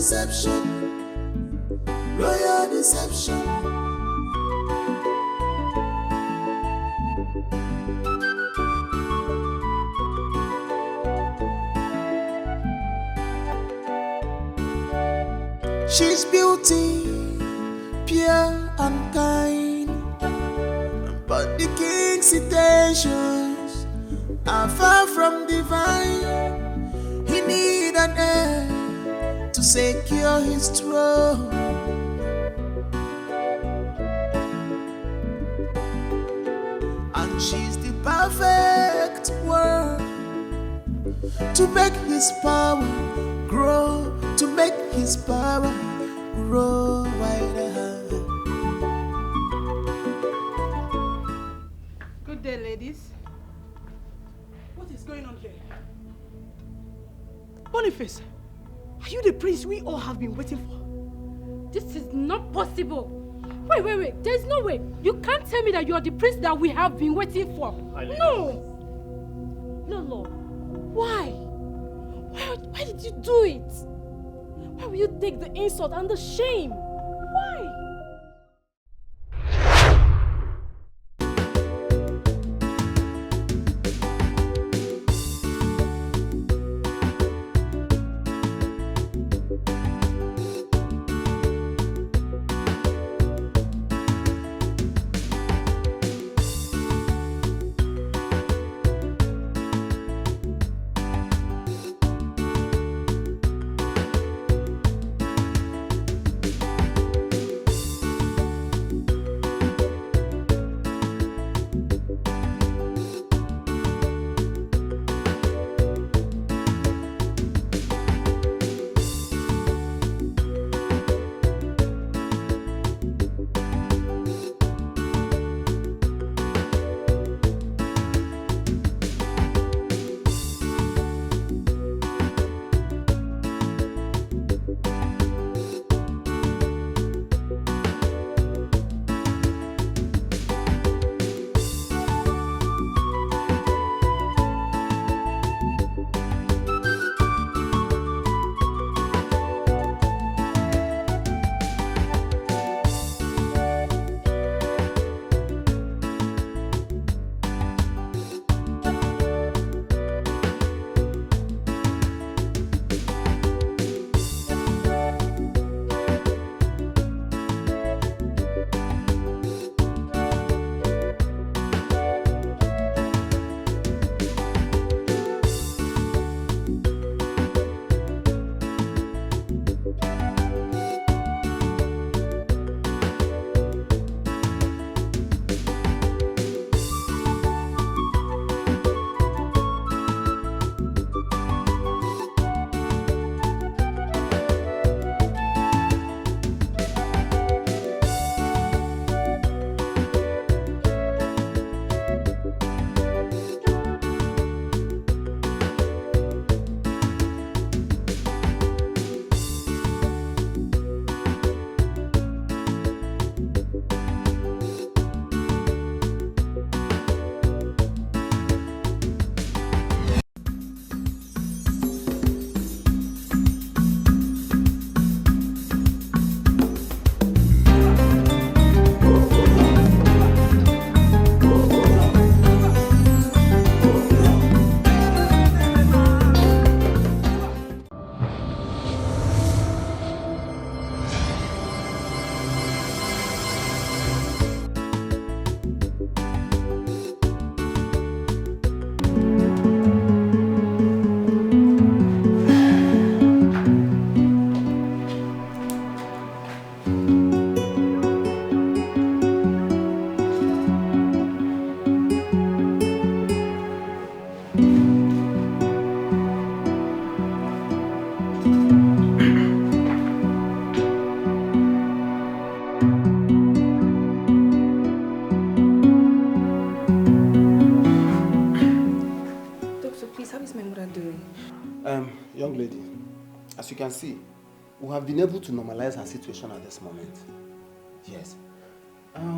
deception, royal deception. She's beauty, pure and kind, but the king's intentions are far from divine. He need an heir to secure his throne. And she's the perfect one to make his power grow, to make his power grow wider. Good day, ladies. What is going on here? Boniface, are you the prince we all have been waiting for? This is not possible. Wait. There's no way. You can't tell me that you are the prince that we have been waiting for. No. Lolo, why? Why did you do it? Why will you take the insult and the shame? Why? Young lady, as you can see, we have been able to normalize her situation at this moment. Yes.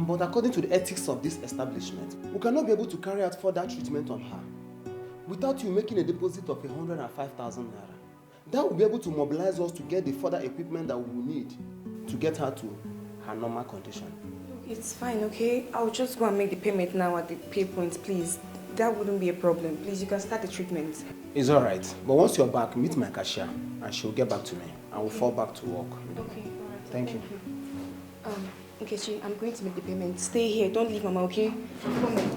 But according to the ethics of this establishment, we cannot be able to carry out further treatment on her without you making a deposit of 105,000 naira. that will be able to mobilize us to get the further equipment that we will need to get her to her normal condition. It's fine, okay? I'll just go and make the payment now at the pay point, please. That wouldn't be a problem. Please, you can start the treatment. It's all right. But once you're back, meet my cashier and she'll get back to me. I will fall back to work. Okay, all right. Thank you. Nkechi, I'm going to make the payment. Stay here. Don't leave, Mama, okay? I'm coming.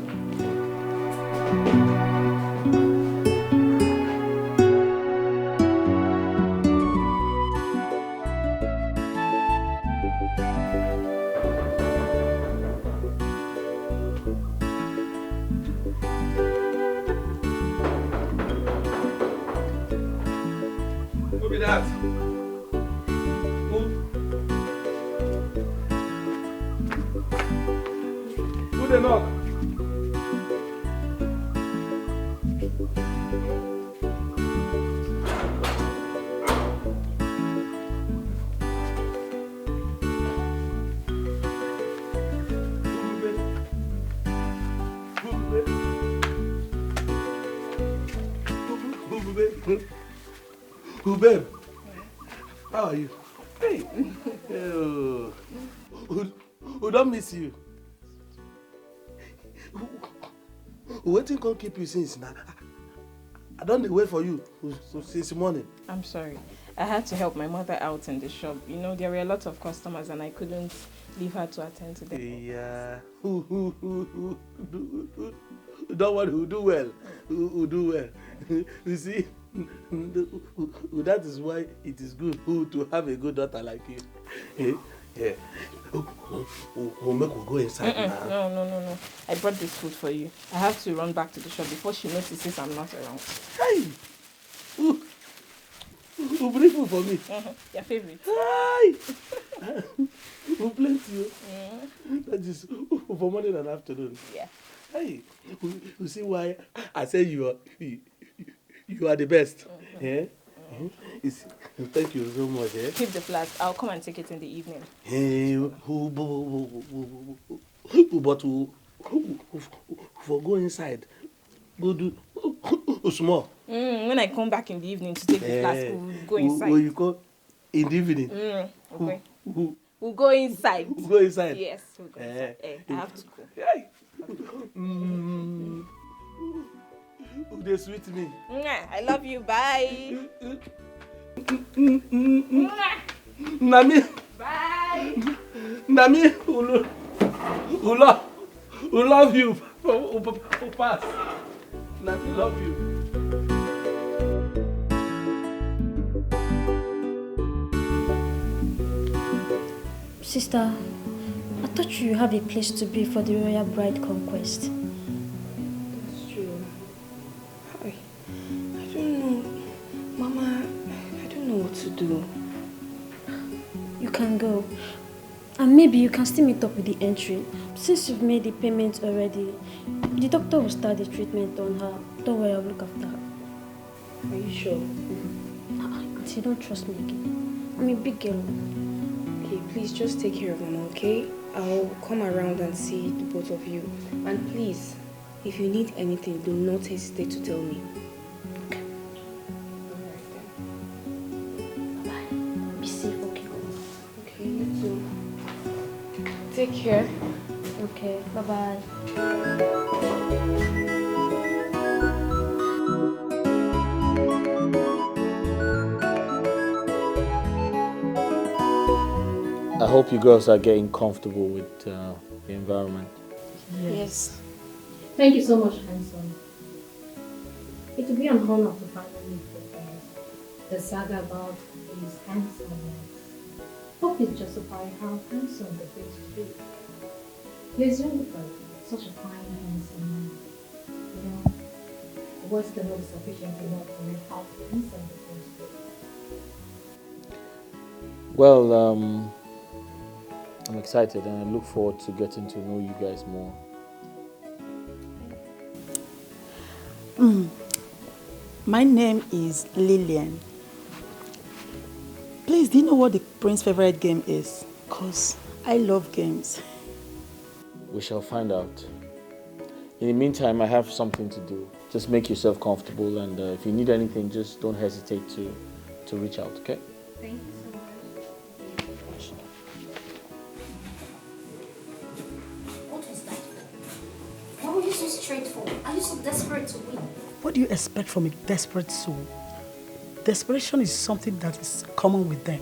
Babe, how are you? Hey, who don't miss you? Waiting can't keep you since now. I don't wait for you since morning. I'm sorry. I had to help my mother out in the shop. You know, there were a lot of customers and I couldn't leave her to attend to them. Yeah. Don't worry, who do well. Who do well. You see, that is why it is good to have a good daughter like you. Yeah. We'll go inside now. No. I brought this food for you. I have to run back to the shop before she notices I'm not around. Hey! Who bring food for me? Your favorite. Hi! Who plenty you? That is for morning and afternoon. Yeah. Hey, you see why I say you are the best. Yeah? Thank you so much. Eh? Keep the flask. I'll come and take it in the evening. Hey, but for go inside, go do small. When I come back in the evening to take the flask, we'll go inside. Will you go in the evening? Okay. We'll go inside. We'll go inside? Yes, we'll go inside. I have to go. Hey. They sweet me. I love you. Bye. Nami. Bye. Nami, who love you. Who pass. Nami, love you. Sister, I thought you have a place to be for the royal bride conquest. That's true. I don't know. Mama, I don't know what to do. You can go. And maybe you can still meet up with the entry. Since you've made the payment already, the doctor will start the treatment on her. Don't worry, I'll look after her. Are you sure? Auntie, don't trust me again. I'm a big girl. Okay, please just take care of Mama, okay? I'll come around and see the both of you. And please, if you need anything, do not hesitate to tell me. Okay. Alright then. Bye-bye. Be safe, okay? Okay, you too. Take care. Okay, bye-bye. I hope you girls are getting comfortable with the environment. Yes. Thank you so much, handsome. It will be an honor to finally prepare the saga about his handsomeness. Hope it justifies how handsome the face should be. He's wonderful, such a fine, handsome man. You know, words cannot be sufficient enough to make how handsome the face is. Well, I'm excited and I look forward to getting to know you guys more. My name is Lillian. Please, do you know what the prince's favorite game is? Because I love games. We shall find out. In the meantime, I have something to do. Just make yourself comfortable and if you need anything, just don't hesitate to to reach out, okay? Thank you so much. What was that for? Why were you so straightforward? Are you so desperate to win? What do you expect from a desperate soul? Desperation is something that is common with them.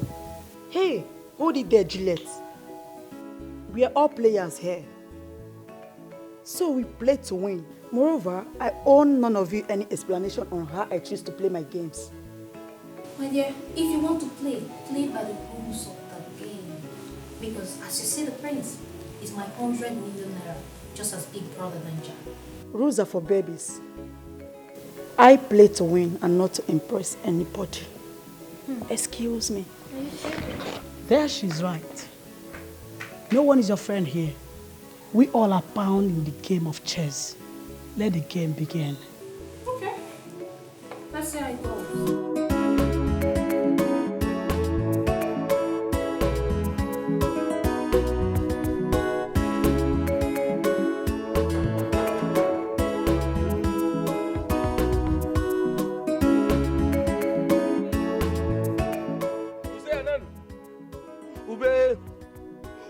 Hey, hold it there, Gillette. We are all players here. So we play to win. Moreover, I owe none of you any explanation on how I choose to play my games. My dear, if you want to play, play by the rules of the game. Because as you see, the prince is my 100 million naira, just as big brother than Jack. Rules are for babies. I play to win and not to impress anybody. Excuse me. Are you sure? There she's right. No one is your friend here. We all are bound in the game of chess. Let the game begin. Okay. Let's see how it goes.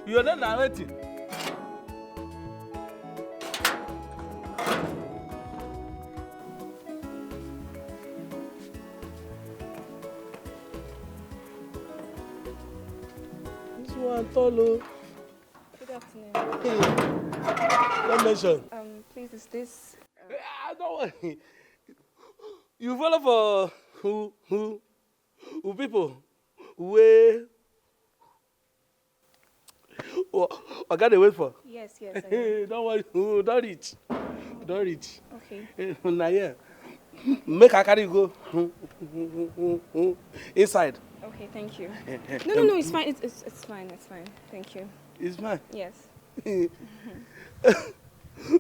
You are not narrating. This one, Tolo. Good afternoon. Don't mention. Please, is this... Don't worry. You follow for who people? Where? I got to wait for. Yes, yes. I Don't worry. Don't reach. Don't reach. Okay. Now, yeah. Make a carry go inside. Okay, thank you. No, it's fine. It's fine. It's fine. Thank you. It's fine. Yes.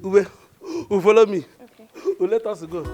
Who follow me? Okay. Who let us go?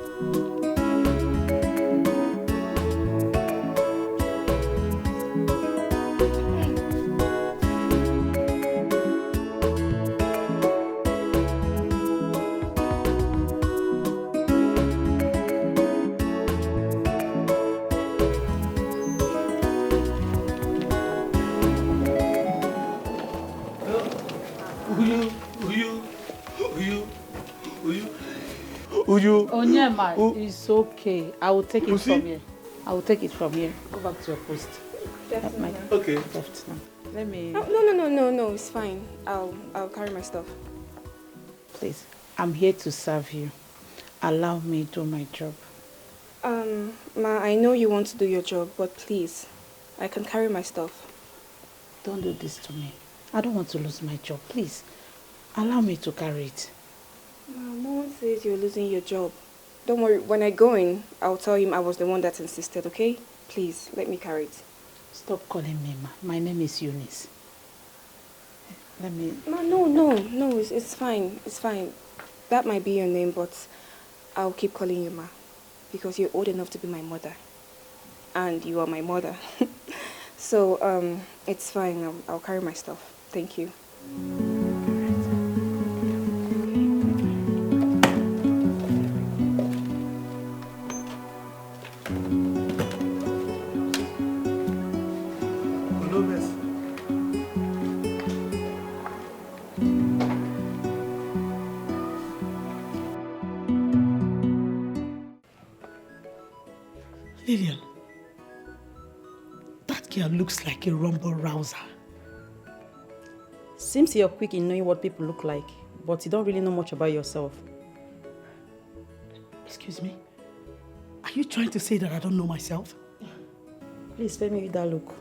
Onyema, it's okay. I will take it from here. I will take it from here. Go back to your post. Okay. Left now. Let me. No. It's fine. I'll carry my stuff. Please, I'm here to serve you. Allow me to do my job. Ma, I know you want to do your job, but please, I can carry my stuff. Don't do this to me. I don't want to lose my job. Please, allow me to carry it. Ma, no one says you're losing your job. Don't worry, when I go in, I'll tell him I was the one that insisted, okay? Please, let me carry it. Stop calling me Ma. My name is Eunice. Let me... Ma, no, it's fine. It's fine. That might be your name, but I'll keep calling you Ma. Because you're old enough to be my mother. And you are my mother. So, it's fine. I'll carry my stuff. Thank you. Lillian, that girl looks like a rumble rouser. Seems you're quick in knowing what people look like, but you don't really know much about yourself. Excuse me? Are you trying to say that I don't know myself? Please spare me with that look.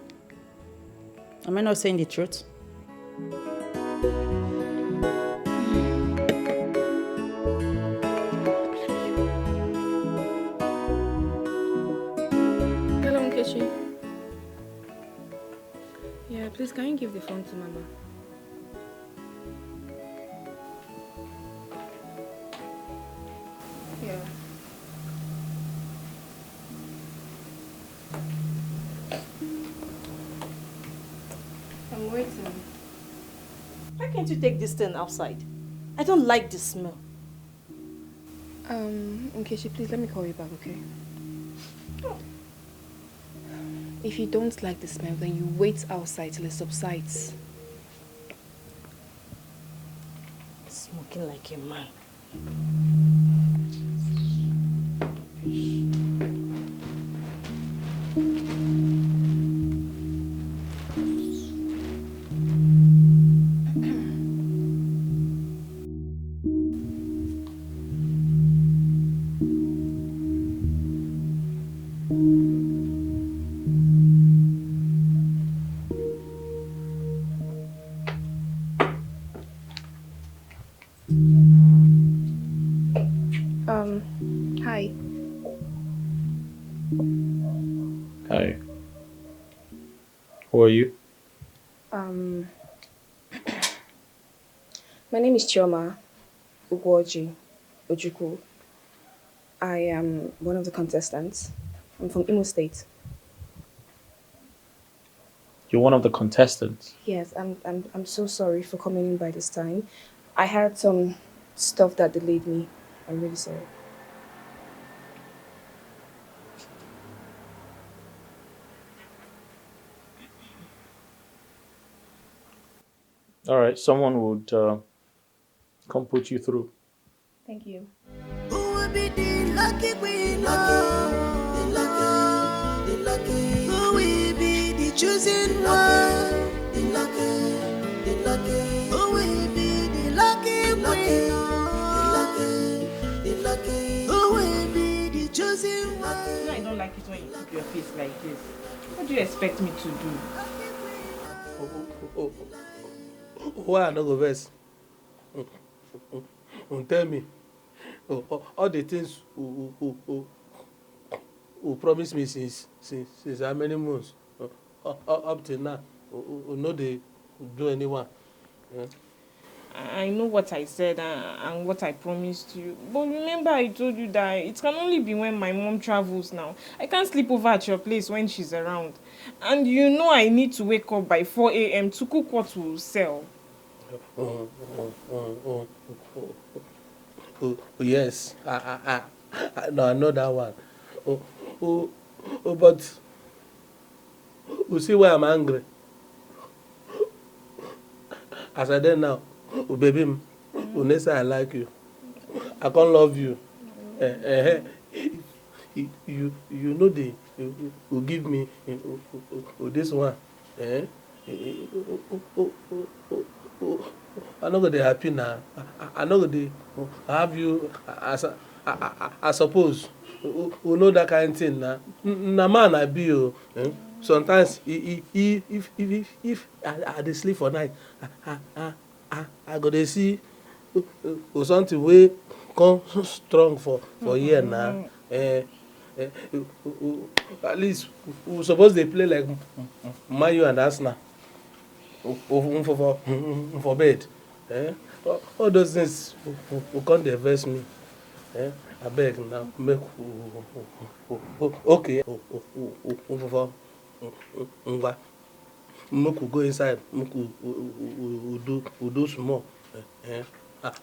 Am I not saying the truth? Hello, Nkechi. Yeah, please can you give the phone to Mama? Yeah. I'm waiting. Why can't you take this thing outside? I don't like the smell. Nkechi, please let me call you back, okay? If you don't like the smell, then you wait outside till it subsides. Smoking like a man. Hi. Hi. Who are you? My name is Chioma Ugwoji Ojukwu. I am one of the contestants. I'm from Imo State. You're one of the contestants. Yes, I'm so sorry for coming in by this time. I had some stuff that delayed me. I'm really sorry. All right, someone would come put you through. Thank you. Who will be the lucky winner? The lucky. Who will be the chosen one? The lucky. Who will be the lucky winner? The lucky. Who will be the chosen one? You know I don't like it when you keep your face like this. What do you expect me to do? Why I no go vex? Tell me. All the things who promise me since how many months up till now, no they do anyone. I know what I said and what I promised you. But remember I told you that it can only be when my mom travels now. I can't sleep over at your place when she's around. And you know I need to wake up by 4 a.m. to cook what we'll sell. Yes, no, I know that one. But you see why I'm angry? As I did now, baby, Unesa, I like you. I can't love you. You know you give me this one. I'm not gonna happy now. I'm not gonna have you as I suppose. You know that kind of thing now. Na man I be you. Sometimes if I dey sleep for night, I go dey see something wey come strong for here now. At least we suppose dey play like Man U and Arsenal for bed. All those things will come dey vex me. Abeg now make okay. Make we go inside. Make we do small.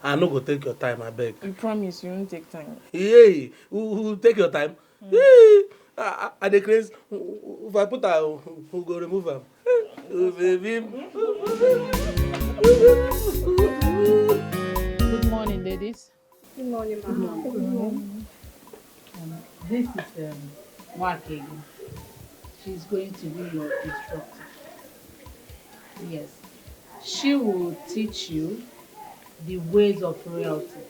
I no go take your time, abeg. You promise you won't take time. Hey, who take your time? Hey, I dey craze. If I put her, who go remove am? Baby. Good morning, ladies. Good morning, Good morning. Good morning. This is Mwakegi. She's going to be your instructor. Yes. She will teach you the ways of royalty.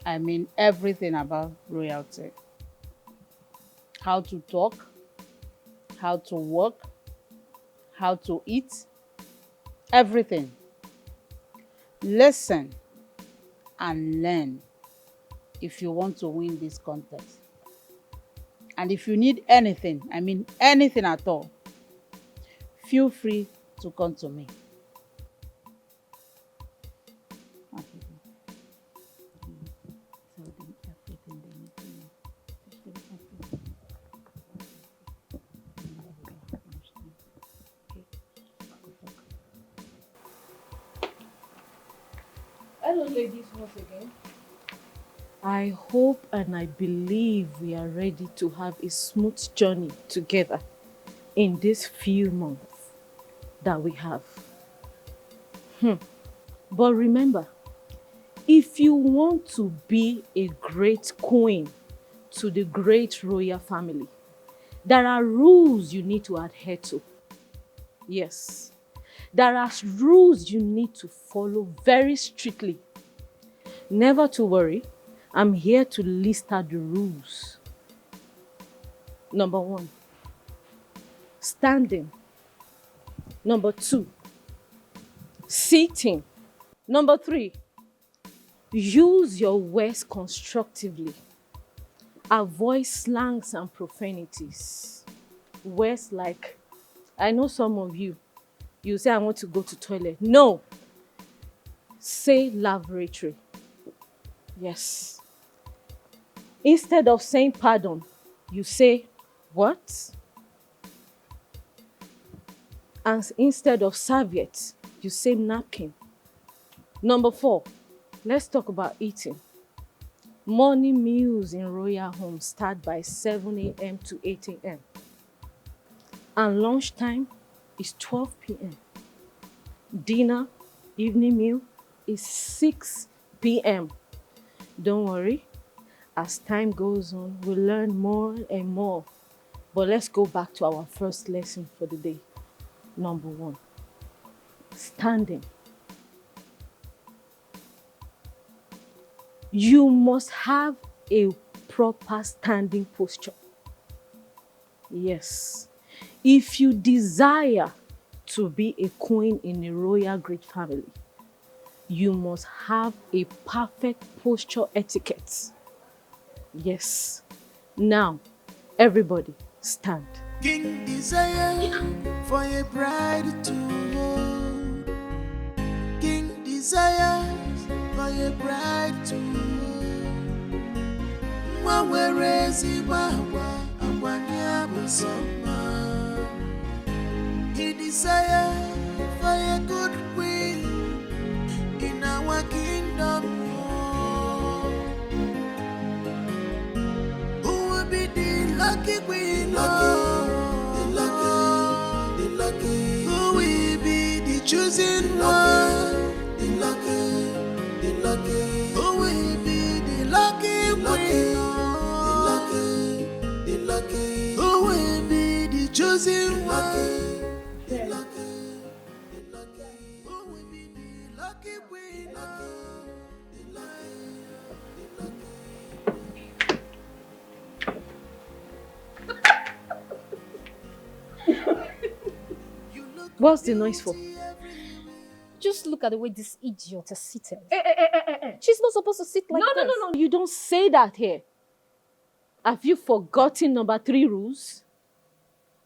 I mean everything about royalty. How to talk, how to work, how to eat, everything. Listen and learn if you want to win this contest. And if you need anything, I mean anything at all, feel free to come to me. Hello, ladies, once again. I hope and I believe we are ready to have a smooth journey together in these few months that we have. But remember, if you want to be a great queen to the great royal family, there are rules you need to adhere to. Yes, there are rules you need to follow very strictly. Never to worry, I'm here to list out the rules. Number 1, standing. Number 2, sitting. Number 3, use your words constructively. Avoid slangs and profanities. Words like, I know some of you say, I want to go to toilet. No. Say lavatory. Yes. Instead of saying pardon, you say what? And instead of serviette, you say napkin. Number 4, let's talk about eating. Morning meals in royal homes start by 7 a.m. to 8 a.m. And lunchtime is 12 p.m. Dinner, evening meal is 6 p.m. Don't worry, as time goes on, we'll learn more and more. But let's go back to our first lesson for the day. Number 1, standing. You must have a proper standing posture. Yes. If you desire to be a queen in a royal great family, you must have a perfect posture etiquette. Yes. Now, everybody, stand. King desire for a bride to hold. King desires for a bride to hold. Where is he? He desires for a good queen in our kingdom. Who will be the lucky queen? The lucky. Who will be the chosen one? The lucky. Who will be the lucky queen? The lucky. Who will be the chosen one? What's the noise for? Just look at the way this idiot is seated. She's not supposed to sit like this. No. You don't say that here. Have you forgotten number 3 rules?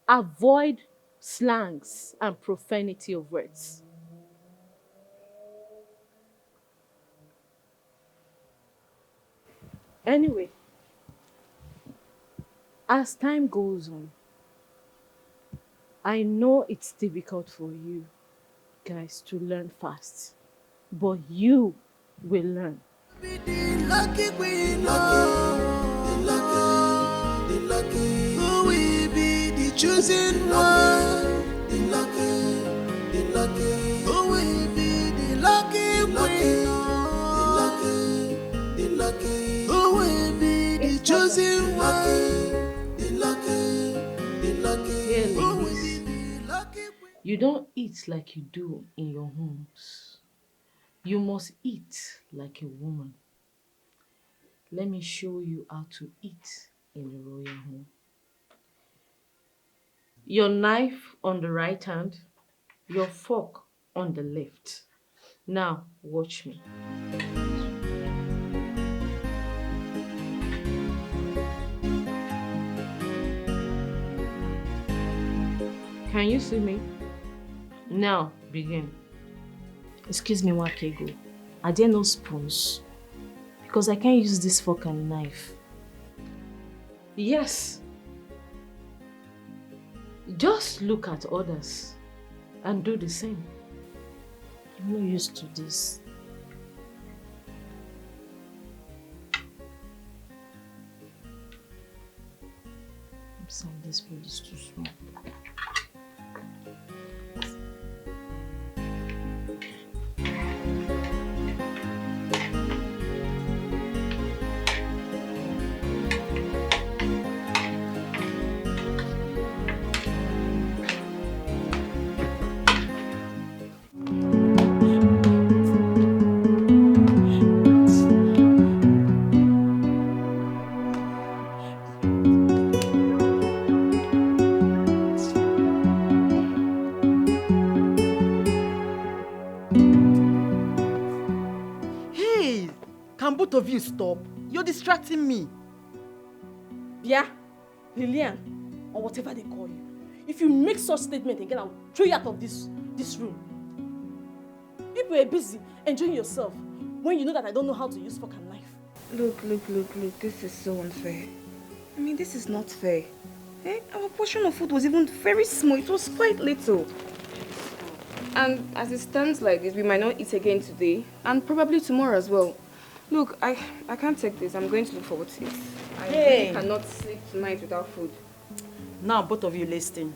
Avoid slangs and profanity of words. Anyway, as time goes on, I know it's difficult for you guys to learn fast, but you will learn. The lucky queen, the lucky. Who will be the chosen one? The lucky. Who will be the lucky queen? The lucky. Who will be the chosen one? The lucky. Here, ladies, you don't eat like you do in your homes. You must eat like a woman. Let me show you how to eat in a royal home. Your knife on the right hand, your fork on the left. Now, watch me. Can you see me? Now, begin. Excuse me, Wakego. Are there no spoons? Because I can't use this fork and knife. Yes. Just look at others and do the same. I'm not used to this. this food is too small. Hey, can both of you stop? You're distracting me. Yeah, Lillian, or whatever they call you. If you make such statement again, I'll throw you out of this room. People are busy enjoying yourself when you know that I don't know how to use fork and knife. Look. This is so unfair. I mean, this is not fair. Eh? Our portion of food was even very small. It was quite little. And as it stands like this, we might not eat again today. And probably tomorrow as well. Look, I can't take this. I'm going to look forward to it. I really cannot sleep tonight without food. Now, both of you listen.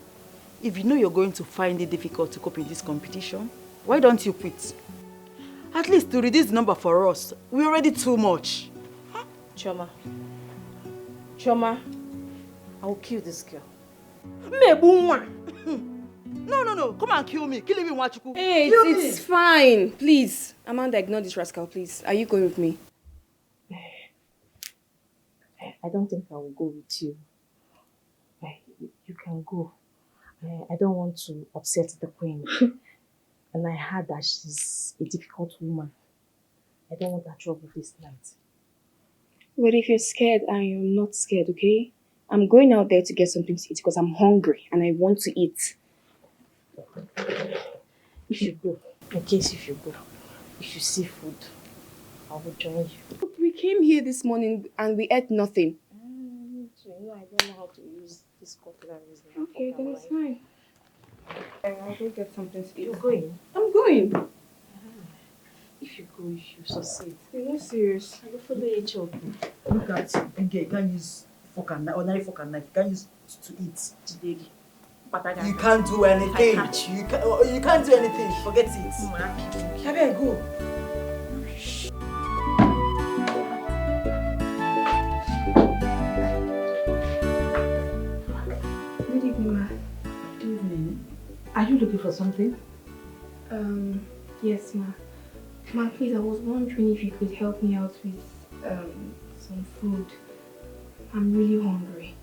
If you know you're going to find it difficult to cope in this competition, why don't you quit? At least to reduce the number for us. We're already too much. Huh? Chioma, I will kill this girl. No. Come and kill me. Kill me, Wachuku. Hey, it's fine. Please. Amanda, ignore this rascal, please. Are you going with me? I don't think I will go with you. You can go. I don't want to upset the queen. And I heard that she's a difficult woman. I don't want that trouble this night. But if you're scared and you're not scared, okay? I'm going out there to get something to eat because I'm hungry and I want to eat. If you go, if you go, if you see food, I will join you. Look, we came here this morning and we ate nothing. So you know I don't know how to use this cutlery. Okay, then it's fine. I'll go get something to eat. You're going? I'm going. If you go, you succeed. You're not serious. I will follow your job. Look at you. Okay, you can't use fork and knife, ordinary fork and knife. You can't use to eat. You can't do anything. You can't do anything. Forget it. Have go. Good evening, ma. Good evening. Are you looking for something? Yes, ma. Ma, please, I was wondering if you could help me out with some food. I'm really hungry.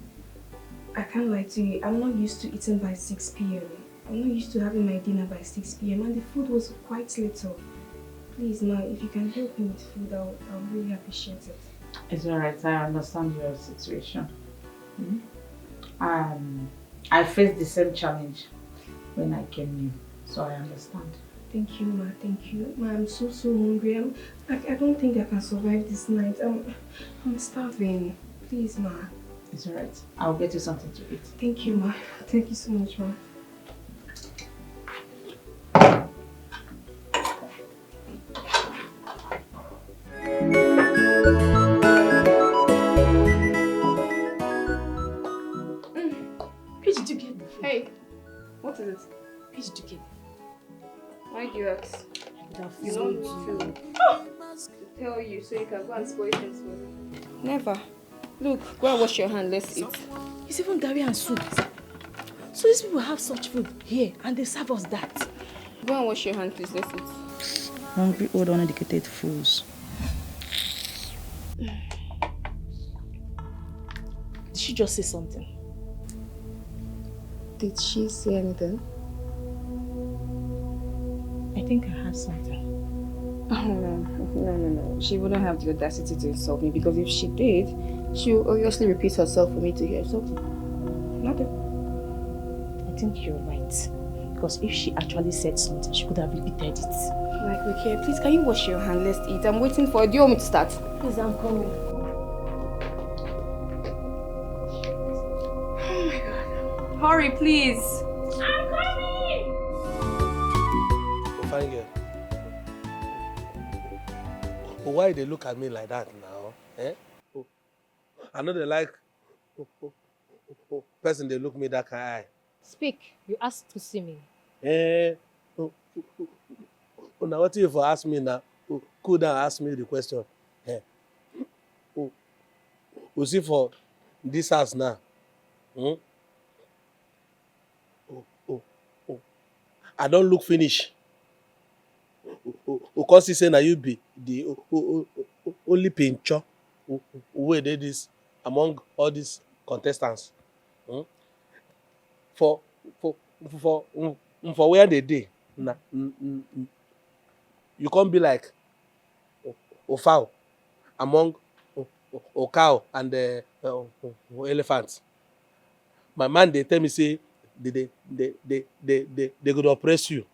I can't lie to you, I'm not used to eating by 6 p.m. I'm not used to having my dinner by 6 p.m. and the food was quite little. Please, ma, if you can help me with food, I'll really appreciate it. It's alright, I understand your situation. I faced the same challenge when I came new, so I understand. Thank you, ma, thank you. Ma, I'm so hungry. I don't think I can survive this night. I'm starving. Please, ma. It's alright. I'll get you something to eat. Thank you, ma. Thank you so much, ma. Hey, what is it? Peach chicken. Why do you ask? You want me to tell you so you can go and spoil things for me? Never. Look, go and wash your hand, let's eat. It's even Gary and soup. So these people have such food here and they serve us that. Go and wash your hand, please, let's eat. Hungry, old, uneducated fools. Did she just say something? Did she say anything? I think I heard something. Oh, no. She wouldn't have the audacity to insult me because if she did, she would obviously repeat herself for me to hear. So, nothing. I think you're right. Because if she actually said something, she could have repeated it. Like, okay, please, can you wash your hand? Let's eat. I'm waiting for you. Do you want me to start? Please, I'm coming. Oh my God. Hurry, please. I'm coming! Fine girl. Why they look at me like that now? Eh? I know they like person they look me that kind eye. Speak. You asked to see me. Now what if you ask me now? Could ask me the question? We see for this house now. I don't look finish. Because he say now you be the only pincher who did this among all these contestants. For where they did, you can't be like fowl among cow and elephants. My man they tell me say they could oppress you.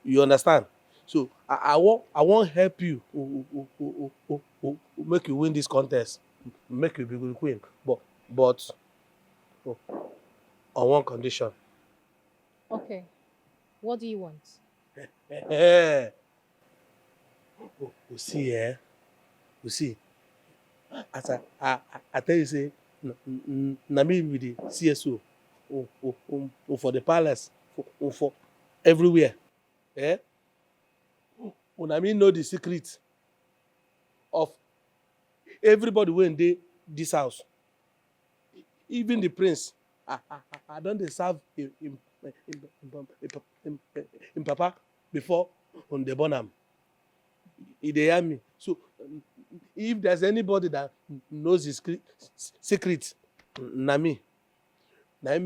You understand? So I won't help you make you win this contest, make you be good queen. But on one condition. Okay. What do you want? You see, you see. As I tell you, say, na me be the CSO for the palace, for everywhere. When I mean know the secret of everybody when they this house, even the prince. I don't serve in Papa before on the Bonham. He dey hear me. So if there's anybody that knows his secret, na me. Now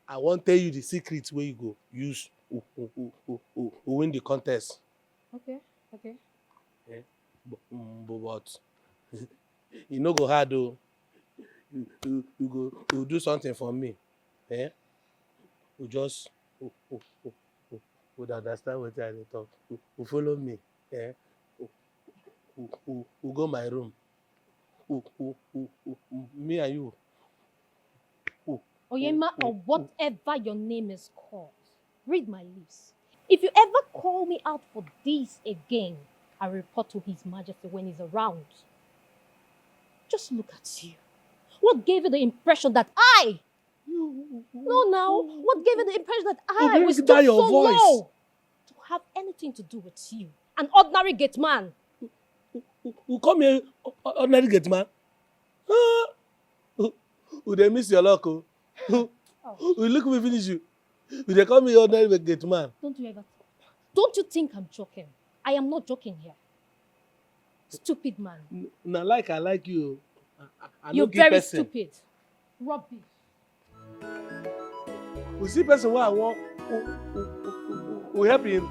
I won't tell you the secret where you go use who win the contest. Okay. But you no go hard though. You do something for me. You just would understand what I talk. You follow me. You go my room. Me and you. Oyema, or whatever your name is called, read my lips. If you ever call me out for this again, I report to His Majesty when he's around. Just look at you. What gave you the impression that I... What gave you the impression that I was stood so low to have anything to do with you? An ordinary gate man. Who come here, ordinary gate man? Who they miss your luck? Who look me finish you? Who they call me ordinary gate man? Don't you think I'm joking? I am not joking here. Stupid man. I like you. You're very stupid. Rubbish. We see person where I want who help him,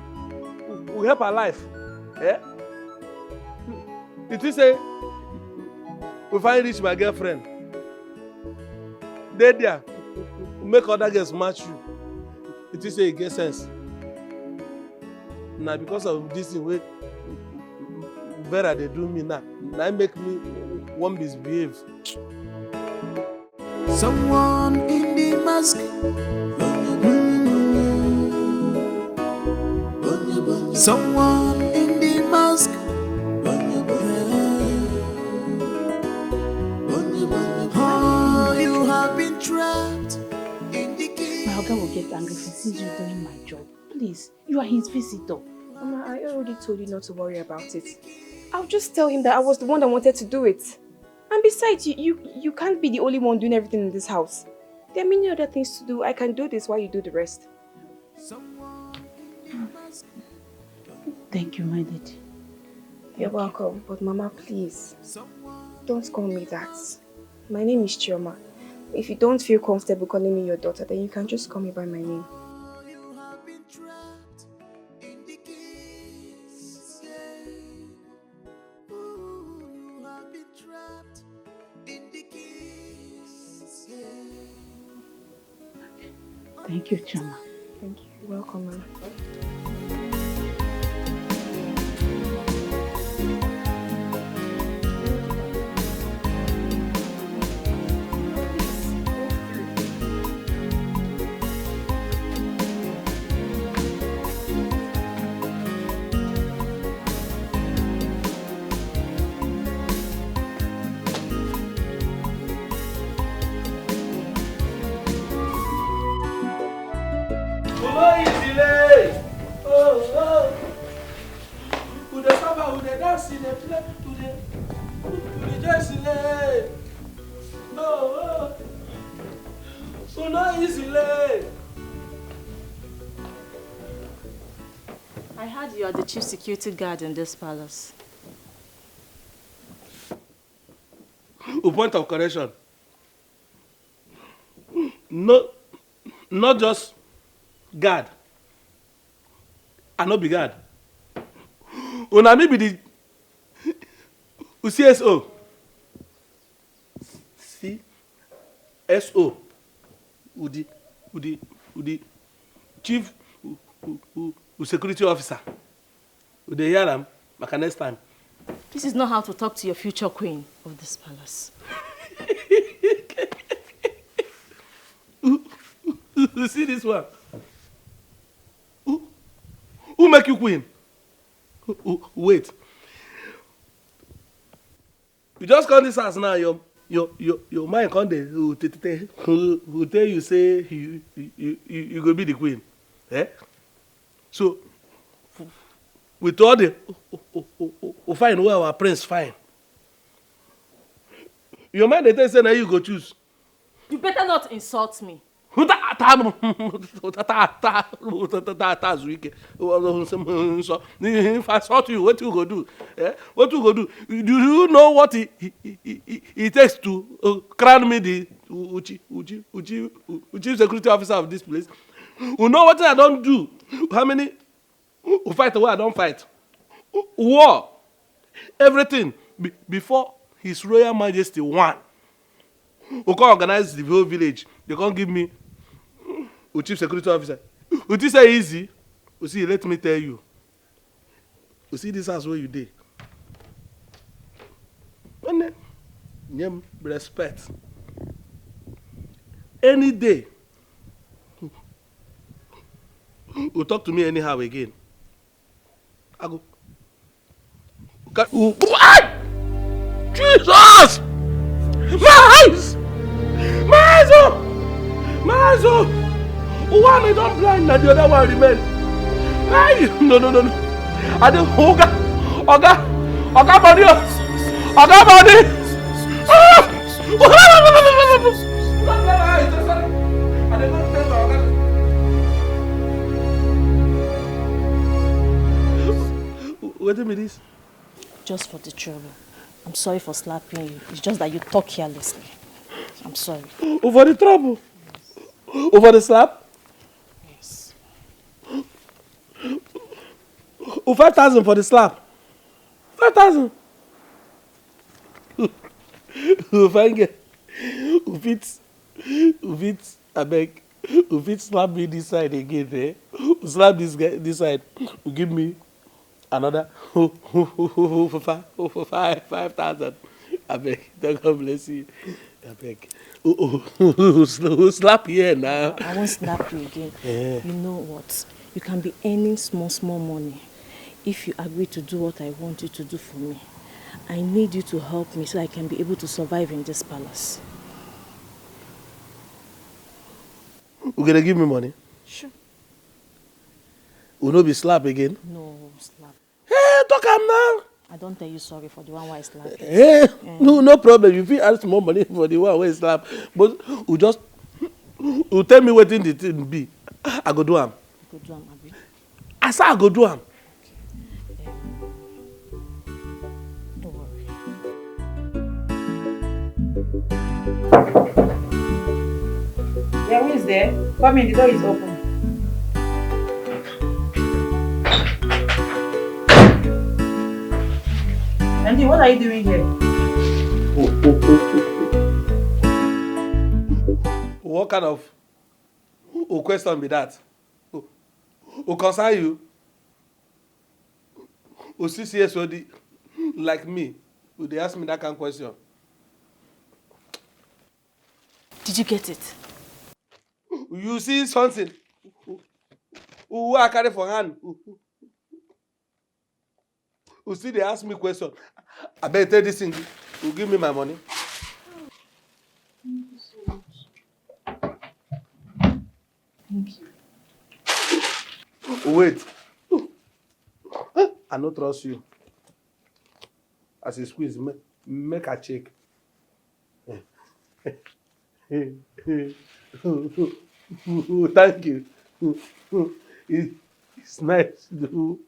who help her life. It is say we find rich my girlfriend. They there make other girls match you. It is say it get sense. Now because of this thing wey Vera they do me now make me one misbehave. Someone in the mask. Someone in the mask. Oh, you have been trapped in the cage. My Oga will get angry if he sees you doing my job. Please, you are his visitor. Mama, I already told you not to worry about it. I'll just tell him that I was the one that wanted to do it. And besides, you can't be the only one doing everything in this house. There are many other things to do. I can do this while you do the rest. Thank you, my lady. You're welcome. But Mama, please, don't call me that. My name is Chioma. If you don't feel comfortable calling me your daughter, then you can just call me by my name. Thank you, Chama. Thank you. You're welcome, Mama. no easy. Oh. Who the suffer, who the dance, who the play, who the just lay. Oh. So no easy. I heard you are the chief security guard in this palace. A point of correction. No, not just guard. I no be guard. Una me be the CSO. CSO. Udi chief security officer. Would they hear them? Like next time. This is not how to talk to your future queen of this palace. You see this one? Who make you queen? Wait. You just call this house now. Your mind come there. Who tell you say you go be the queen? Eh? So with all the fine where our prince fine. Your mind they tell say now you go choose. You better not insult me. That's wicked. If I saw you, what you go do? Eh? What you go do? Do you know what it takes to crown me the chief security officer of this place? You know what I don't do? How many fight the war I don't fight? War. Everything before His Royal Majesty won. We can organize the whole village. They can't give me a chief security officer. Would you say easy? You see, let me tell you. You see this house where you did. Respect. Any day, you talk to me anyhow again. I go. Jesus! My eyes! My eyes! My eyes! One don't blind, and the other one remain. Hey! No. I don't. Oga body! Oga body! Wait a minute. Just for the trouble. I'm sorry for slapping you. It's just that you talk carelessly. I'm sorry. Over the trouble? Yes. Over the slap? Yes. 5,000 for the slap. 5,000. Fine girl. I beg. Slap me this side again, eh? Slap this guy this side. Give me another 5,000. I beg. God bless you. I beg. Slap here now. I won't slap you again. Yeah. You know what? You can be earning small money if you agree to do what I want you to do for me. I need you to help me so I can be able to survive in this palace. You gonna give me money? Sure. Will not be slap again? No, slap. Hey, talk am now. I don't tell you sorry for the one where I slap. Hey, no problem. You feel ask more money for the one where slap. But you just tell me what the thing be. I go do am. Go do am, abi. I say I go do am. Don't worry. Yeah, who is there? Come in, the door is open. Andy, what are you doing here? What kind of question be that? Who concern you? Who CCSOD like me? Would they ask me that kind of question? Did you get it? You see something? Who I carry for hand? Who see they ask me question? I better tell this thing. Who give me my money? Thank you so much. Thank you. Wait. I don't trust you. As you squeeze, make a check. Thank you. It's nice doing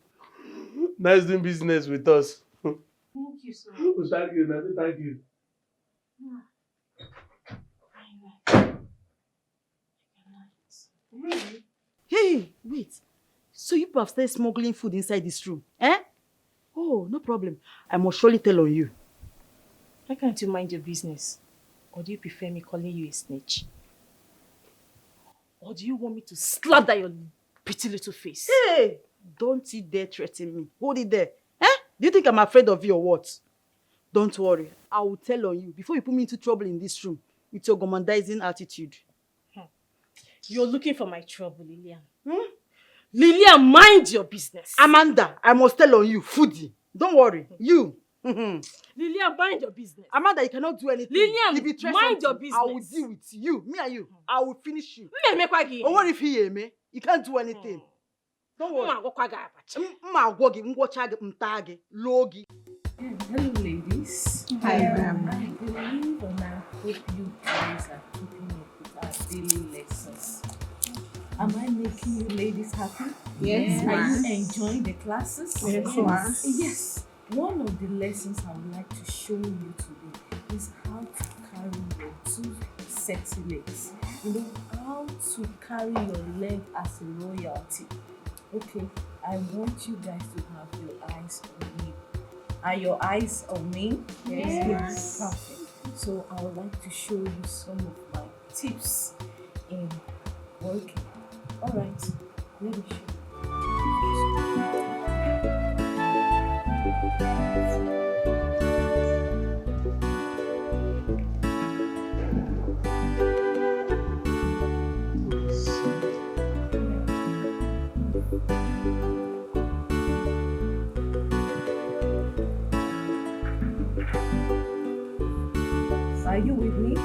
business with us. Thank you so much. Thank you, Nadi. Thank you. Really? Hey, wait. So you have started smuggling food inside this room, eh? Oh, no problem. I must surely tell on you. Why can't you mind your business? Or do you prefer me calling you a snitch? Or do you want me to slap that your pretty little face? Hey! Don't you dare threaten me. Hold it there. Eh? Do you think I'm afraid of you or what? Don't worry. I will tell on you before you put me into trouble in this room with your gourmandizing attitude. You're looking for my trouble, Lillian. Lillian, mind your business. Amanda, I must tell on you, foodie. Don't worry. You. Lillian, mind your business. Amanda, you cannot do anything. Lillian, if you try mind your something, business. I will deal with you. Me and you. I will finish you. Don't Don't worry if he hear me. You can't do anything. Don't worry. Hello, ladies. Hi, ma'am. I believe and I hope you guys are keeping up with our daily lessons. Am I making you ladies happy? Yes, Are ma'am. you enjoying the classes? Yes, ma'am. Yes. One of the lessons I would like to show you today is how to carry your two sexy legs. You know, how to carry your leg as a royalty. Okay, I want you guys to have your eyes on me. Are your eyes on me? Yes. Perfect. So I would like to show you some of my tips in working. All right, let me show you. Are you with me?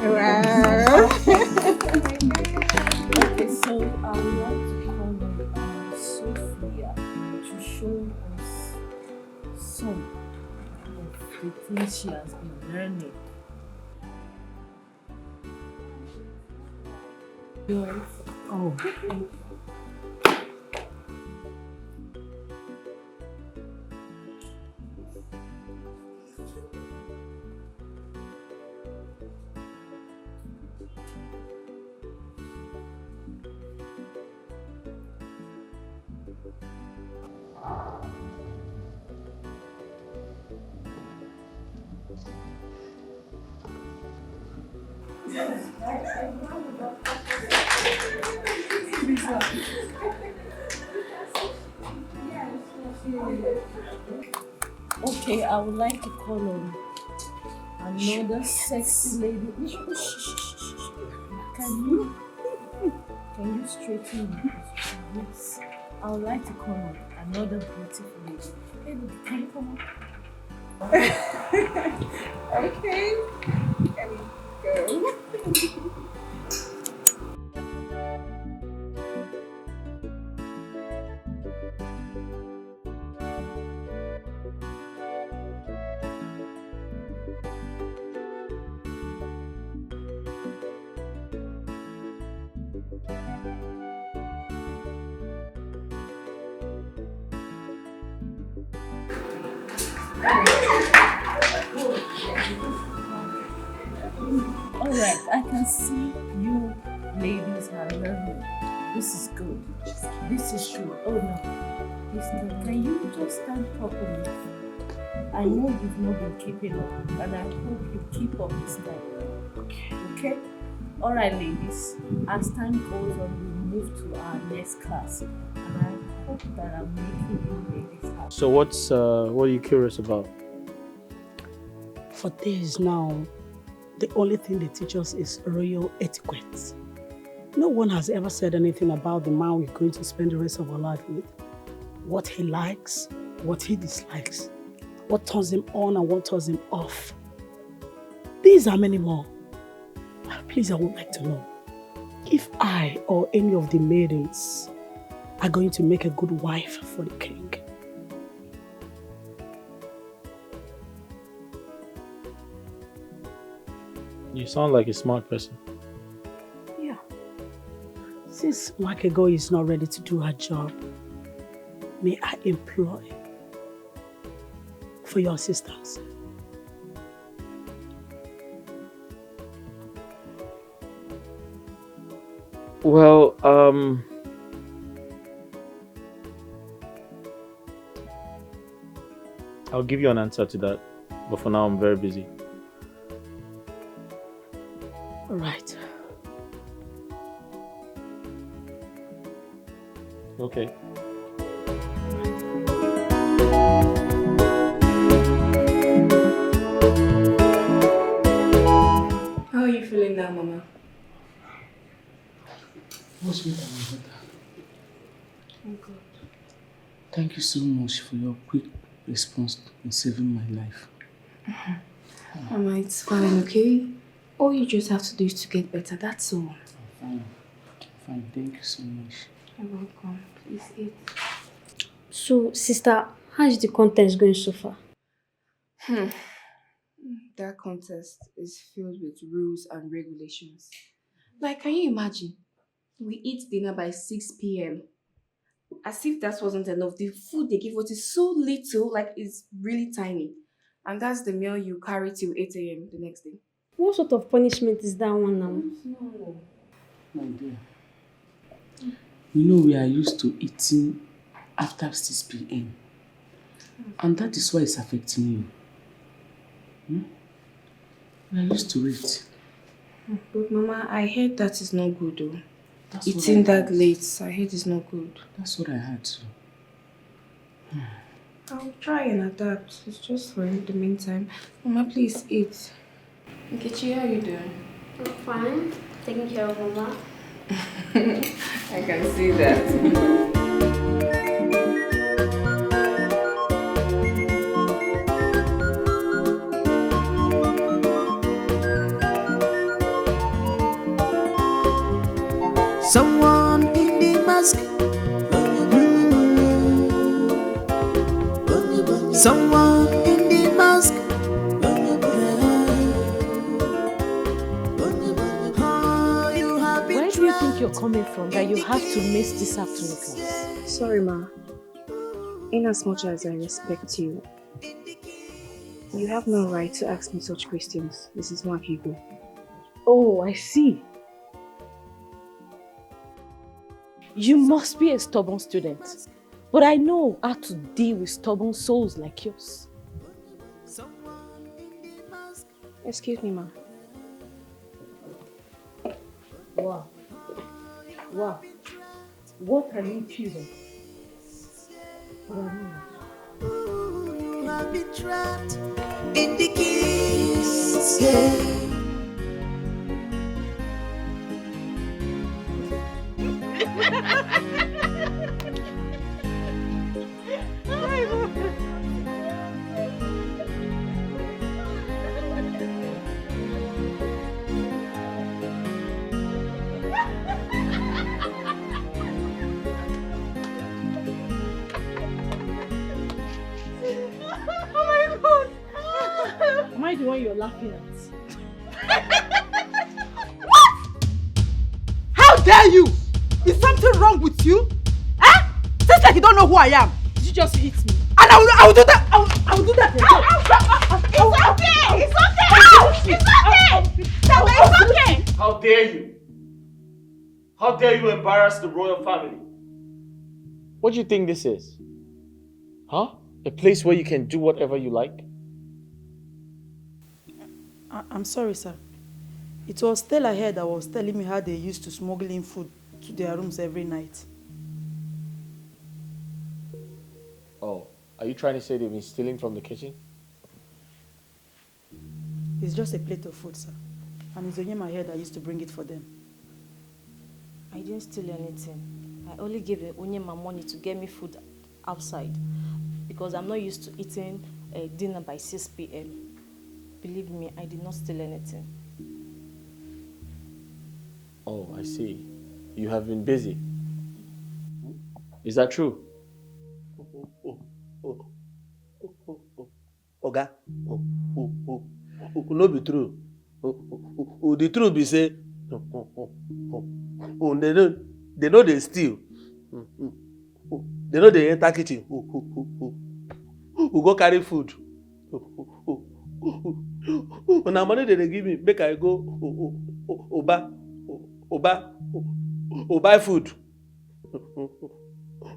Okay, so I would like to call on Sophia to show us some of the things she has been learning. Oh. Okay, I would like to call on another sexy lady. Can you straighten your position? Yes. I would like to call on another beautiful lady. Hey, baby, can you come on? Okay. Let me go. Alright, I can see you ladies are learning. This is good. This is true. Oh no. This time, can you just stand properly? I know you've not been keeping up, and I hope you keep up this time. Okay? Alright, ladies. As time goes on, we move to our next class. And I hope that I'm making you ladies happy. So what are you curious about? For days now, the only thing they teach us is royal etiquette. No one has ever said anything about the man we're going to spend the rest of our life with. What he likes, what he dislikes, what turns him on and what turns him off. These are many more. Please, I would like to know if I or any of the maidens are going to make a good wife for the king. You sound like a smart person. Yeah. Since Wakego is not ready to do her job, may I implore for your assistance? Well, I'll give you an answer to that, but for now I'm very busy. All right. Okay. How are you feeling now, Mama? What's better, my daughter? Oh God. Thank you so much for your quick response in saving my life. Mama, it's fine, okay? All you just have to do is to get better, that's all. I'm fine. Thank you so much. You're welcome. Please eat. So, sister, how is the contest going so far? That contest is filled with rules and regulations. Like, can you imagine? We eat dinner by 6 p.m. As if that wasn't enough. The food they give us is so little, like it's really tiny. And that's the meal you carry till 8 a.m. the next day. What sort of punishment is that one now? No. My dear, you know we are used to eating after 6 p.m. And that is why it's affecting you. We are used to it. But Mama, I heard that is not good though. That's what Eating I that heard. late, I heard it's not good. That's what I had too. I'll try and adapt. It's just for the meantime. Mama, please eat. Nkechi, how are you doing? I'm fine. Taking care of Mama. I can see that. Someone in the mask. Someone in the mask. Where do you think you're coming from that you have to miss this afternoon class? Sorry, Ma. In as much as I respect you, you have no right to ask me such questions. This is Wakigo. Oh, I see. You must be a stubborn student. But I know how to deal with stubborn souls like yours. Excuse me, Ma. Wow. Wow. What are you choosing? You have been trapped in the kiss. Yeah. Am I the one you're laughing at? What? How dare you? Is something wrong with you? Eh? Seems like you don't know who I am. Did you just hit me? And I will do that. I will do that. It's okay. Tell me it's okay. How dare you? How dare you embarrass the royal family? What do you think this is? Huh? A place where you can do whatever you like? I'm sorry, sir. It was Stella here that was telling me how they used to smuggle in food to their rooms every night. Oh, are you trying to say they've been stealing from the kitchen? It's just a plate of food, sir. And it's Onyema here that used to bring it for them. I didn't steal anything. I only gave Onyema money to get me food outside because I'm not used to eating dinner by 6 p.m. Believe me, I did not steal anything. Oh, I see. You have been busy. Is that true? Oga, no be true. The truth be say, they know they steal. They know they enter kitchen. We go carry food. Una money they give me, make I go buy food.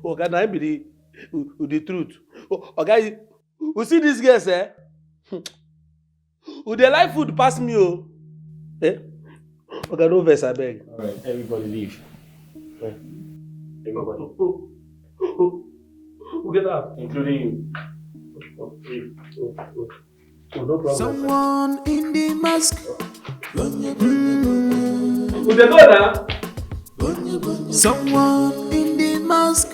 Oga, na be the truth. Oga, you see these girls, eh? Who they like food pass me, oh? Eh? Oga, no vex, abeg. All right, everybody leave. Yeah. Everybody. Who get up? Including you. No problem. Someone in the mask. Who they go now? Someone in the mask.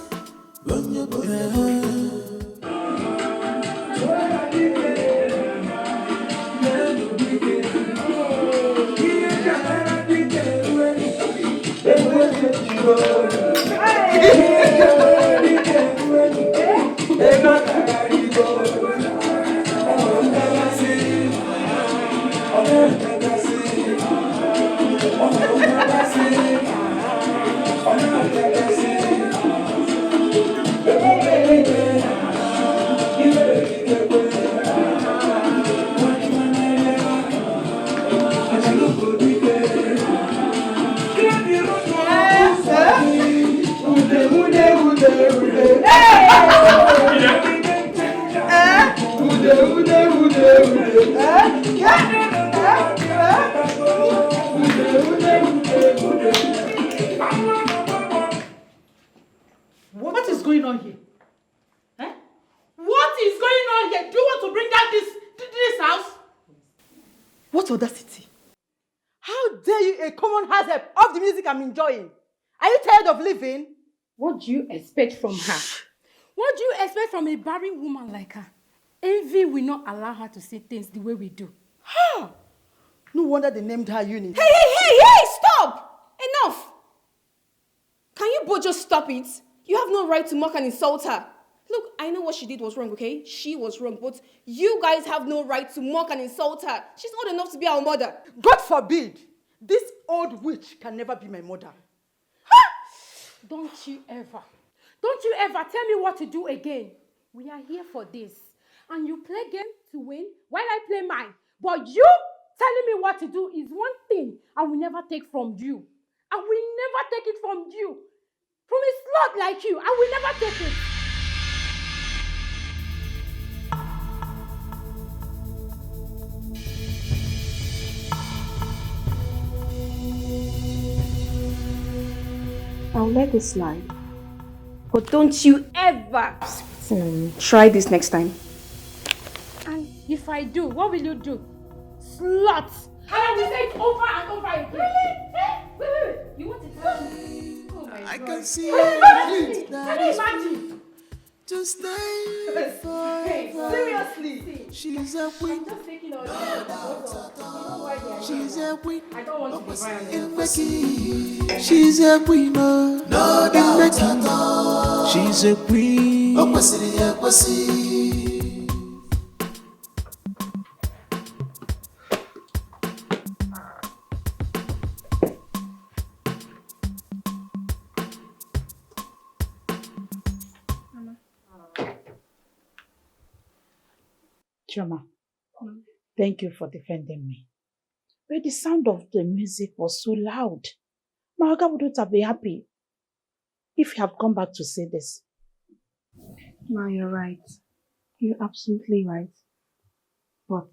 What is going on here? Eh? What is going on here? Do you want to bring down this house? What audacity? How dare you, a common hazard of the music I'm enjoying? Are you tired of living? What do you expect from her? What do you expect from a barren woman like her? Envy will not allow her to see things the way we do. No wonder they named her Unit. Hey, stop! Enough! Can you both just stop it? You have no right to mock and insult her. Look, I know what she did was wrong, okay? She was wrong, but you guys have no right to mock and insult her. She's old enough to be our mother. God forbid! This old witch can never be my mother. Don't you ever tell me what to do again. We are here for this. And you play game to win while I play mine. But you telling me what to do is one thing I will never take from you. I will never take it from you. From a slut like you, I will never take it. I'll let this slide. But don't you ever try this next time. And if I do, what will you do? Slut! And I will say it over and over again. Really? Wait. You want to tell me? Oh my God. I can see it. Can you imagine? To stay forever. Hey, seriously? She's a queen. I'm just taking all this. She's a queen. I don't want to be violent. In the key. She's a queen. No doubt at all. She's a queen. Chioma, thank you for defending me. But the sound of the music was so loud. My Oga wouldn't have been happy if you have come back to say this. No, you're right. You're absolutely right. But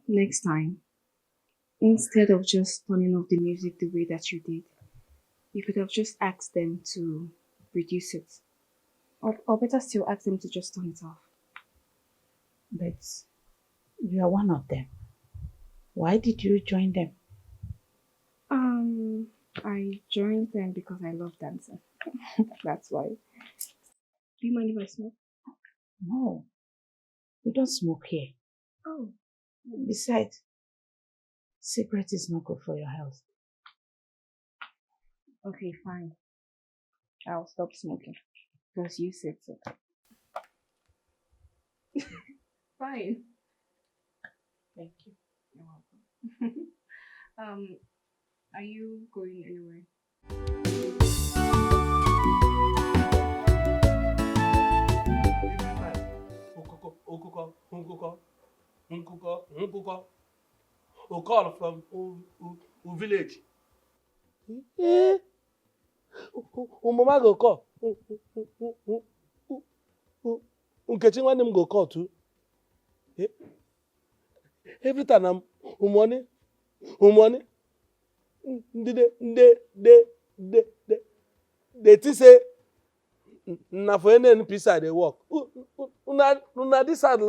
next time, instead of just turning off the music the way that you did, you could have just asked them to reduce it. Or better still, ask them to just turn it off. But you are one of them. Why did you join them? I joined them because I love dancing. That's why. Do you mind if I smoke? No, we don't smoke here. Oh. Besides, cigarette is not good for your health. Okay, fine. I'll stop smoking. Because you said so. Fine. Thank you. You're welcome. Are you going anywhere? A call from village. Mama go call. Nkechi nwanne m go call too. Every time I'm money. They think say na for any pizza they work. Una this side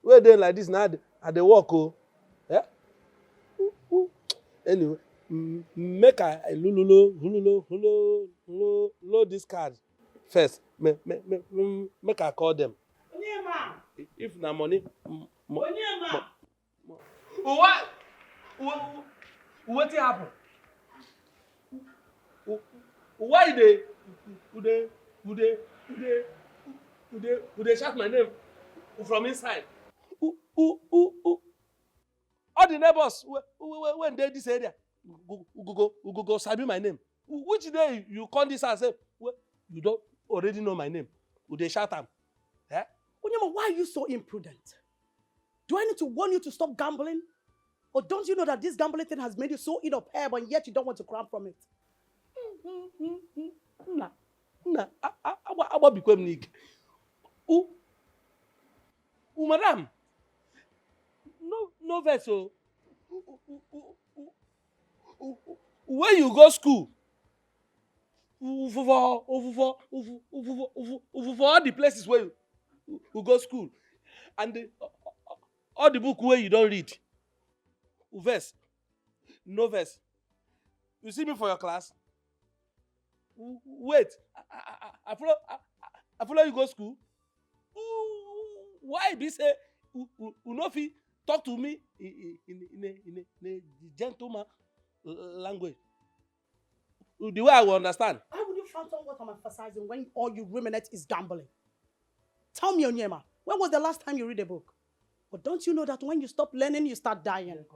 where they like this now at the work oh. Yeah. Anyway, make I load this card first. Make I call them. If na money. What happen? Why they shout my name from inside? All the neighbors when they this area go sabi my name. Which day you come this and say you don't already know my name? Would they shout am? Eh? Onyema, why are you so imprudent? Do I need to warn you to stop gambling? Or don't you know that this gambling thing has made you so in of hair, but yet you don't want to cram from it? Nah, I become Nick. Madam, no vessel. When you go school, for all the places where you go school, and all the book where you don't read, verse, no verse. You see me for your class? Wait, I follow you go school. Why be say Unofi talk to me in a gentleman language? The way I will understand. How would you fathom what I'm emphasizing when all you ruminate is gambling? Tell me, Onyema, when was the last time you read a book? But don't you know that when you stop learning, you start dying?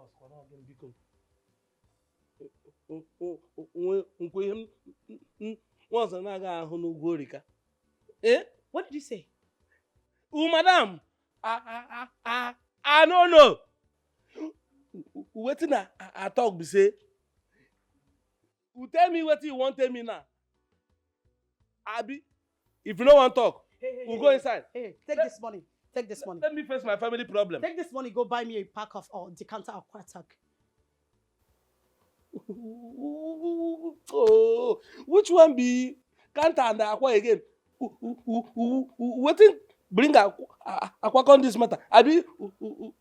What did you say? Madam, I don't know. Wetin I talk be say. You tell me what you want tell me now. Abi, if you don't want to talk, we'll go inside. Hey, take this money. Take this money. Let me face my family problem. Take this money, go buy me a pack of decanter of Aquatic. Oh, which one be Kanta and Aqua again? What bring Aqua on this matter? Abi, you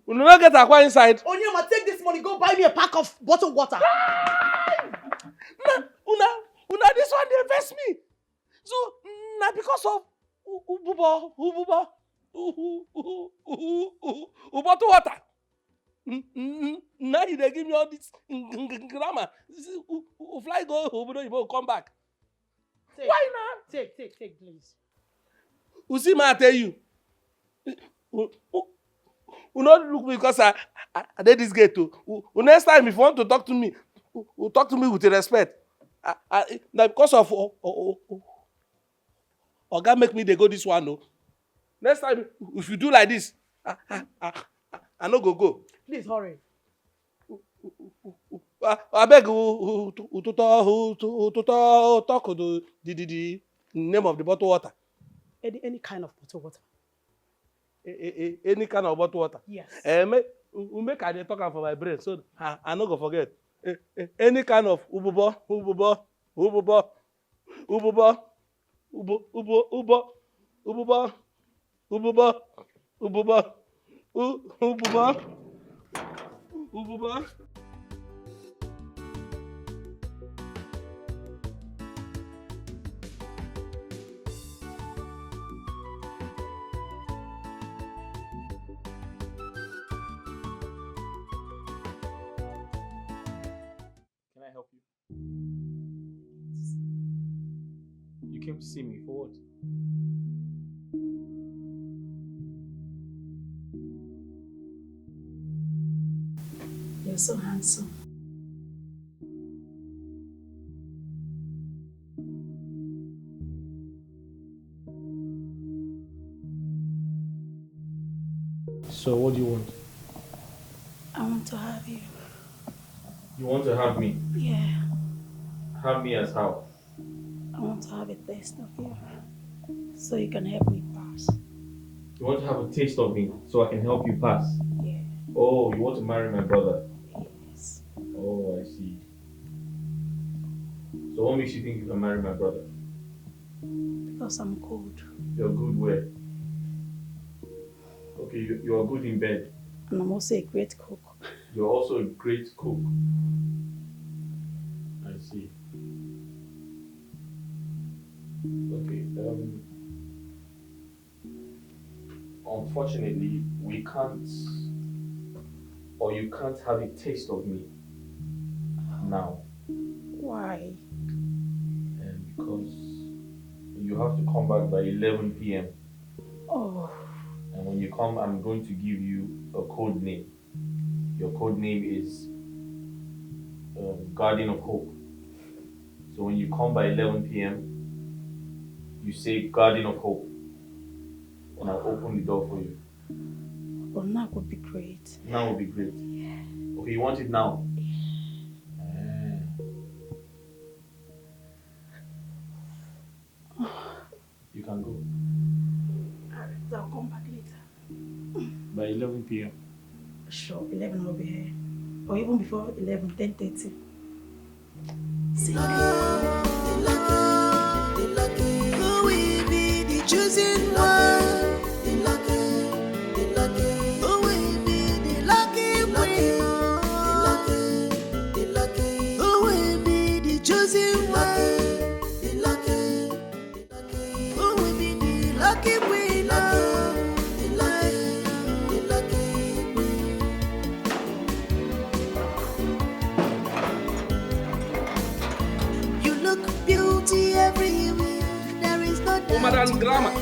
not get Aqua inside. Onyema, take this money, go buy me a pack of bottled water. Una, this one they invest me. So, na because of bottled water. Now they give me all this grammar. Fly go, you will come back. Take, why not? Take, please. You see, I tell you. You not look because I did this gate too. Next time, if you want to talk to me, talk to me with respect. Now because of Oga make me they go this one no. Next time, if you do like this, I no go. Please hurry. I beg who talk to the name of the bottled water. Any kind of bottled water. Any kind of bottled water. Yes. Make I dey talk am for my brain so I no go forget. Any kind of ububo. Can I help you? came to see me for what? You're so handsome. So what do you want? I want to have you. You want to have me? Yeah. Have me as how? I want to have a taste of you. So you can help me pass. You want to have a taste of me so I can help you pass? Yeah. Oh, you want to marry my brother? Yes. Oh, I see. So what makes you think you can marry my brother? Because I'm good. You're good where? Okay, you are good in bed. And I'm also a great cook. You're also a great cook. I see. Okay, unfortunately, we can't, or you can't have a taste of me now. Why? Because you have to come back by 11 p.m. Oh. And when you come, I'm going to give you a code name. Your code name is Guardian of Hope. So when you come by 11 p.m., you say Guardian of Hope. And I'll open the door for you. Well, now would be great. Now would be great. Yeah. Okay, you want it now? You can go. Alright, I'll come back later. By 11 p.m. Sure, 11 will be here. Or even before 11, 10:30. See you Who will be the chosen one? The lucky. Who will be the lucky queen? The lucky. Who will be the chosen one? The lucky. Who will be the lucky queen? The lucky queen. You look beauty everywhere. There is no doubt. Madam Grammar.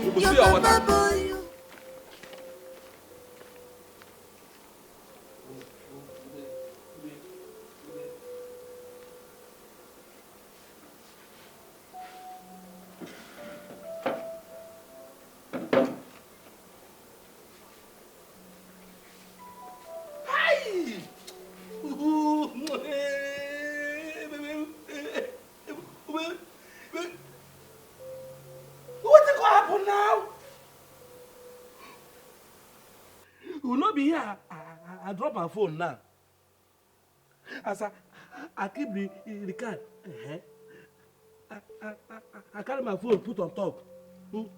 You will see your water. What is going to happen now? You will not be here. I drop my phone now. As I keep the card. I carry my phone, put on top. Who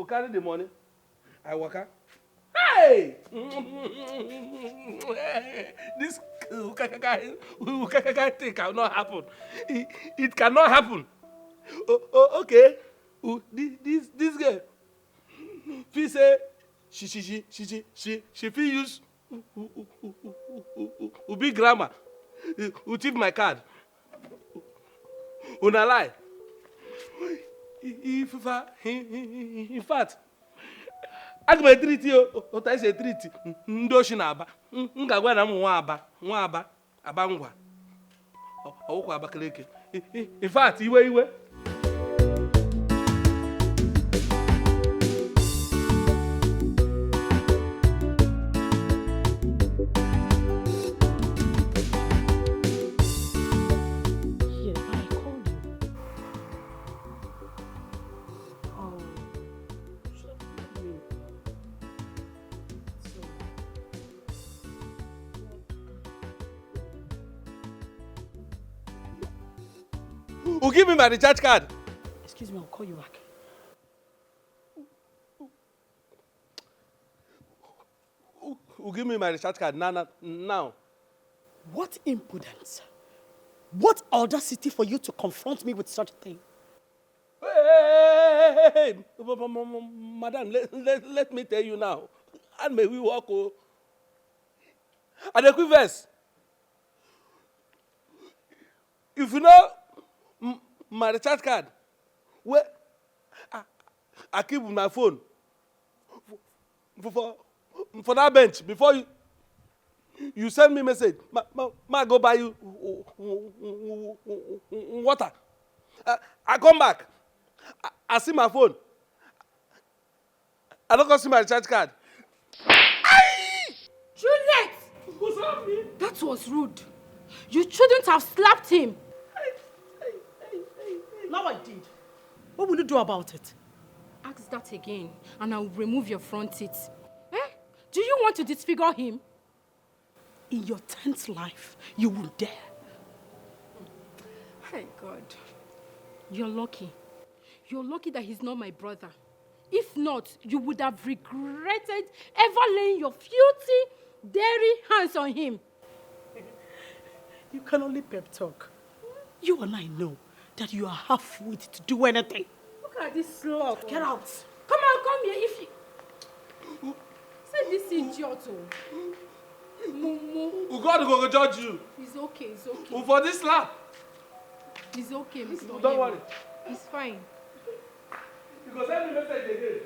carry the money? I walk out. Hey! This thing cannot happen. It cannot happen. Okay. This girl. She say she feel use big grammar. Who thief my card? Una lie. In fact, aga m etriti ụta esi etriti ndị oshi na-aba m ga-agwa na m nwa aba ngwa ọwụkwa Abakaliki. In fact, iwe who give me my recharge card? Excuse me, I'll call you back. Who give me my recharge card now? What impudence! What audacity for you to confront me with such a thing? Hey, madam, let me tell you now. And may we walk. And the verse. If you know my recharge card. Where I keep my phone for that bench before you send me message. Ma go buy you water. I come back. I see my phone. I don't go see my recharge card. Juliet! What's happening? That was rude. You shouldn't have slapped him. Now I did. What will you do about it? Ask that again, and I'll remove your front teeth. Eh? Do you want to disfigure him? In your 10th life, you will dare. Hey, God. You're lucky. You're lucky that he's not my brother. If not, you would have regretted ever laying your filthy, dirty hands on him. You can only pep talk. You and I know that you are half-wit to do anything. Look at this slug. Get out. Come on, come here. If you... Say this idiot. God go judge you. It's okay, it's okay. For this slap. It's okay, Mr. Don't worry. It's fine. You go send me message again.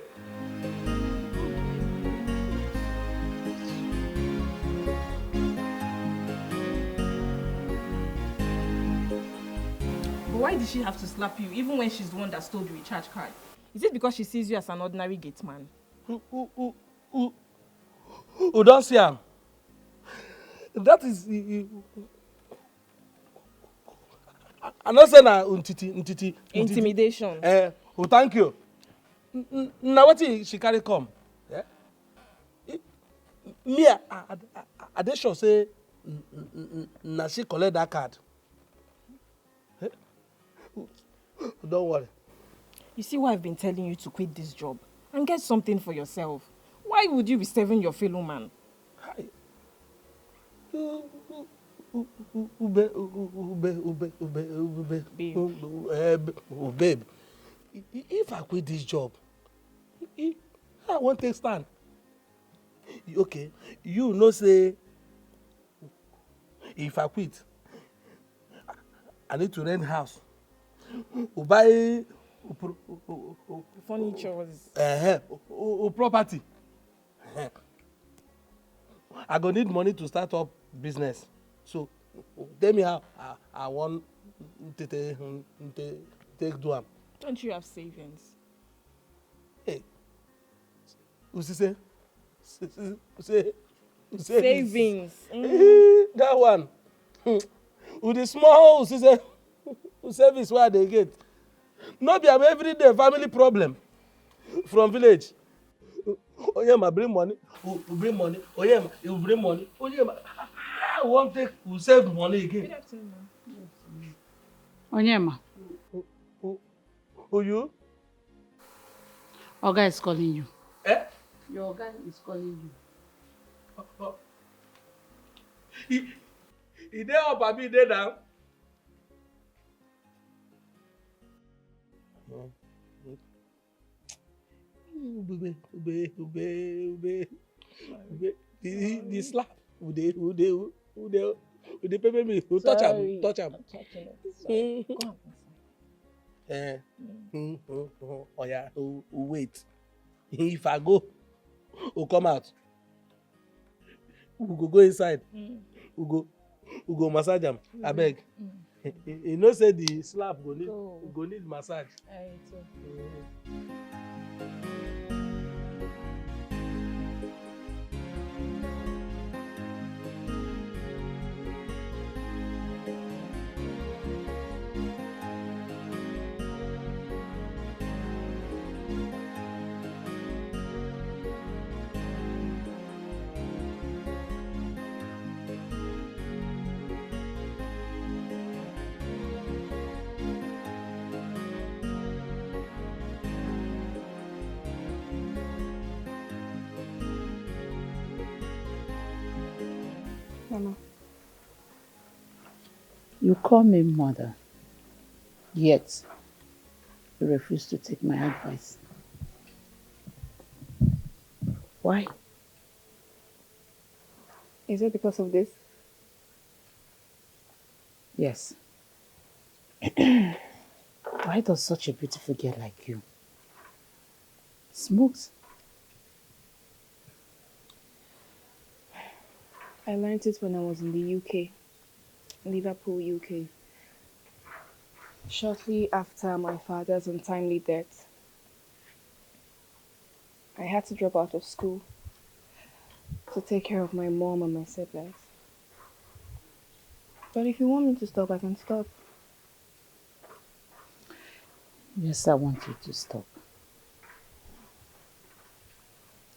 But why did she have to slap you, even when she's the one that stole the recharge card? Is it because she sees you as an ordinary gate man? Who don't see him? That is... I'm not saying untiti. Intimidation. Oh, thank you. Now what she carry come? Yeah? Me, I dey sure say na she collect that card. Don't worry. You see why I've been telling you to quit this job and get something for yourself. Why would you be serving your fellow man? Babe, if I quit this job, I won't take stand. Okay, you know say if I quit, I need to rent house. Buy furniture, property. I go need money to start up business. So tell me how I want to take do am. Don't you have savings? Hey, who's say? Savings. That one. With the small service where they get. Not be an everyday family problem from village. Oh yeah, ma bring money. Oh, bring money. Oh yeah, ma, you bring money. Oh yeah, ma. I won't take. We save money again. Good afternoon, ma. Onyema. Who you? Oga is calling you. Eh? Your Oga is calling you. He there up, abi there down. The slap. Who they pay me? Who touch him? Touch him. Oh yeah. Wait. If I go, who come out? We go inside. We go massage him. I beg. You know say the slap go need massage. Mama. You call me mother, yet you refuse to take my advice. Why? Is it because of this? Yes. Why does such a beautiful girl like you smoke? I learned it when I was in the UK, Liverpool, UK. Shortly after my father's untimely death, I had to drop out of school to take care of my mom and my siblings. But if you want me to stop, I can stop. Yes, I want you to stop.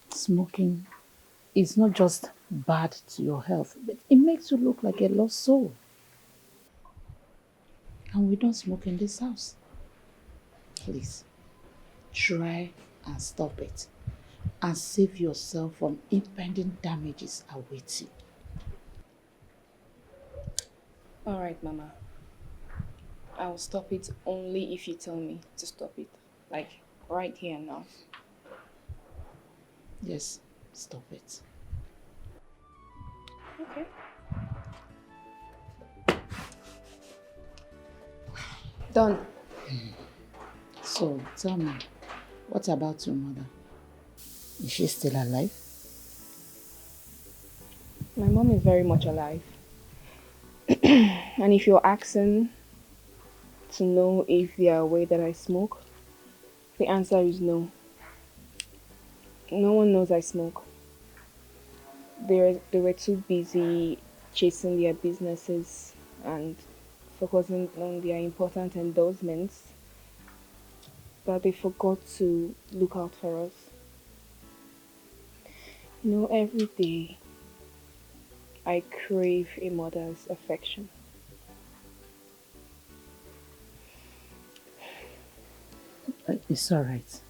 Smoking is not just bad to your health, but it makes you look like a lost soul. And we don't smoke in this house. Please, try and stop it. And save yourself from impending damages awaiting. Alright, Mama. I'll stop it only if you tell me to stop it. Like, right here and now. Yes, stop it. Okay. Done. So, tell me, what about your mother? Is she still alive? My mom is very much alive. And if you're asking to know if they are aware that I smoke, the answer is no. No one knows I smoke. They were too busy chasing their businesses and focusing on their important endorsements that they forgot to look out for us. You know, every day I crave a mother's affection. It's alright.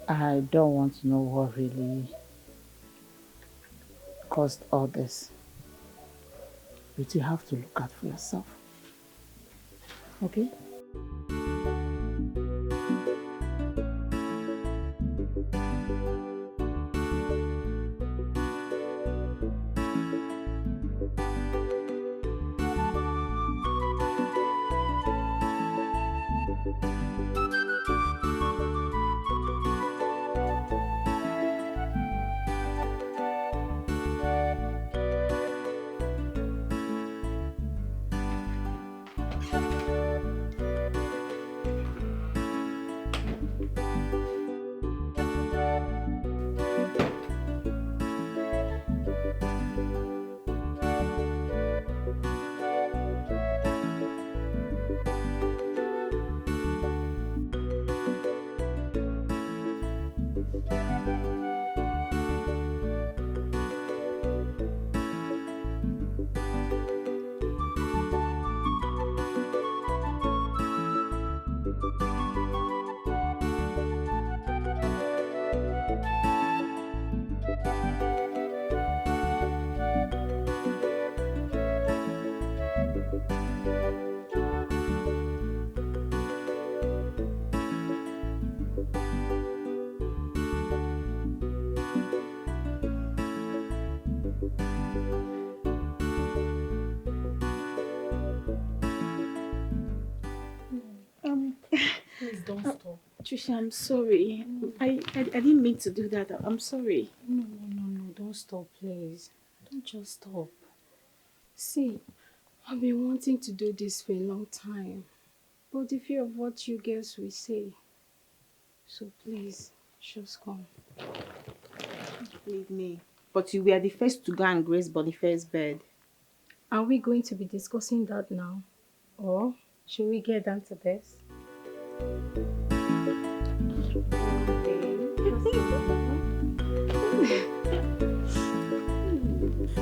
I don't want to know what really caused all this. But you have to look out for yourself. Okay? Please don't stop. Trisha, I'm sorry. I didn't mean to do that. I'm sorry. No, don't stop, please. Don't just stop. See, I've been wanting to do this for a long time, but the fear of what you girls will say. So please, just come. Believe me. But you were the first to go and grace Boniface's bed. Are we going to be discussing that now? Or should we get down to this?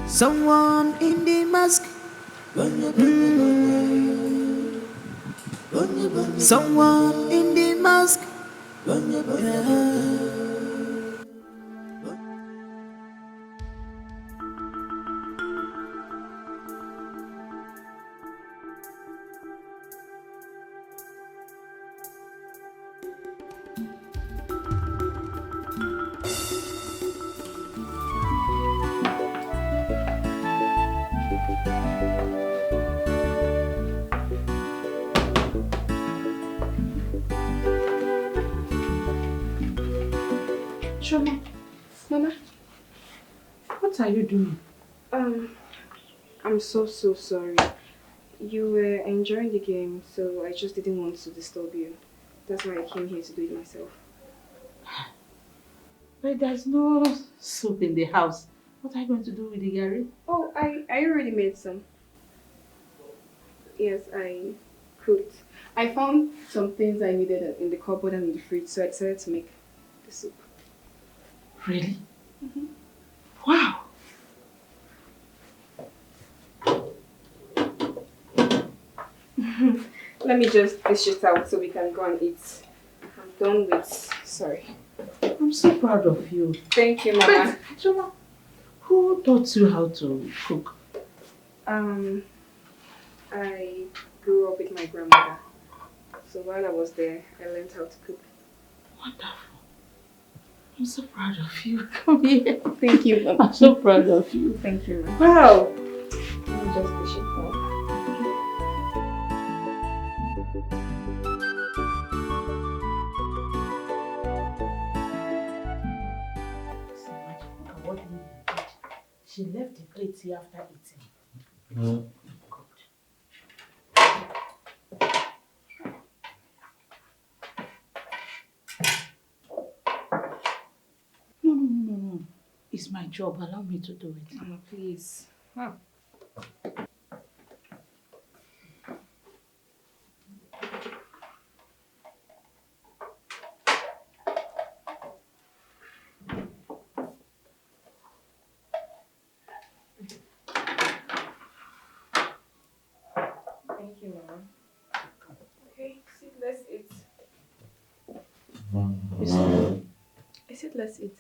Someone in the mask. Someone in the mask. Shoma, Mama? what are you doing? I'm so sorry. You were enjoying the game, so I just didn't want to disturb you. That's why I came here to do it myself. But there's no soup in the house. What are you going to do with the gari? Oh, I already made some. Yes, I cooked. I found some things I needed in the cupboard and in the fridge, so I decided to make the soup. Really? Wow! Let me just dish it out so we can go and eat. I'm done with... Sorry. I'm so proud of you. Thank you, Mama. But, Shoma, who taught you how to cook? I grew up with my grandmother. So while I was there, I learned how to cook. Wonderful. I'm so proud of you. Come here. Thank you, Mama. I'm so proud of you. Thank you, Mama. Wow. Let me just dish it out. She left the plate here after eating. No. It's my job. Allow me to do it. Mama, please. Thank you, Mama. Okay, sit, let's eat. I said let's eat.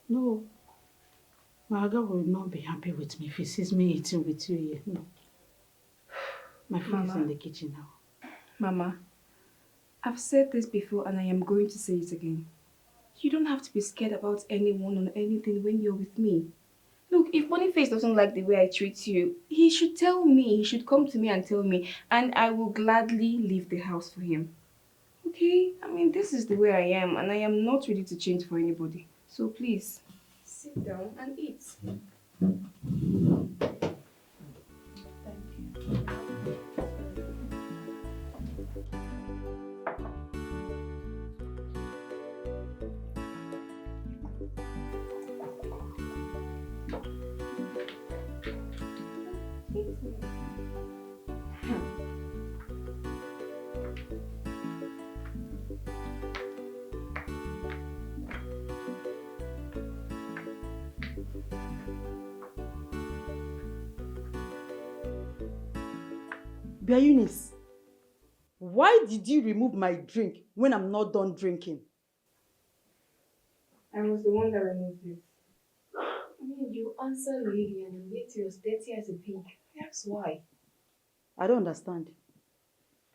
No. Marga will not be happy with me if he sees me eating with you here. No. My food is in the kitchen now. Mama, I've said this before and I am going to say it again. You don't have to be scared about anyone or anything when you're with me. Look, if Boniface doesn't like the way I treat you, he should tell me. He should come to me and tell me, and I will gladly leave the house for him. Okay? I mean, this is the way I am, and I am not ready to change for anybody. So please, sit down and eat. Eunice, why did you remove my drink when I'm not done drinking? I was the one that removed it. I mean, you answer lady and you made yours dirty as a pig. That's why. I don't understand.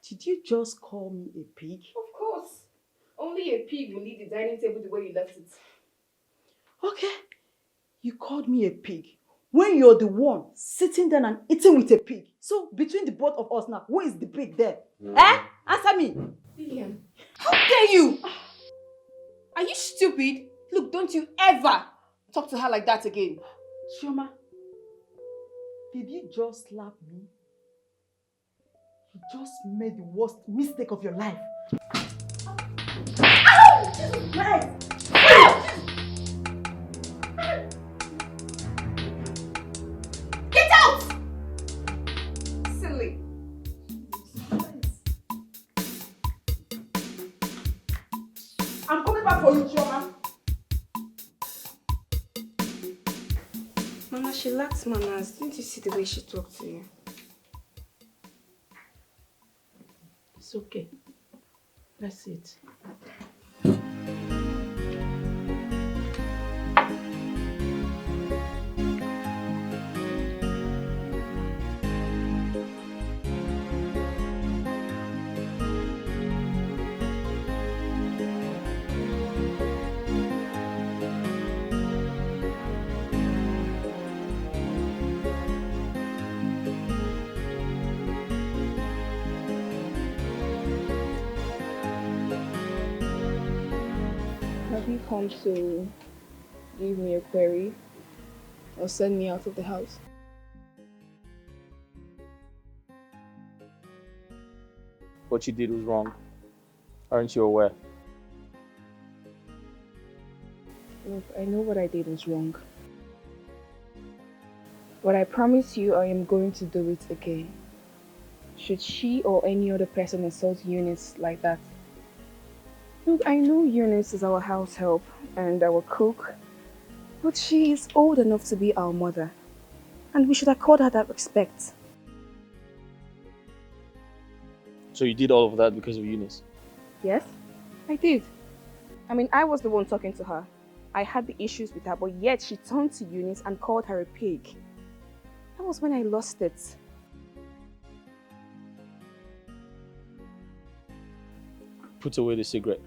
Did you just call me a pig? Of course. Only a pig will leave the dining table the way you left it. Okay. You called me a pig when you're the one sitting there and eating with a pig. So between the both of us now, who is the pig there? Answer me. Lillian. How dare you? Are you stupid? Look, don't you ever talk to her like that again. Chioma, did you just slap me? You just made the worst mistake of your life. Ow! Jesus Christ! Get out! Silly. I'm coming back for you, Chioma. Mama, she lacks manners. Didn't you see the way she talked to you? It's okay. That's it. you come to give me a query or send me out of the house? What you did was wrong. Aren't you aware? Look, I know what I did was wrong. But I promise you I am going to do it again. Should she or any other person insult Eunice like that? Look, I know Eunice is our house help and our cook, but she is old enough to be our mother, and we should accord her that respect. So you did all of that because of Eunice? Yes, I did. I mean, I was the one talking to her. I had the issues with her, but yet she turned to Eunice and called her a pig. That was when I lost it. Put away the cigarette.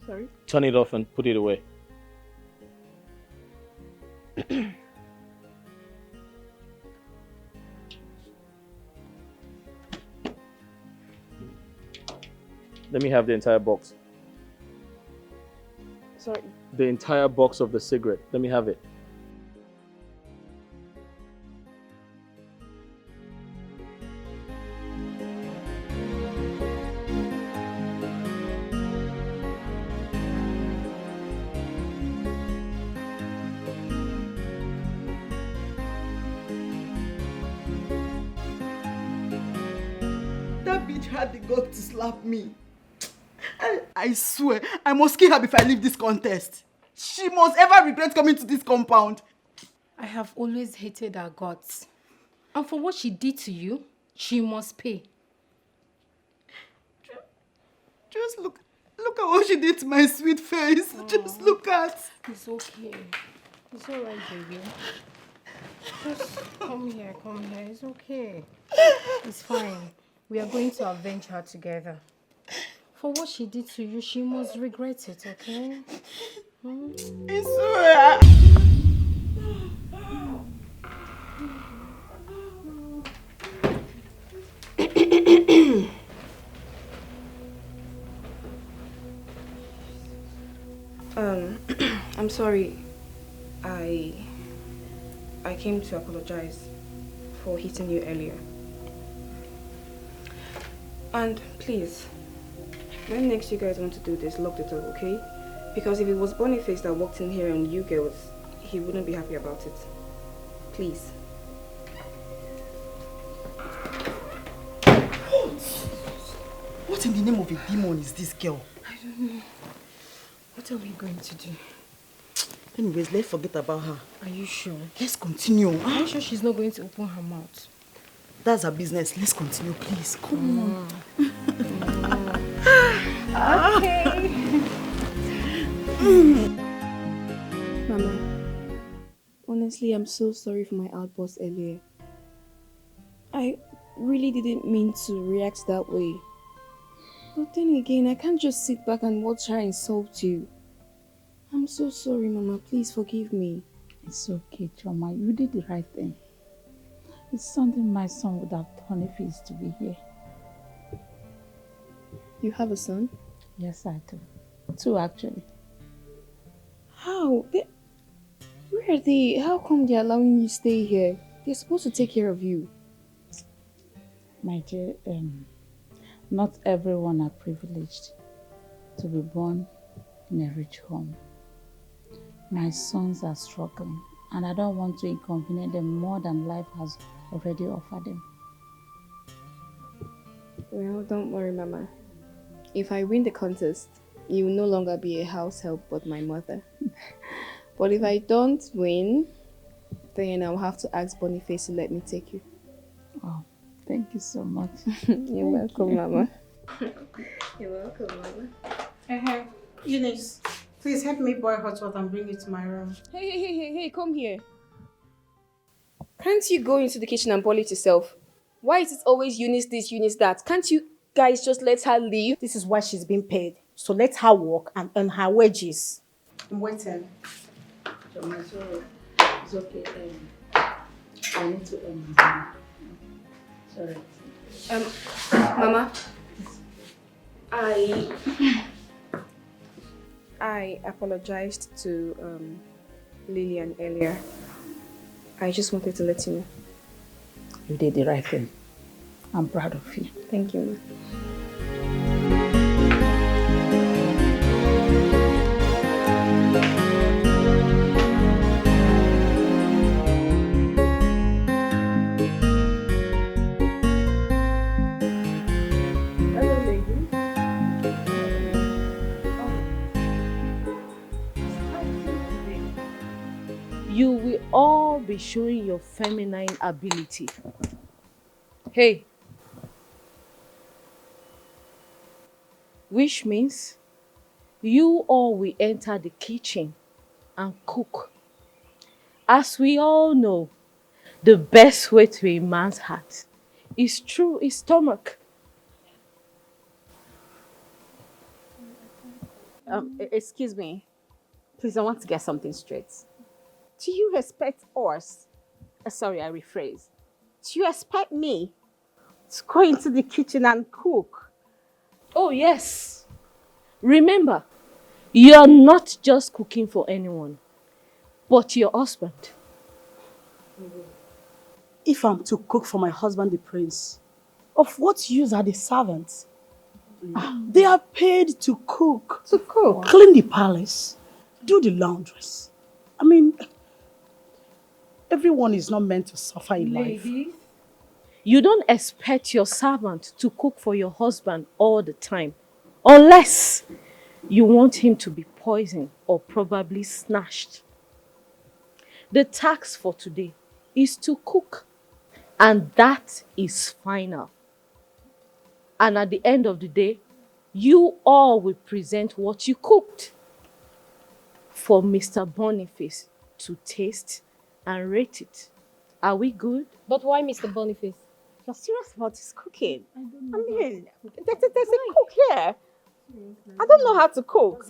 Sorry? Turn it off and put it away. Let me have the entire box. Sorry? The entire box of the cigarette. Let me have it. That bitch had the guts to slap me. I swear, I must kill her before I leave this contest. She must ever regret coming to this compound. I have always hated her guts. And for what she did to you, she must pay. Just look at what she did to my sweet face. Just look at. It's okay. It's alright, baby. Just come here. It's okay. It's fine. We are going to avenge her together. For what she did to you, she must regret it, okay? I swear. I'm sorry. I came to apologize for hitting you earlier. And please, when next you guys want to do this, lock the door, okay? Because if it was Boniface that walked in here on you girls, he wouldn't be happy about it. Please. What in the name of a demon is this girl? I don't know. What are we going to do? Anyways, let's forget about her. Are you sure? Let's continue. Are you sure she's not going to open her mouth? That's her business. Let's continue, please. Come on. Okay. Mama, honestly, I'm so sorry for my outburst earlier. I really didn't mean to react that way. But then again, I can't just sit back and watch her insult you. I'm so sorry, Mama. Please forgive me. It's okay, Choma. You did the right thing. It's something my son would have done if he is to be here. You have a son? Yes, I do. 2, actually. How? Where are they? How come they're allowing you to stay here? They're supposed to take care of you. My dear, not everyone are privileged to be born in a rich home. My sons are struggling, and I don't want to inconvenience them more than life has already offered them. Well, don't worry, Mama. If I win the contest, you will no longer be a house help but my mother. But if I don't win, then I'll have to ask Boniface to let me take you. Oh, thank you so much. You're welcome, Mama. You're welcome, Mama. Eunice, please help me boil hot water and bring it to my room. Hey, come here. Can't you go into the kitchen and boil it yourself? Why is it always Eunice this, Eunice that? Can't you guys just let her leave? This is why she's being paid. So let her work and earn her wages. I'm waiting. It's okay. I need to earn my money. Sorry. Mama, I apologized to Lillian earlier. I just wanted to let you know. You did the right thing. I'm proud of you. Thank you. You will all be showing your feminine ability. Hey. Which means you all will enter the kitchen and cook. As we all know, the best way to a man's heart is through his stomach. Excuse me. Please, I want to get something straight. Do you expect us? Sorry, I rephrase. Do you expect me to go into the kitchen and cook? Oh, yes. Remember, you're not just cooking for anyone, but your husband. If I'm to cook for my husband, the prince, of what use are the servants? They are paid to cook. To cook? Clean the palace, do the laundries. I mean, everyone is not meant to suffer in life. You don't expect your servant to cook for your husband all the time, unless you want him to be poisoned or probably snatched. The task for today is to cook, and that is final. And at the end of the day, you all will present what you cooked for Mr. Boniface to taste and rate it. Are we good? But why Mr. Boniface? You're serious about his cooking? I mean, there's a cook here. I don't know how to cook.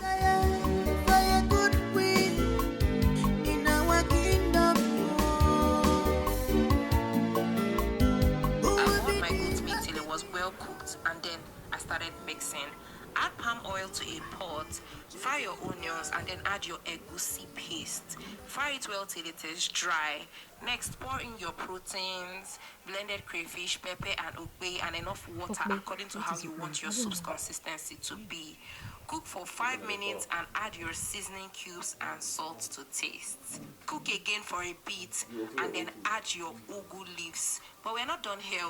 Well cooked, and then I started mixing. Add palm oil to a pot, fry your onions, and then add your egusi paste. Fry it well till it is dry. Next, pour in your proteins, blended crayfish, pepper, and ugbe, and enough water according to how you want your soup's consistency to be. Cook for 5 minutes and add your seasoning cubes and salt to taste. Cook again for a bit and then add your ugu leaves. But we're not done here.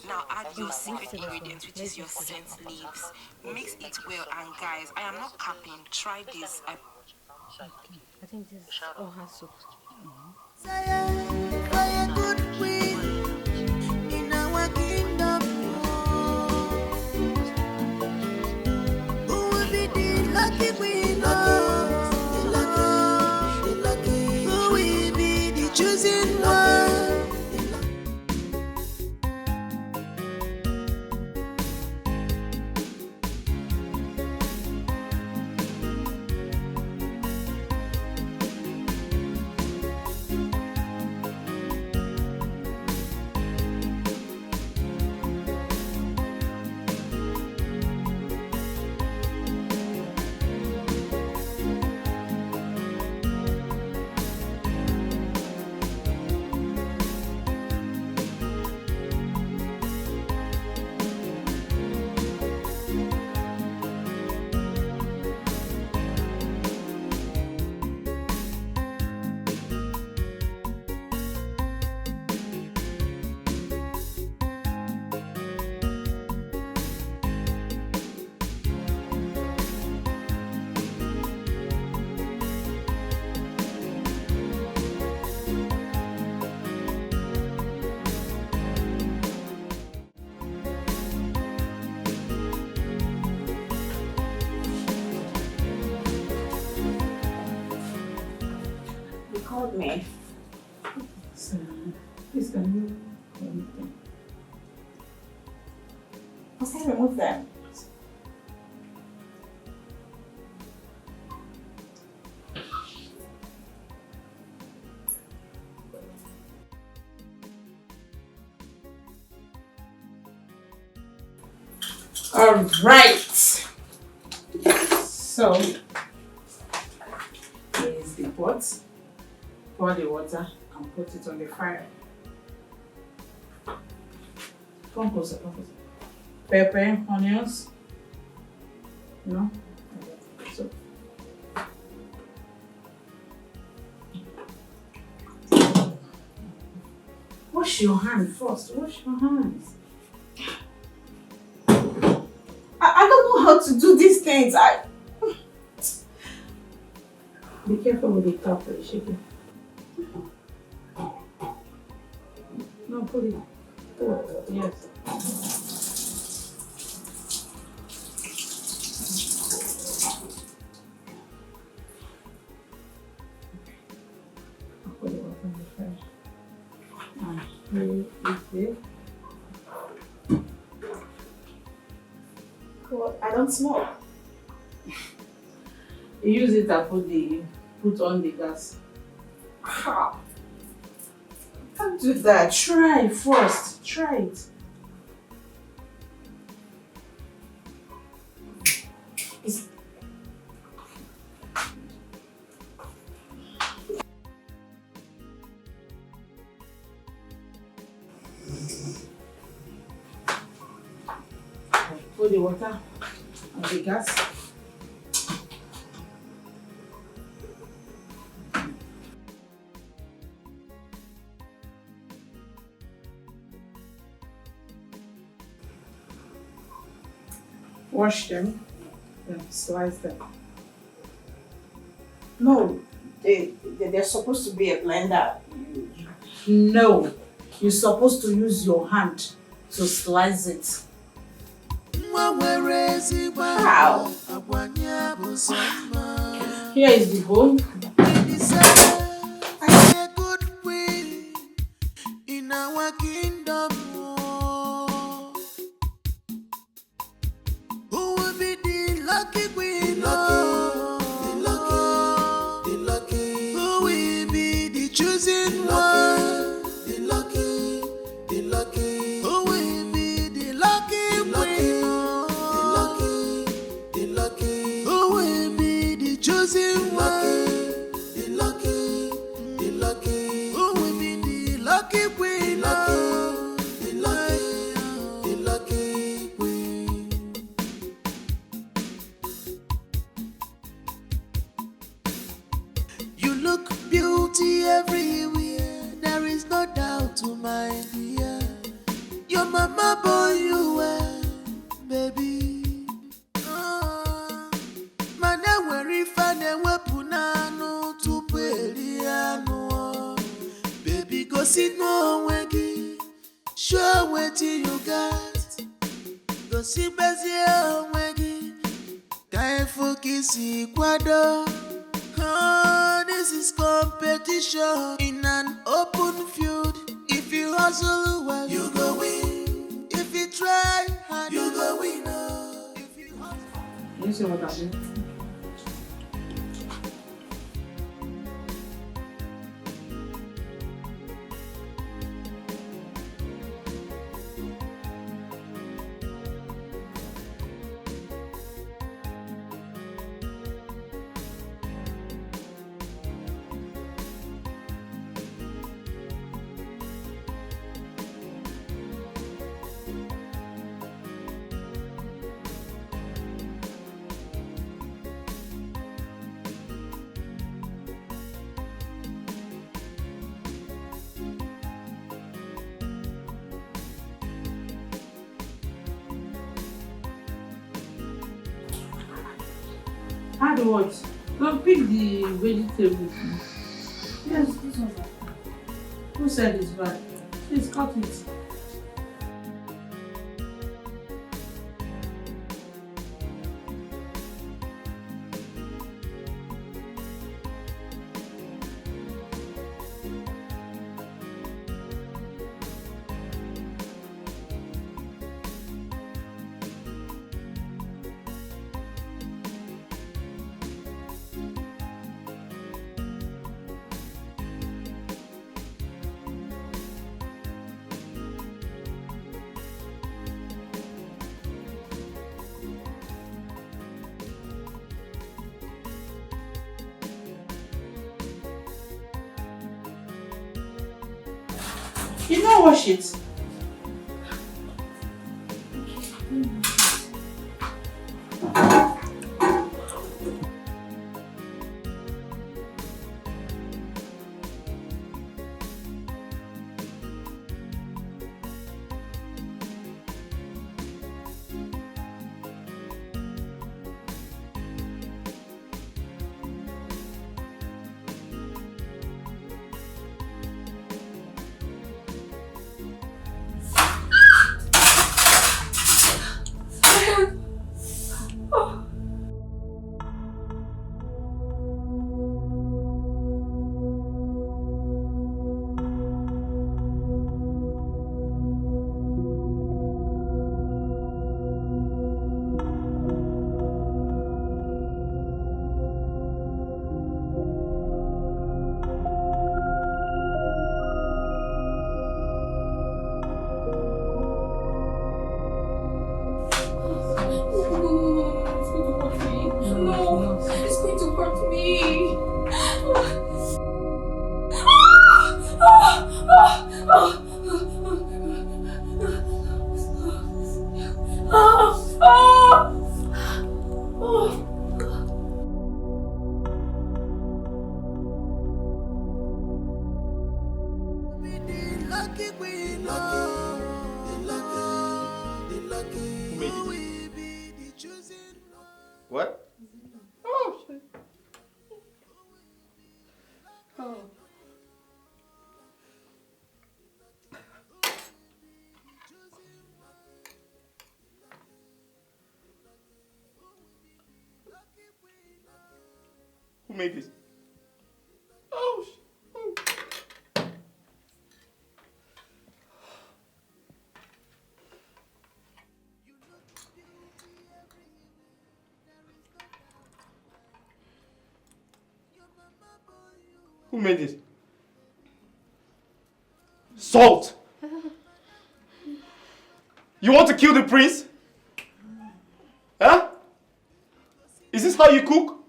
Now add your secret ingredient, which is your scent leaves. Mix it well, and guys, I am not capping. Try this. I think this is all her soup. Lucky queen, who will be the chosen one? Called me. So, please can you remove them? Okay, remove them. All right. So, Pour the water and put it on the fire. Come closer, come closer. Pepper, onions. No? Okay. So. Wash your hand first. Wash your hands. I don't know how to do these things. Be careful with the top, shake it. No, put it. Yes. I'll put it up in the fire. And here is it. What? I don't smoke. You use it and put on the gas. How? Can't do that. Try first. Try it. Put the water on the gas. Wash them, then slice them. No, they're supposed to be a blender. No, you're supposed to use your hand to slice it. How? Here is the bone. In our kingdom, who will be the lucky queen? The lucky, who will be the chosen one? The lucky, who will be the lucky queen? The lucky, who will be the chosen one? The lucky, who will be the lucky queen? The lucky queen. You look beauty everywhere, there is no doubt to my dear. Your mama born you well, baby. Mana weri fane wepunano tupu eliano. Baby go sit no wegi, show wetin you got. Go sit bezi wegi, kai fokisi kwado. Oh, this is competition in an open field. If you hustle well, you go win. If you try hard, you go win. You see what I mean? Add what? Go pick the vegetables. Yes, this one. Who said it's bad? Please cut it. You know wash it. What? Oh, shit. Oh. Who made this? Oh, Who made this? Salt! You want to kill the prince? Huh? Is this how you cook?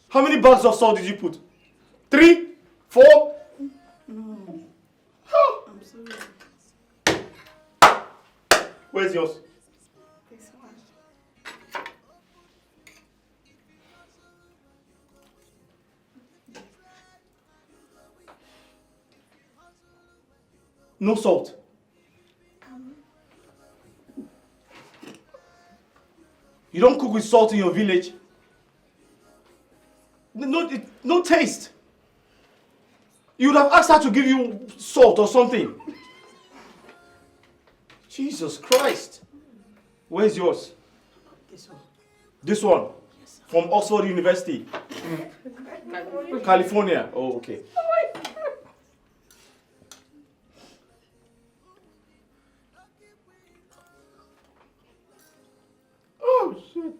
How many bags of salt did you put? 3? 4? no. Oh. I'm sorry. Where's yours? This one. No salt. You don't cook with salt in your village. No taste. You would have asked her to give you salt or something. Jesus Christ. Where's yours? This one. This one? From Oxford University? California. Oh, okay. Oh, shit.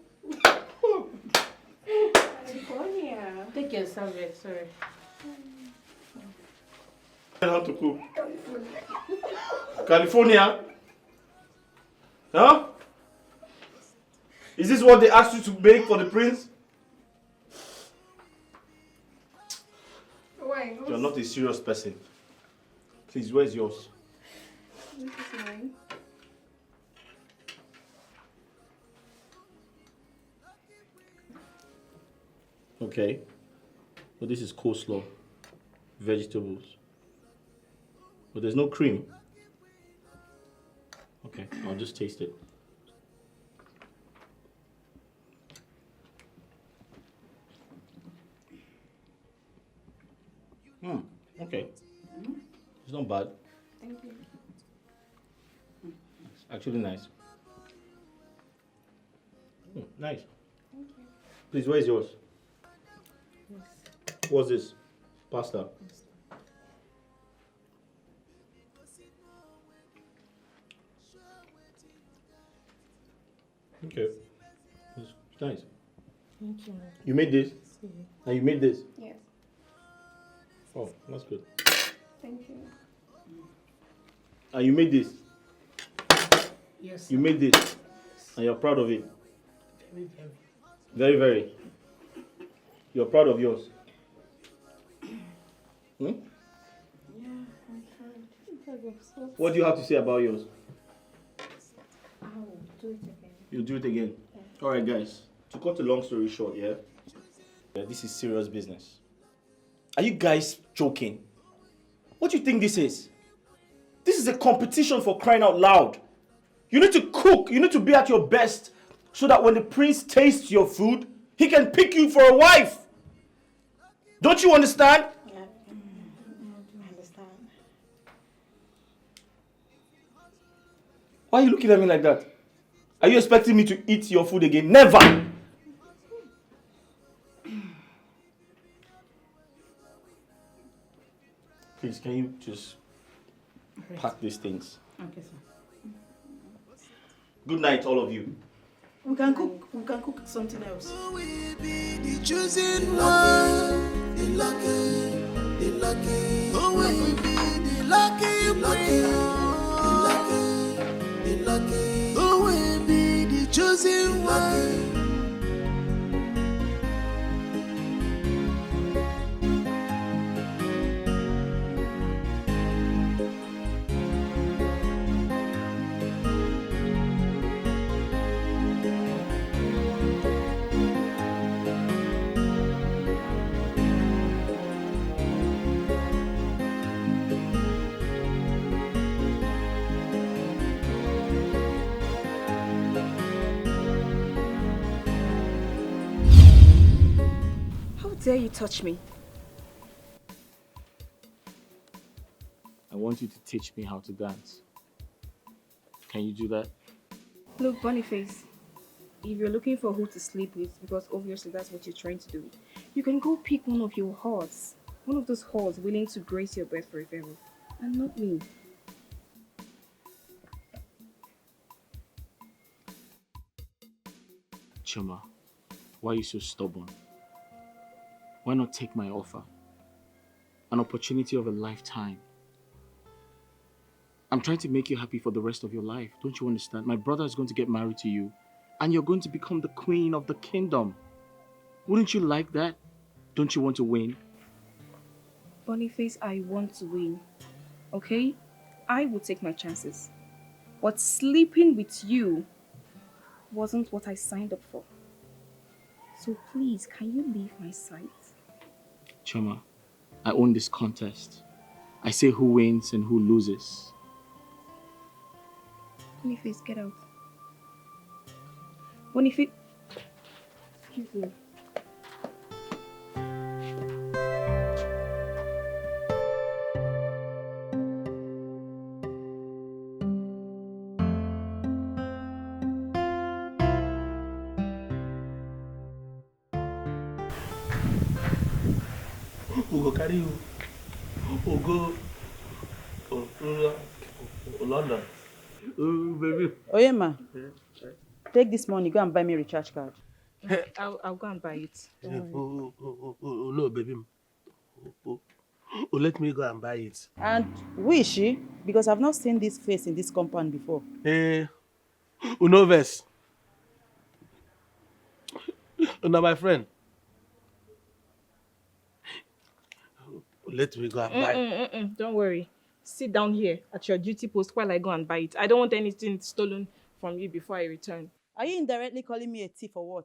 California. Take your serviette, sorry. How to cook? California? Huh? Is this what they asked you to make for the prince? Why? You're not a serious person. Please, where's yours? This is mine. Okay. But this is coleslaw. Vegetables. But there's no cream. Okay, I'll just taste it. Okay. It's not bad. Thank you. It's actually nice. Nice. Thank you. Please, where's yours? Yes. What's this? Pasta. Okay. It's nice. Thank you. You made this? See. And you made this? Yes. Oh, that's good. Thank you. And you made this? Yes. You made this? And you're proud of it? Very, very. Very, very. You're proud of yours? Yeah, I'm proud. What do you have to say about yours? I'll do it again. You'll do it again? Yeah. Alright guys, to cut a long story short, yeah, this is serious business. Are you guys joking? What do you think this is? This is a competition, for crying out loud. You need to cook, you need to be at your best, so that when the prince tastes your food, he can pick you for a wife. Don't you understand? Yeah, I understand. Why are you looking at me like that? Are you expecting me to eat your food again? Never! Please, can you just pack these things? Okay, sir. Good night, all of you. We can cook something else. The chosen one, the lucky, who will be the lucky one, the lucky, who will be the chosen one. Dare you touch me? I want you to teach me how to dance. Can you do that? Look, Boniface, if you're looking for who to sleep with, because obviously that's what you're trying to do, you can go pick one of your whores. One of those whores willing to grace your bed forever. And not me. Chuma, why are you so stubborn? Why not take my offer? An opportunity of a lifetime. I'm trying to make you happy for the rest of your life. Don't you understand? My brother is going to get married to you, and you're going to become the queen of the kingdom. Wouldn't you like that? Don't you want to win? Boniface, I want to win. Okay? I will take my chances. But sleeping with you wasn't what I signed up for. So please, can you leave my sight? Chuma, I own this contest. I say who wins and who loses. Boniface, get out. Boniface, excuse me. We go carry you. We'll go London. Baby. Oyema, take this money, go and buy me a recharge card. I'll go and buy it. No, baby. Let me go and buy it. And who is she? Because I've not seen this face in this compound before. Unoves. Una my friend. Let me go and buy. Don't worry. Sit down here at your duty post while I go and buy it. I don't want anything stolen from you before I return. Are you indirectly calling me a thief or what?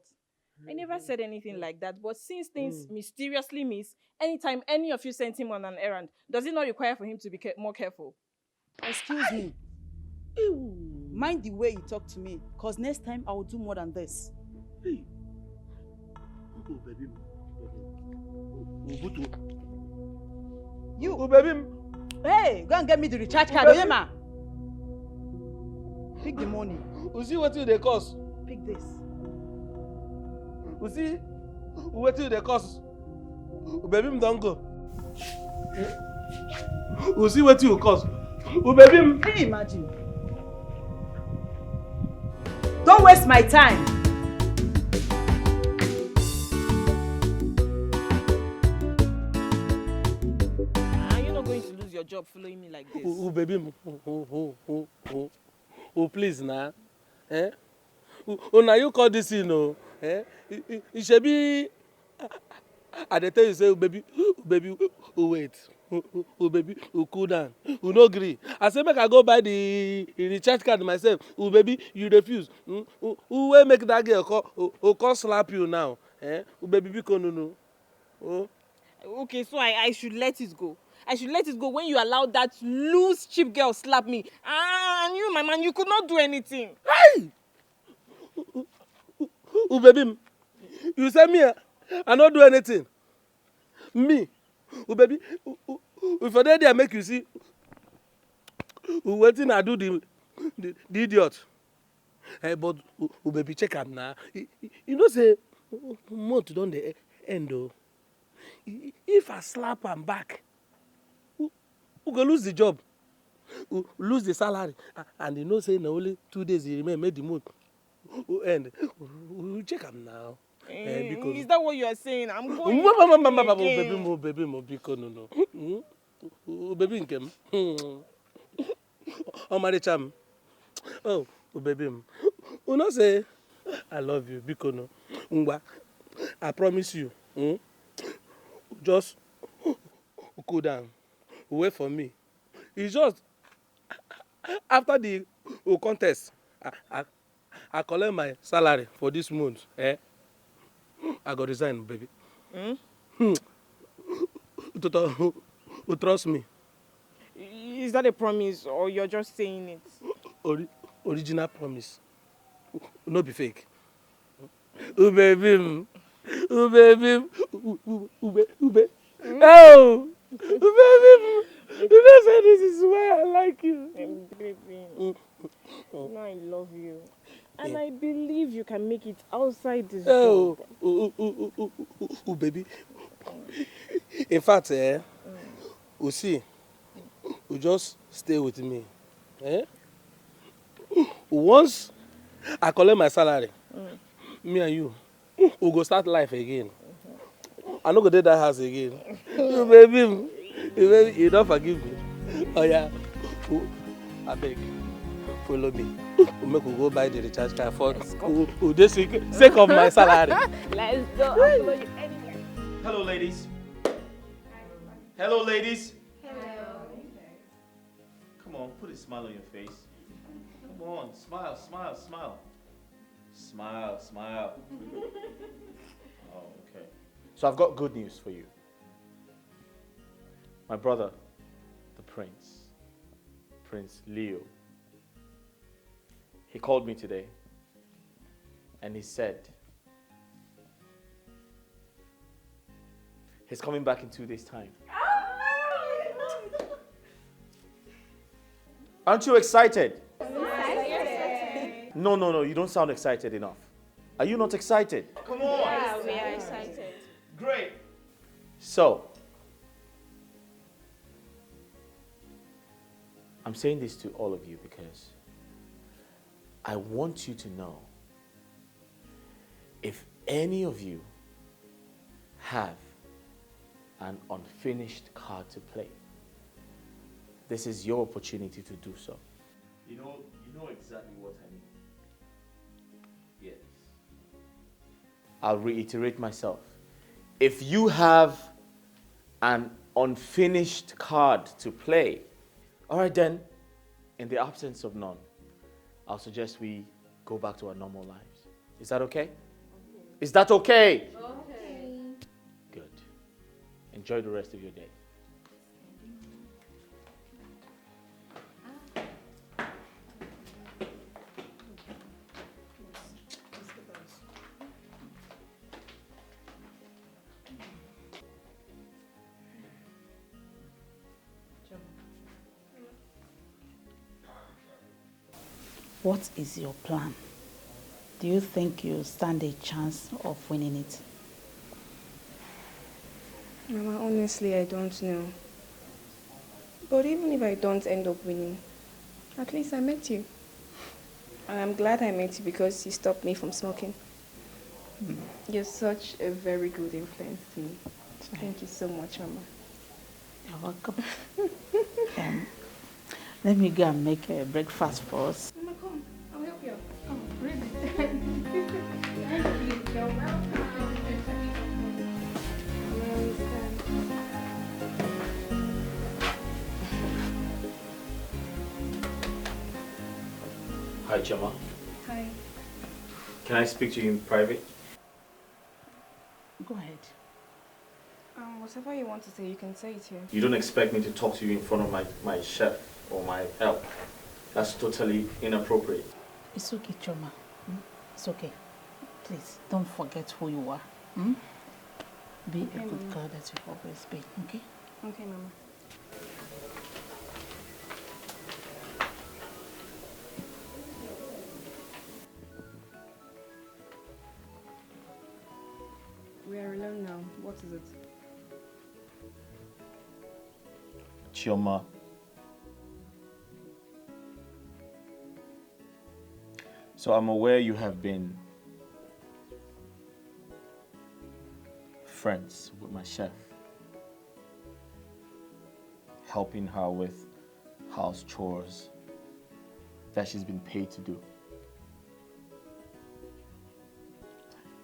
I never said anything like that, but since things mysteriously miss, anytime any of you send him on an errand, does it not require for him to be more careful? Excuse me. Mind the way you talk to me, because next time I will do more than this. Hey. Oh, baby. You. Oh, baby. Hey, go and get me the recharge card, Oyema. Pick the money. You see what they cost? Pick this. You see what they cost? Baby, don't go. You see what you cost? Baby, can you imagine? Don't waste my time. Your job following me like this. Baby, please now. Now you call this in, it should be. I tell you, say, baby, wait. Oh baby, cool down. No agree. I say make I go buy the recharge card myself. Oh baby, you refuse. Who will make that girl call slap you now? Eh? Oh baby, because no. Oh. Okay, so I should let it go. I should let it go when you allow that loose cheap girl slap me. And you, my man, you could not do anything. Hey! Oh baby, you say me, I not do anything. Me, oh baby, if I there make you see, waiting I do the idiot. Hey, but oh baby, check am now. You know say month don dey end though. If I slap am back, who go lose the job, who lose the salary, and you know say na only 2 days he remain make the month end. Check am now. Is that what you are saying? I'm going. Baby, because no. Baby, nkem. Oh, my cham. Oh, baby. You know say I love you, because no. I promise you. Just cool down. Wait for me. It's just after the contest, I collect my salary for this month. I got resign, baby. Trust me. Is that a promise or you're just saying it? Original promise. No be fake. Oh baby. Oh baby. Ube. Oh baby. You know say this is why I like you. Baby. You know I love you. And I believe you can make it outside this job. Oh, baby. In fact, you see, you just stay with me. Once I collect my salary, me and you, we go start life again. I no go dey that house again. Baby, you don't forgive me. Oh yeah, I beg. Follow me. We make we go buy the recharge card for the sake of my salary. Let's go. I'll follow you anywhere. Hello, ladies. Hello, ladies. Hello. Come on, put a smile on your face. Come on, smile, smile, smile. Smile, smile. Oh, okay. So I've got good news for you. My brother, the Prince Leo, he called me today and he said he's coming back in 2 days' time. Aren't you excited? No, you don't sound excited enough. Are you not excited? Come on. Yeah, we are excited. Great. So, I'm saying this to all of you because I want you to know if any of you have an unfinished card to play, this is your opportunity to do so. You know exactly what I mean. Yes. I'll reiterate myself. If you have an unfinished card to play, all right then, in the absence of none, I'll suggest we go back to our normal lives. Is that okay? Is that okay? Okay. Good. Enjoy the rest of your day. What is your plan? Do you think you stand a chance of winning it? Mama, honestly, I don't know. But even if I don't end up winning, at least I met you. And I'm glad I met you because you stopped me from smoking. You're such a very good influence to me. Thank you so much, Mama. You're welcome. Let me go and make a breakfast for us. Mama, come. I'll help you. Oh, really? Thank you. You're welcome. Hi, Chama. Hi. Can I speak to you in private? Go ahead. Whatever you want to say, you can say it here. You don't expect me to talk to you in front of my chef or my help. That's totally inappropriate. It's okay, Choma. It's okay. Please, don't forget who you are. Hmm? Be Okay, a good Mama. girl that you've always been, okay? Okay, Mama. We are alone now. What is it? Chioma. So I'm aware you have been friends with my chef, helping her with house chores that she's been paid to do.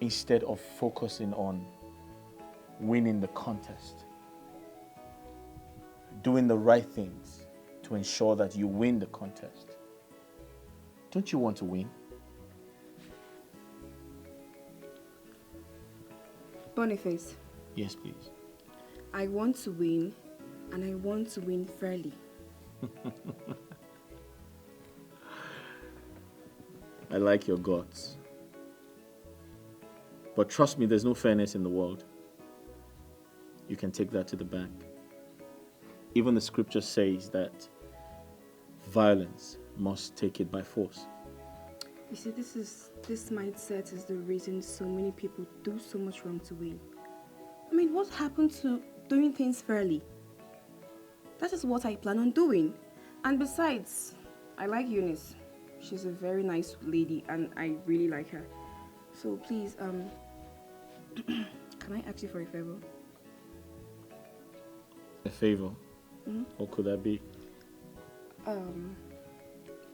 Instead of focusing on winning the contest, doing the right things to ensure that you win the contest. Don't you want to win? Boniface, Yes, please. I want to win, and I want to win fairly. I like your guts. But trust me, there's no fairness in the world. You can take that to the bank. Even the scripture says that violence must take it by force. You see, this mindset is the reason so many people do so much wrong to win. I mean, what happened to doing things fairly? That is what I plan on doing. And besides, I like Eunice. She's a very nice lady and I really like her. So please, can I ask you for a favor? A favor? Mhm. What could that be?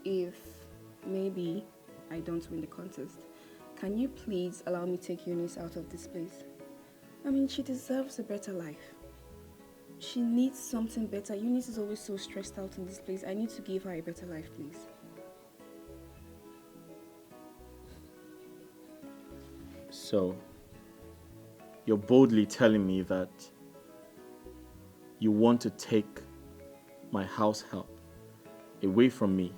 If maybe I don't win the contest, can you please allow me to take Eunice out of this place? I mean, she deserves a better life. She needs something better. Eunice is always so stressed out in this place. I need to give her a better life, please. So, you're boldly telling me that you want to take my house help away from me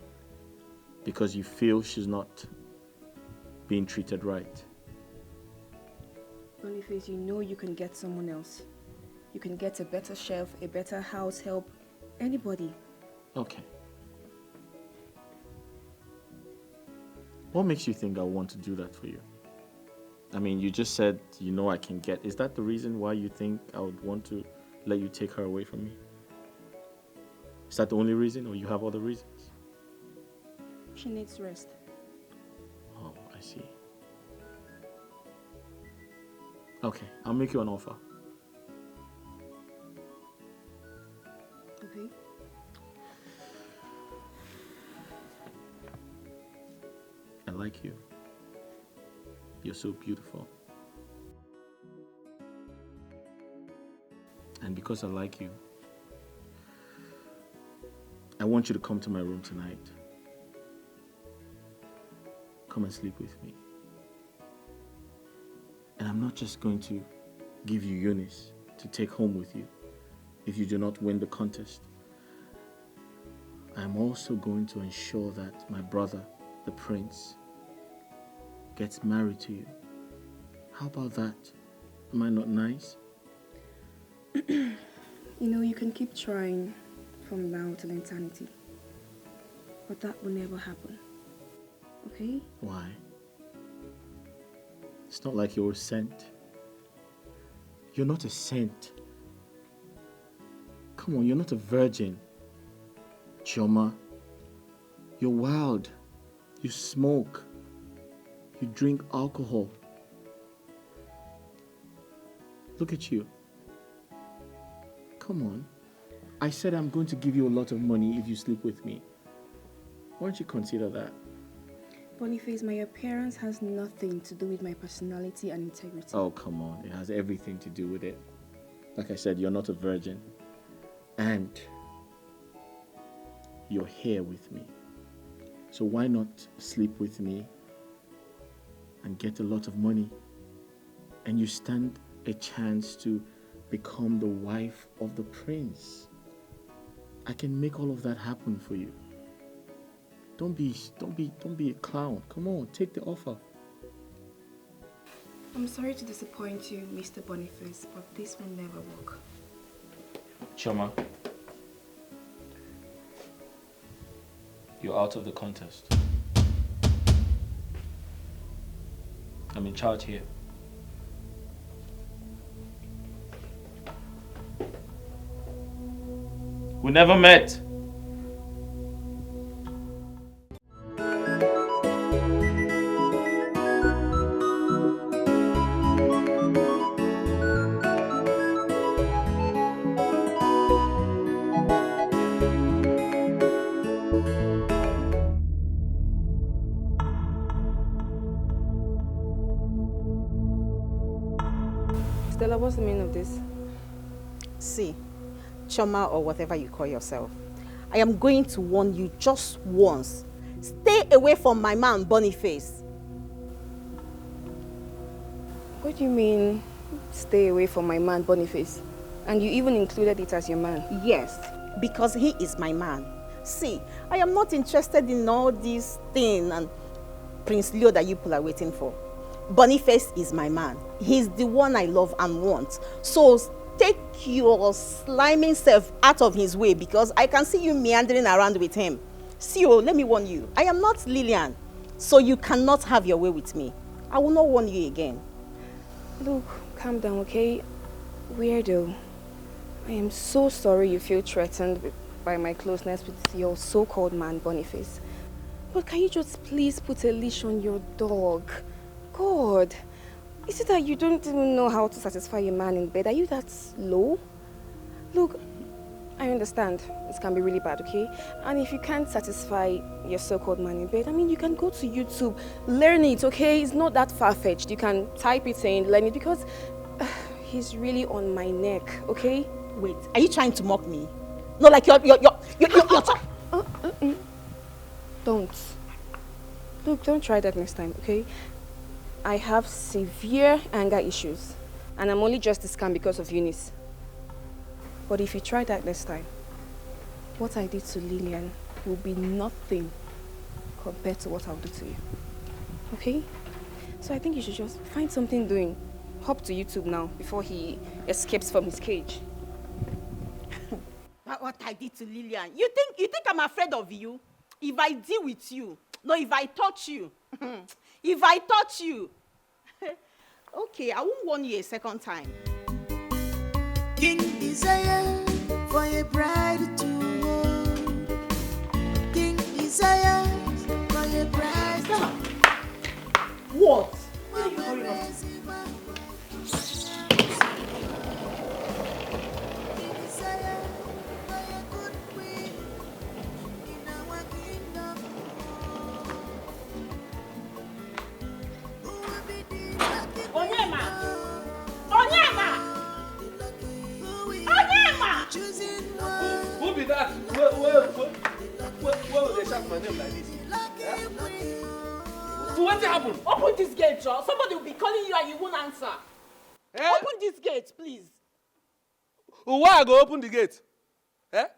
because you feel she's not being treated right. Boniface, you know you can get someone else. You can get a better chef, a better house help, anybody. Okay. What makes you think I want to do that for you? I mean, you just said you know I can get. Is that the reason why you think I would want to let you take her away from me? Is that the only reason, or you have other reasons? She needs rest. Oh, I see. Okay, I'll make you an offer. Okay. I like you. You're so beautiful. And because I like you, I want you to come to my room tonight. Come and sleep with me. And I'm not just going to give you Eunice to take home with you if you do not win the contest. I'm also going to ensure that my brother, the prince, gets married to you. How about that? Am I not nice? You know, you can keep trying from now till eternity. But that will never happen. Okay? Why? It's not like you're a saint. You're not a saint. Come on, you're not a virgin. Chioma, you're wild. You smoke. You drink alcohol. Look at you. Come on. I said I'm going to give you a lot of money if you sleep with me. Why don't you consider that? Boniface, my appearance has nothing to do with my personality and integrity. Oh, come on. It has everything to do with it. Like I said, you're not a virgin. And you're here with me. So why not sleep with me and get a lot of money? And you stand a chance to become the wife of the prince. I can make all of that happen for you. Don't be a clown. Come on, take the offer. I'm sorry to disappoint you, Mr. Boniface, but this will never work. Choma, you're out of the contest. I'm in charge here. We never met. Stella, what's the meaning of this? See, Choma or whatever you call yourself, I am going to warn you just once. Stay away from my man Boniface. What do you mean, stay away from my man Boniface? And you even included it as your man? Yes, because he is my man. See, I am not interested in all this thing and Prince Leo that you people are waiting for. Boniface is my man. He's the one I love and want. So take your sliming self out of his way because I can see you meandering around with him. See, let me warn you. I am not Lillian, so you cannot have your way with me. I will not warn you again. Look, calm down, okay? Weirdo. I am so sorry you feel threatened by my closeness with your so-called man, Boniface. But can you just please put a leash on your dog? God, is it that you don't even know how to satisfy a man in bed? Are you that slow? Look, I understand this can be really bad, okay? And if you can't satisfy your so-called man in bed, I mean, you can go to YouTube, learn it, okay? It's not that far-fetched. You can type it in, learn it, because he's really on my neck, okay? Wait, are you trying to mock me? No, like you're Don't. Look, don't try that next time, okay? I have severe anger issues, and I'm only just this calm because of Eunice. But if you try that next time, what I did to Lillian will be nothing compared to what I'll do to you. Okay? So I think you should just find something doing. Hop to YouTube now before he escapes from his cage. What I did to Lillian? You think I'm afraid of you? If I deal with you, no, if I touch you, okay, I won't warn you a second time. King desire for a bride to hold. King desire for a bride to hold. What? Who be that? Where will they shout my name like this? What happened? Open this gate, Joe. Somebody will be calling you and you won't answer. Open this gate, please. Why I go open the gate? I said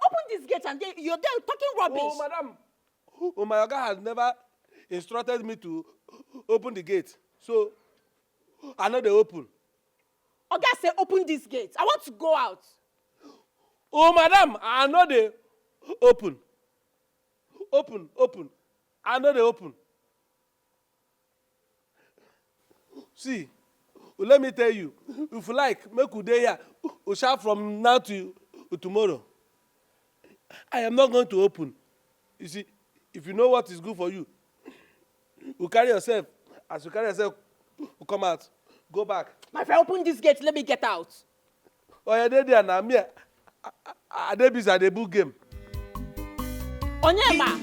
open this gate and you're there talking rubbish. Oh, madam. Oh, my Oga has never instructed me to open the gate. So, I know they open. Oga say open this gate. I want to go out. Oh, madam, I know they open. Open. I know they open. See, let me tell you, if you like, make we dey here, we shout from now to tomorrow. I am not going to open. You see, if you know what is good for you, you carry yourself. As you carry yourself, you come out. Go back. My friend, open this gate. Let me get out. Oh, yeah, they there now. Me, I dey busy at the book game. Onyema.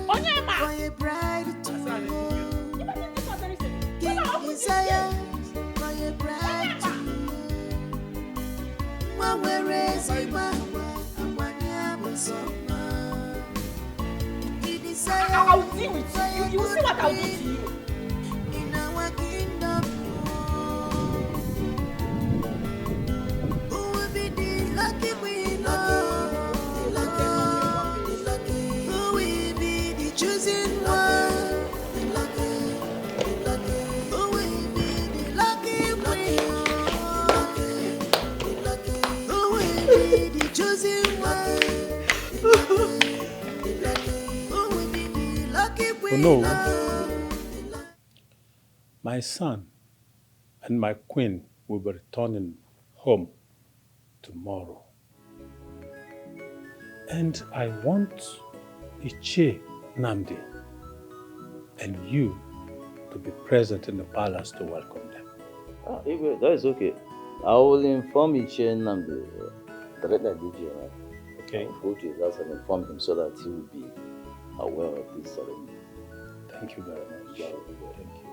Onyema. For a bride to hold. King desire for a bride to hold. Where is he? He desires. I'll deal with you. You will see what I'll do to you. In our kingdom, who will be the lucky queen? Who will be the chosen one? Who will be the lucky queen? Who will be the chosen one? Who will be the lucky queen? Oh no. My son and my queen will be returning home tomorrow. And I want Iche Namdi and you to be present in the palace to welcome them. Igwe, that is okay. I will inform Iche Namdi directly at DJ, right? Okay. I will go to his house and inform him so that he will be aware of this ceremony. Thank you very much. Thank you.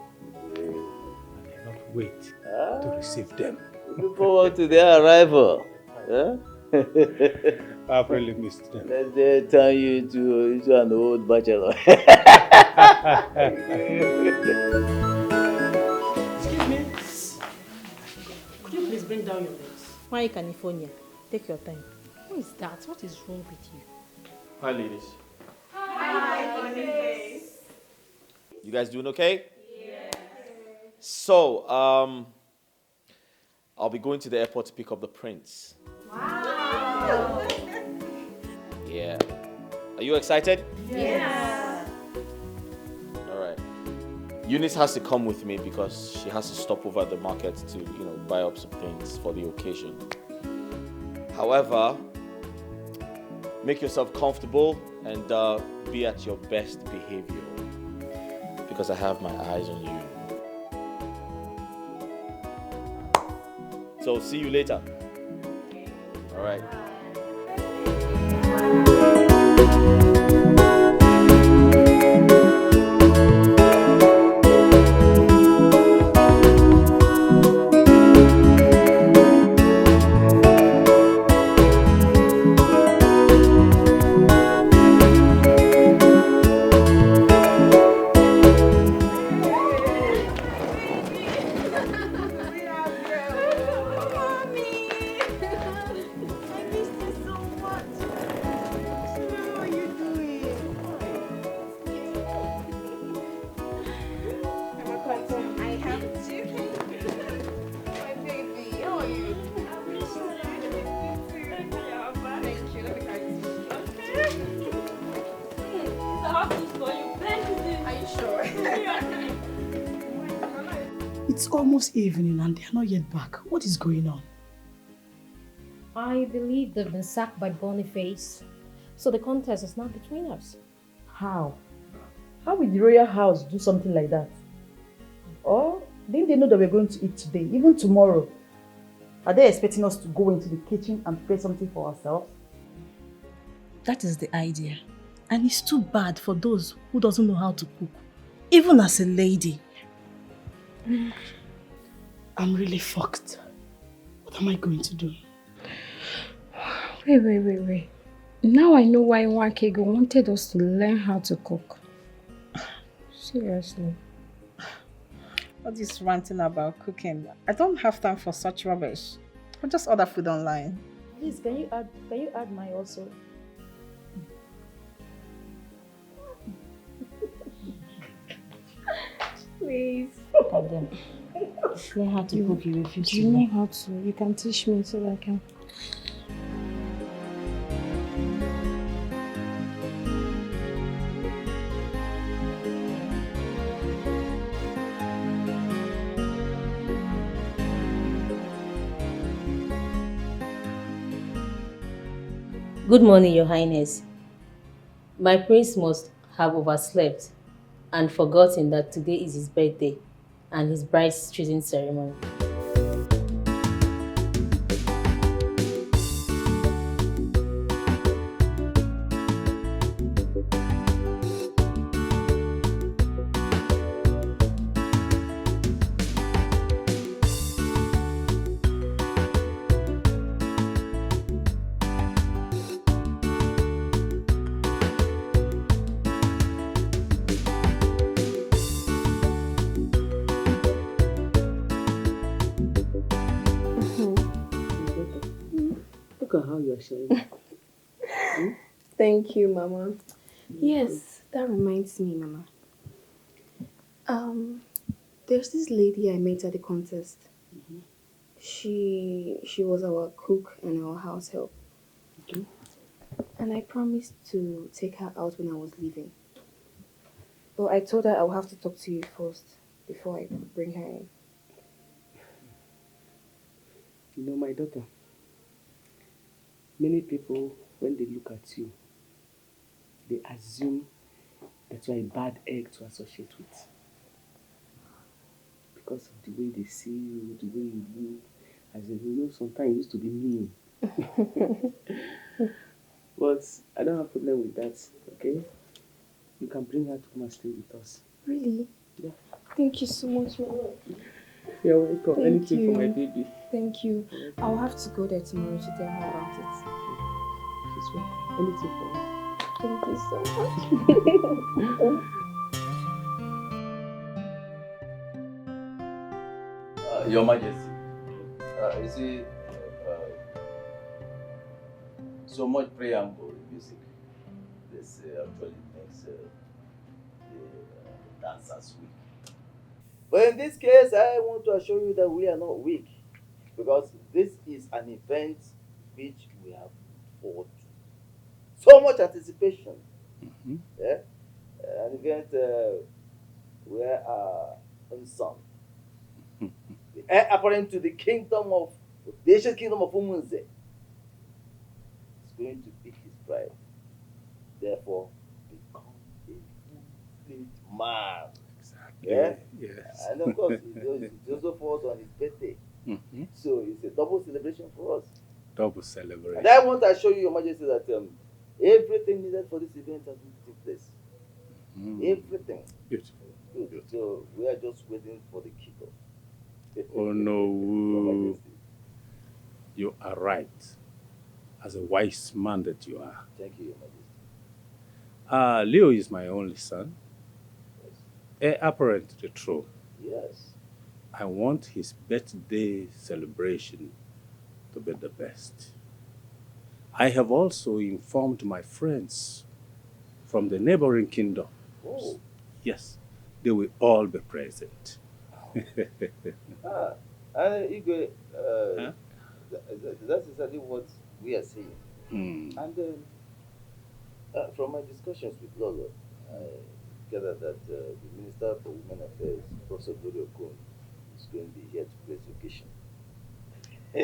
I cannot wait to receive them. Look forward to their arrival. Yeah? I've really missed them. Let them turn you into an old bachelor. Excuse me. Could you please bring down your legs? Why California? Take your time. Who is that? What is wrong with you? Hi, ladies. Hi, You guys doing okay? Yes. So, I'll be going to the airport to pick up the prince. Wow. Yeah. Are you excited? Yes. All right. Eunice has to come with me because she has to stop over at the market to, buy up some things for the occasion. However, make yourself comfortable and be at your best behavior because I have my eyes on you. So see you later. All right. It's almost evening and they're not yet back. What is going on? I believe they've been sacked by Boniface. So the contest is now between us. How? How will the royal house do something like that? Or didn't they know that we're going to eat today, even tomorrow? Are they expecting us to go into the kitchen and prepare something for ourselves? That is the idea. And it's too bad for those who doesn't know how to cook, even as a lady. I'm really fucked. What am I going to do? Wait. Now I know why Wakego wanted us to learn how to cook. Seriously. All this ranting about cooking. I don't have time for such rubbish. I'll just order food online. Please, can you add my also? Please. Then. Learn how to cook, you refuse to. You know how to. You can teach me so that I can. Good morning, Your Highness. My prince must have overslept and forgotten that today is his birthday and his bride's choosing ceremony. how you are sharing. Thank you, Mama. Yes, that reminds me, Mama. There's this lady I met at the contest. She was our cook and our house help. And I promised to take her out when I was leaving. But I told her I would have to talk to you first before I bring her in. You know, my daughter, many people, when they look at you, they assume that you are a bad egg to associate with. Because of the way they see you, the way you look. As you know, sometimes you used to be mean. But I don't have a problem with that, okay? You can bring her to come and stay with us. Really? Yeah. Thank you so much, Mama. You're welcome. Thank Anything you. for my baby. Thank you. I'll have to go there tomorrow to tell her about it. She's welcome. Anything for her. Thank you so much. Your Majesty, you see, so much preamble music. This actually makes the dancers weak. But in this case, I want to assure you that we are not weak, because this is an event which we have fought so much anticipation. Yeah? An event where our own son, the heir apparent to the kingdom of the ancient kingdom of Umunze, is going to pick his bride. Therefore, become a full-fledged man. Exactly. Yeah? Yes. And of course, it also falls on his birthday. So it's a double celebration for us. Double celebration. And I want to assure you, Your Majesty, that everything needed for this event has been taking place. Everything. Beautiful. Good. So we are just waiting for the kickoff. Oh no, you are right. As a wise man that you are. Thank you, Your Majesty. Leo is my only son. Heir apparent to the throne. Yes. I want his birthday celebration to be the best. I have also informed my friends from the neighboring kingdom. Oh. Yes, they will all be present. Igwe, that's exactly what we are saying. And from my discussions with Lolo, I gather that the Minister for Women Affairs, Professor Gloria Okon, is going to be here to place occasion.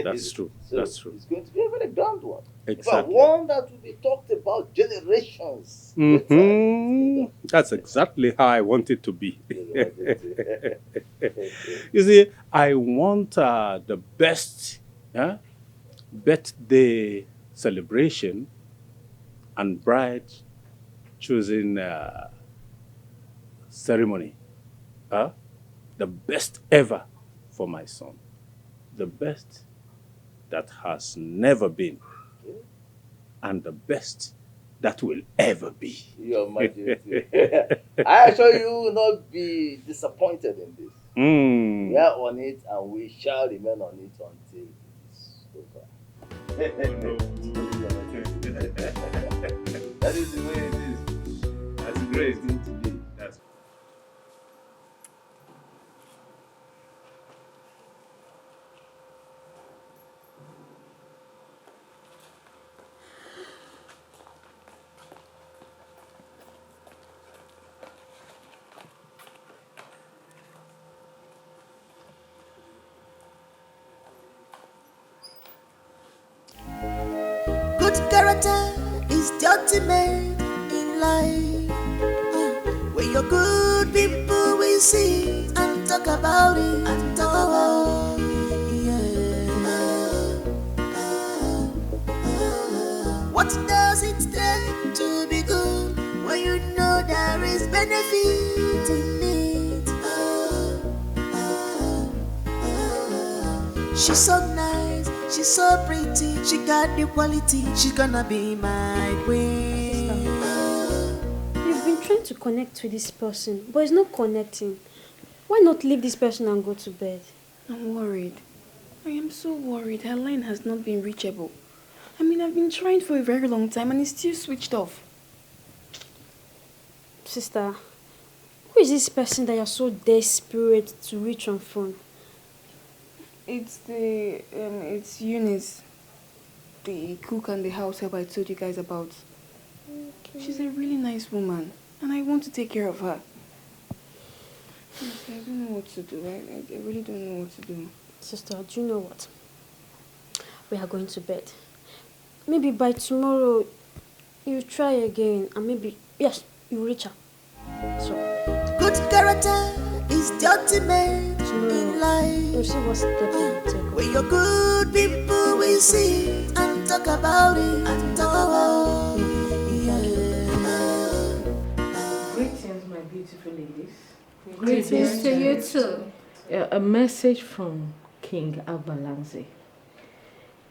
That's true. So That's true. it's going to be a very grand one. Exactly. But one that will be talked about generations. That's exactly how I want it to be. You see, I want the best birthday celebration and bride choosing ceremony. The best ever for my son. The best that has never been. And the best that will ever be. Your Majesty. I assure you will not be disappointed in this. We are on it and we shall remain on it until it is over. That is the way it is. That's great. It's going to be. That's Good character is the ultimate in life. Where your good people will see and talk about it and talk about it. What does it take to be good when you know there is benefit in it? She's so nice, she's so pretty, she got the quality, she's gonna be my queen. You've been trying to connect with this person, but it's not connecting. Why not leave this person and go to bed? I'm worried. I am so worried. Her line has not been reachable. I mean, I've been trying for a very long time and it's still switched off. Sister, who is this person that you're so desperate to reach on phone? It's Eunice, the cook and the house help I told you guys about. Okay. She's a really nice woman and I want to take care of her. I don't know what to do. I really don't know what to do. Sister, do you know what? We are going to bed. Maybe by tomorrow, you try again and maybe, yes, you reach her. So, good character is the ultimate in life. You see what step you take. When you're good people will see and talk about it and talk about it. Greetings, my beautiful ladies. Greetings to you too. A message from King Abalanze.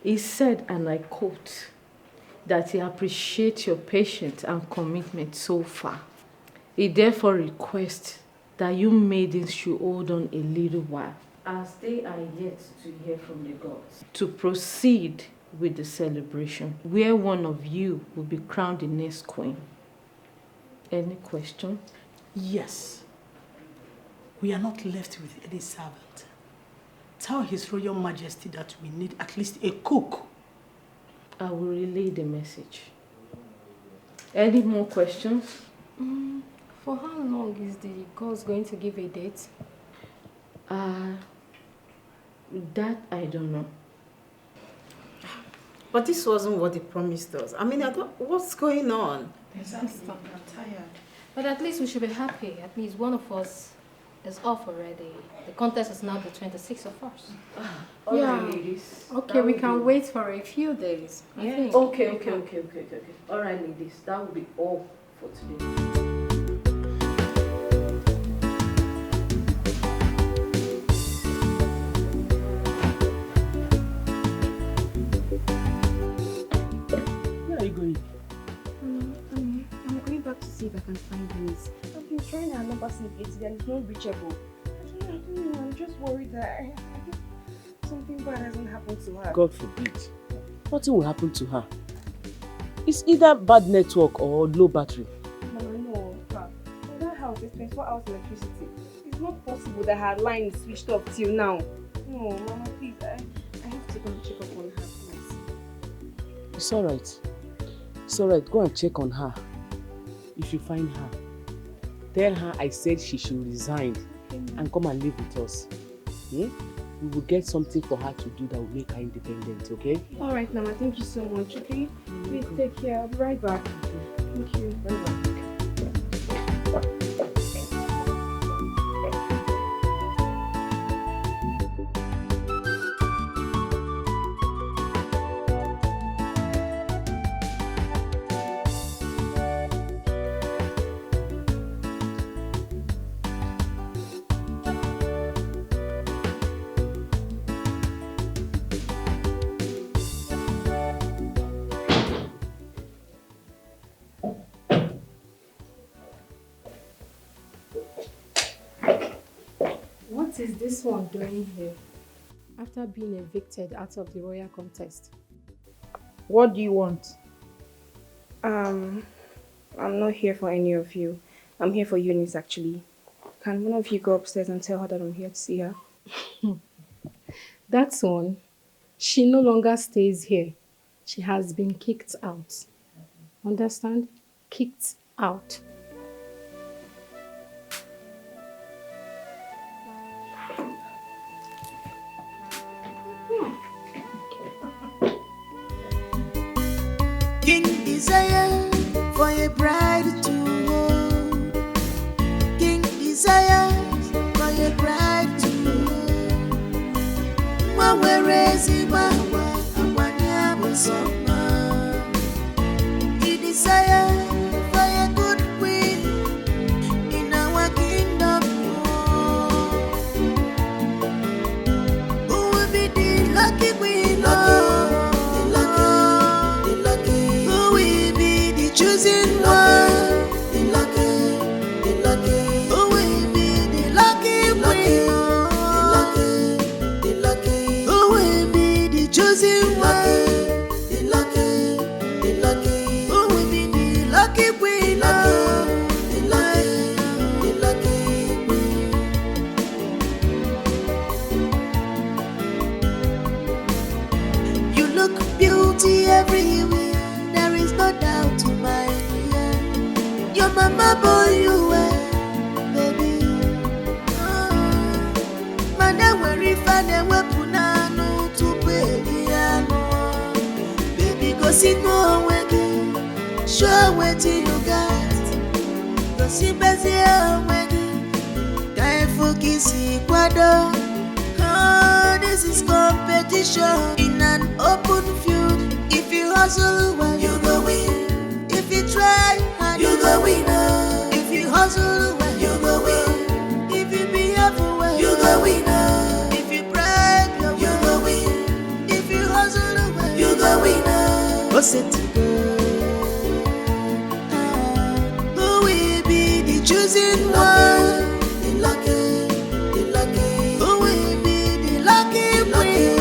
He said, and I quote, that he appreciates your patience and commitment so far. He therefore requests that you maidens should hold on a little while, as they are yet to hear from the gods, to proceed with the celebration, where one of you will be crowned the next queen. Any question? Yes. We are not left with any servant. Tell His Royal Majesty that we need at least a cook. I will relay the message. Any more questions? For how long is the gods going to give a date? That I don't know. But this wasn't what they promised us. I mean, what's going on? Exactly. I'm tired. But at least we should be happy. At least one of us is off already. The contest is now the 26th of March. Yeah. Right, ladies. Okay, we can wait for a few days. I think. Okay. All right, ladies. That will be all for today. I'm going back to see if I can find Eunice. I've been trying her number since yesterday and it's not reachable. I don't know. I'm just worried that something bad hasn't happened to her. God forbid. Nothing will happen to her. It's either bad network or low battery. Mama, no. In that house, there's 24 hours electricity. It's not possible that her line is switched off till now. No, Mama, please. I have to go and check up on her, please. It's alright. It's alright. Go and check on her. If you find her, tell her I said she should resign and come and live with us. We will get something for her to do that will make her independent, okay? Alright, Mama. Thank you so much, okay? Please take care. I'll be right back. Thank you. Bye-bye. What is this one doing here? After being evicted out of the royal contest. What do you want? I'm not here for any of you. I'm here for Eunice, actually. Can one of you go upstairs and tell her that I'm here to see her? That's one. She no longer stays here. She has been kicked out. Understand? Kicked out. King desire for a bride to hold. King desire for a bride to hold. Mawerezi mawa awanya soma. He desire for a good queen in our kingdom. Who will be the lucky queen? Choosing one, the lucky, who will be the lucky queen? The lucky, who will be the chosen one? The lucky. mama boy you were, baby. Manda weri fane wepuna no to baby ano. Baby go sit no wegi, show wetin you got. Go sit busy wegi, guy focus kwado. This is competition in an open field. If you hustle well, you go win. If you try hard, you go win. If you hustle well, you go win. If you behave well, you go win. If you brag, you go win. If you hustle well, you go win. What's it? Who will be the chosen one? The lucky, the lucky. Who will be the lucky queen?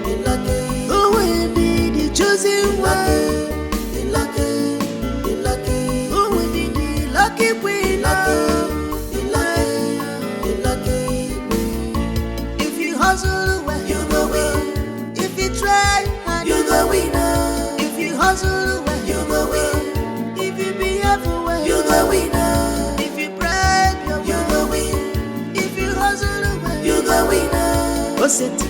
The lucky. Who will be the chosen one? The lucky, the lucky. Who will be the lucky queen? The lucky, the lucky queen. If you hustle well, you go win. If you try hard, you go win. If you hustle well, you go win. If you behave well, you go win. If you brag, you go win. If you hustle well, you go win. What's it?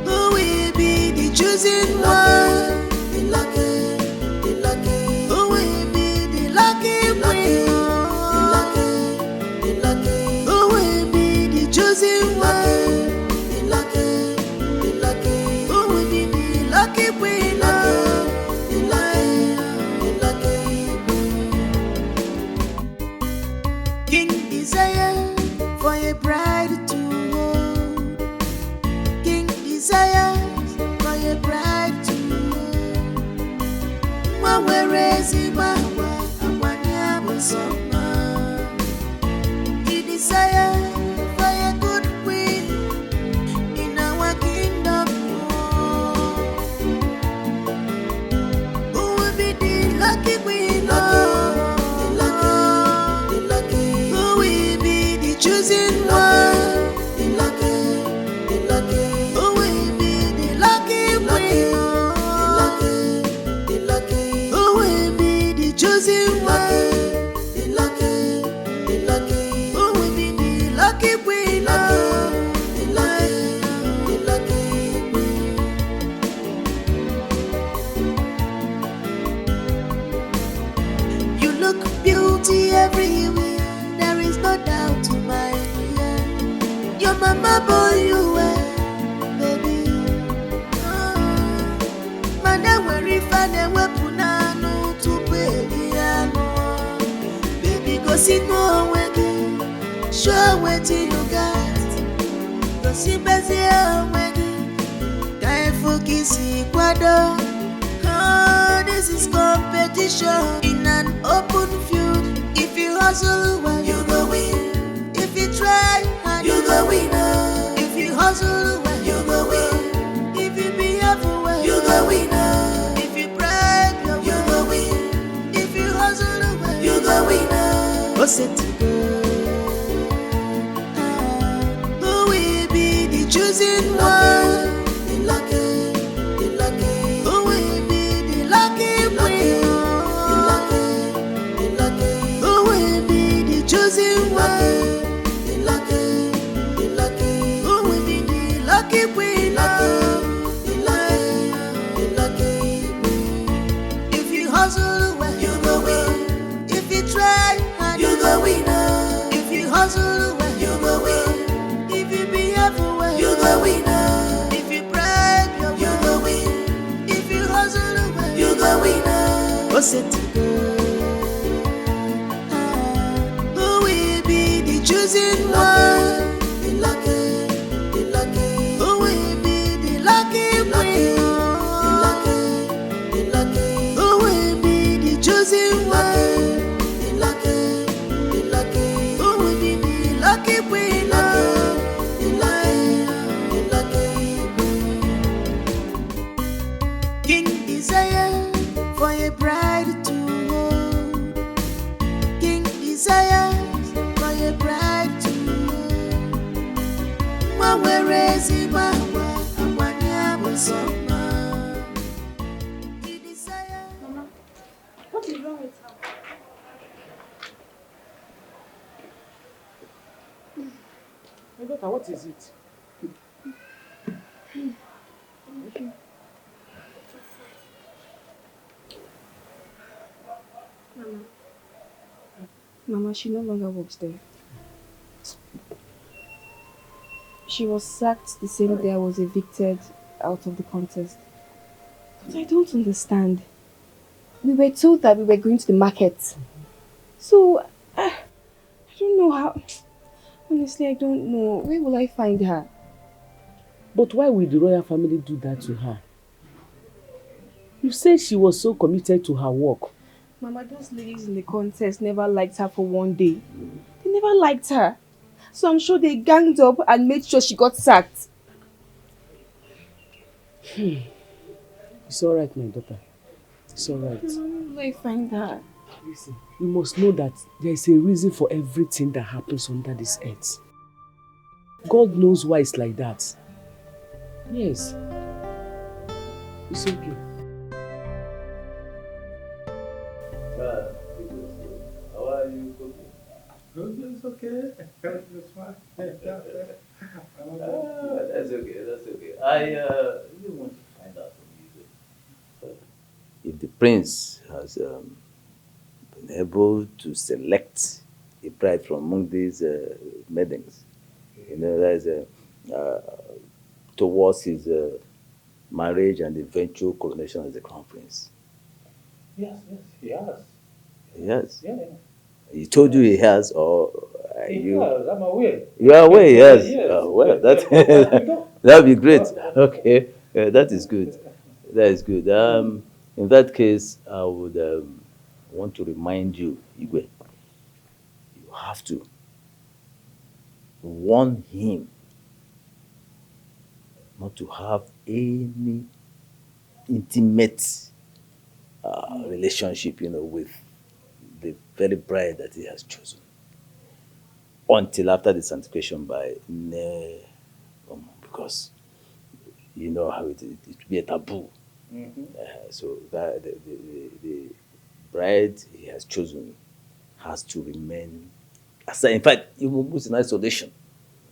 Who will be the chosen one? The lucky, the lucky. Who will be the lucky queen? The lucky, the lucky. Who will be the chosen one? The lucky, the lucky. Who will be the lucky queen? The lucky, the lucky queen. King desire for a bride to hold. King desires for a bride to hold. Mwawerezi mawa amwanyabo soma. He desires for a good queen in our kingdom. Who will be the lucky queen? The lucky, the lucky. Who will be the chosen one? The lucky, the lucky. Who will be the lucky queen? The lucky, the lucky. Who will be the chosen one? The lucky, the lucky. Who will be the lucky queen? The lucky, the lucky queen. You look beauty everywhere. There is no doubt to my ear. Your mama boy you were, baby. Manda weri fane wepuna no to baby ano. Baby go sit no wegi, show wetin you got. Go sit busy wegi, guy focus kwado. This is competition in an open field. If you hustle well, you go win. If you try hard, you go win. If you hustle well, you go win. If you behave well, you go win. If you brag, you go win. If you hustle well, you go win. What's it? Who will be the chosen one? The lucky, the lucky. Who will be the lucky queen? The lucky, the lucky. Who will be the chosen one? The lucky, the lucky. Who will be the lucky queen? The lucky, the lucky queen. If you hustle well, you go win. If you try hard, you go win. If you hustle well, you go win. If you behave well, you go win. If you brag, you go win. If you hustle well, you go win. What's it? Who will be the chosen one? The lucky, the lucky. Who will be the lucky queen? The lucky, the lucky. Who will be the chosen one? The lucky, the lucky. Who will be the lucky queen? The lucky, the lucky queen. King desire for a bride to hold. King desires for a bride to hold. Mwawerezi mawa amwanyabo soma. He desires daughter, what is it? Mama. Mama, she no longer works there. She was sacked the same day I was evicted out of the contest. But I don't understand. We were told that we were going to the market. So, I don't know how... Honestly, I don't know. Where will I find her? But why would the royal family do that to her? You said she was so committed to her work. Mama, those ladies in the contest never liked her for one day. They never liked her. So I'm sure they ganged up and made sure she got sacked. It's alright, my daughter. It's alright. Where will I find her? Listen, you must know that there is a reason for everything that happens under this earth. God knows why it's like that. Yes. It's okay. How are you cooking? Good, it's okay. It's fine. That's okay, that's okay. I really want to find out from you if the prince has been able to select a bride from among these maidens. You know, that is towards his marriage and eventual coronation as the crown prince. Yes, he has. Yes. Yeah. He told you he has, or you? Yes, I'm aware. You are aware, yes. Yes. Well, that would be great. Okay, that is good. That is good. In that case, I would want to remind you, Igwe, you have to warn him not to have any intimate relationship, with the very bride that he has chosen until after the sanctification by because you know how it will be a taboo. So that the bride he has chosen has to remain, in fact, even in isolation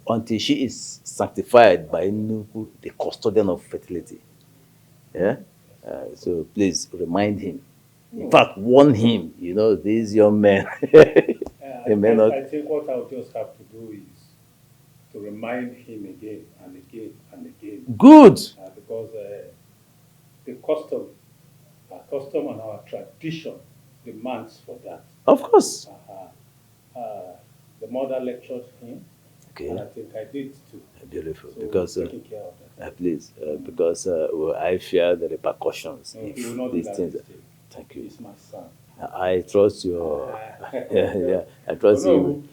until she is sanctified by the custodian of fertility. Yeah. So please remind him. In fact, warn him. These young men. I think what I'll just have to do is to remind him again and again and again. Good. Because the custom, our custom and our tradition demands for that. Of course. The mother lectured him. Okay. And I think I did too. Beautiful. So because taking care of that. please, because I fear the repercussions No, he if will not do these that things. mistake. Thank you. He's my son. I trust your. yeah, I trust you.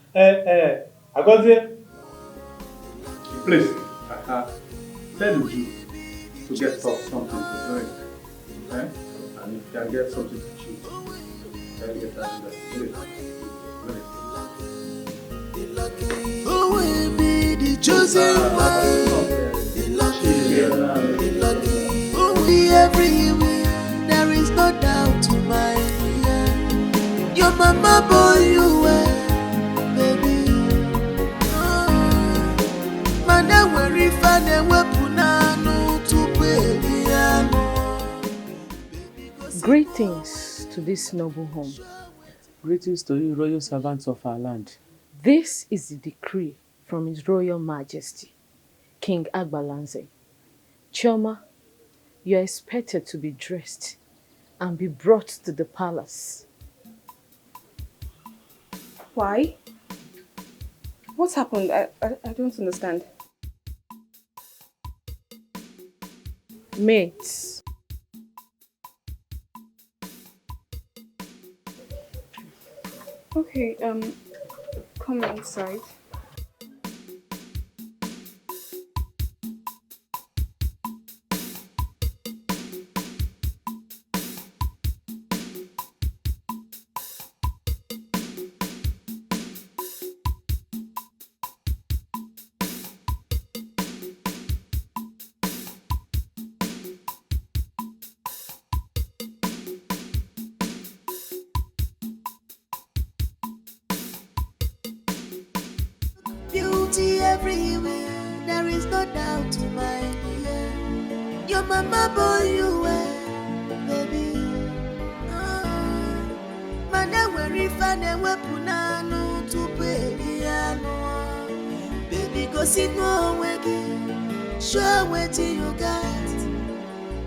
Agozie, please, tell the Jew to get something to drink. And if you can get something to chew, then get that in there. Who will be the chosen one? The lucky. Who will be everywhere? There is no doubt to my ear. Your mama boy you were, baby. Mana weri fane wepunanu tupeliano. Greetings to this noble home. Greetings to you, royal servants of our land. This is the decree from His Royal Majesty, King Agbalanze. Chioma, you are expected to be dressed and be brought to the palace. Why? What's happened? I don't understand. Mates. Okay, come inside. everywhere. There is no doubt, my dear. Your mama boy you were, baby. Mana weri fane wepunanu tupeliano. Baby go see no wegi. Show wetin you got.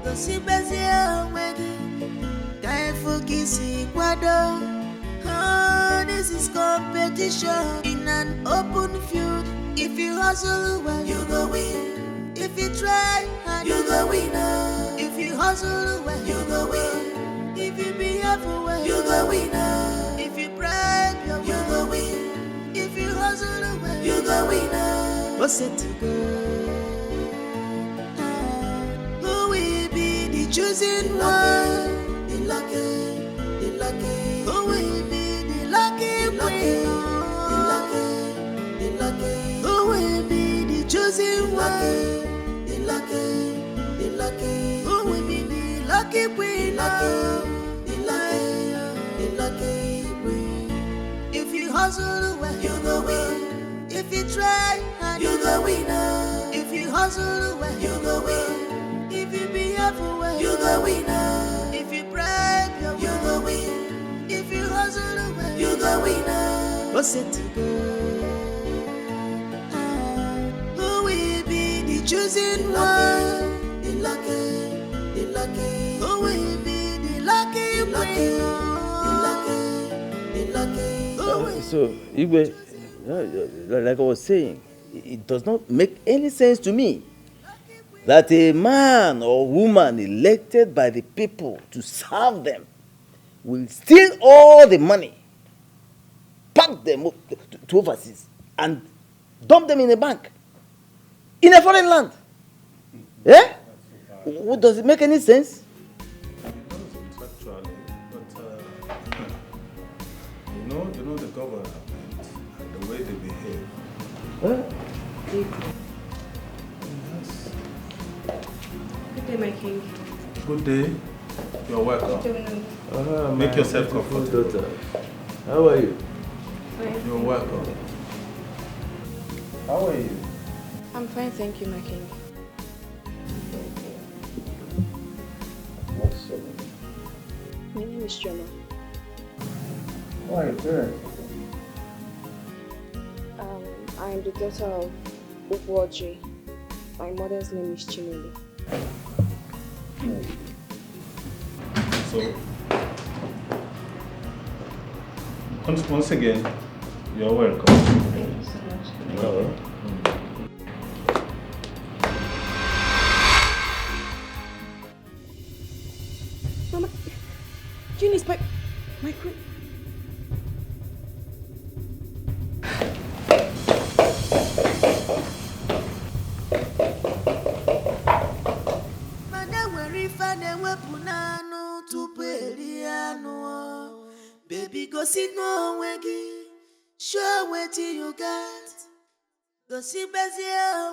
Go see bezi wegi. Can't focus kwado. This is competition in an open field. If you hustle well, you go win. If you try hard, you go win. If you hustle well, you go win. If you behave well, you go win. If you bribe your way, you go win. If you hustle well, you go win. What's it to go? Who will be the chosen one? The lucky, the lucky. Who will be the lucky queen? The lucky, the lucky. Who will be the chosen one? The lucky, the lucky. Who will be the lucky queen? The lucky, the lucky queen. If you hustle well, you go win. If you try hard, you go win. If you hustle well, you go win. If you behave well, you go win. If you bribe your way, you go win. If you hustle well, you go win. What's it to go? Who will be the chosen one? The lucky, the lucky. Who will be the lucky queen? The lucky. So, Igwe, like I was saying, it does not make any sense to me that a man or woman elected by the people to serve them will steal all the money, pack them to overseas, and dump them in a bank in a foreign land. Eh? Does it make any sense? Actually, but you know the government and the way they behave. Huh? Good day, my king. Good day. You're welcome. Make yourself comfortable. Daughter. How are you? Fine. You're welcome. How are you? I'm fine, thank you, my king. What's your name? My name is Jonah. Who are your parents? I am the daughter of Ugwoji. My mother's name is Chineli. So, once again, you're welcome. Thank you so much. No. Mama, Jeannie's my queen. Baby, go see no wegi. Show wetin you got. Go see bezi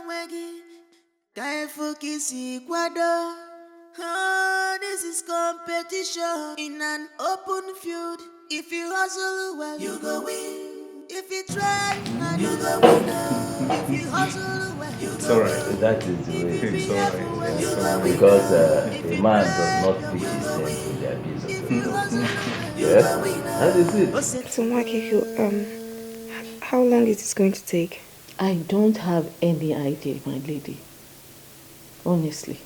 wegi. Can't focus kwado. This is competition in an open field. If you hustle well, you go win. If you try hard, you go win. If you hustle well, you It's go alright. win. That is the way. It's alright. Yes, because a man does not pitch his tent with the abuse of the law. Yes, that is it. So, Makiku, how long is this going to take? I don't have any idea, my lady. Honestly.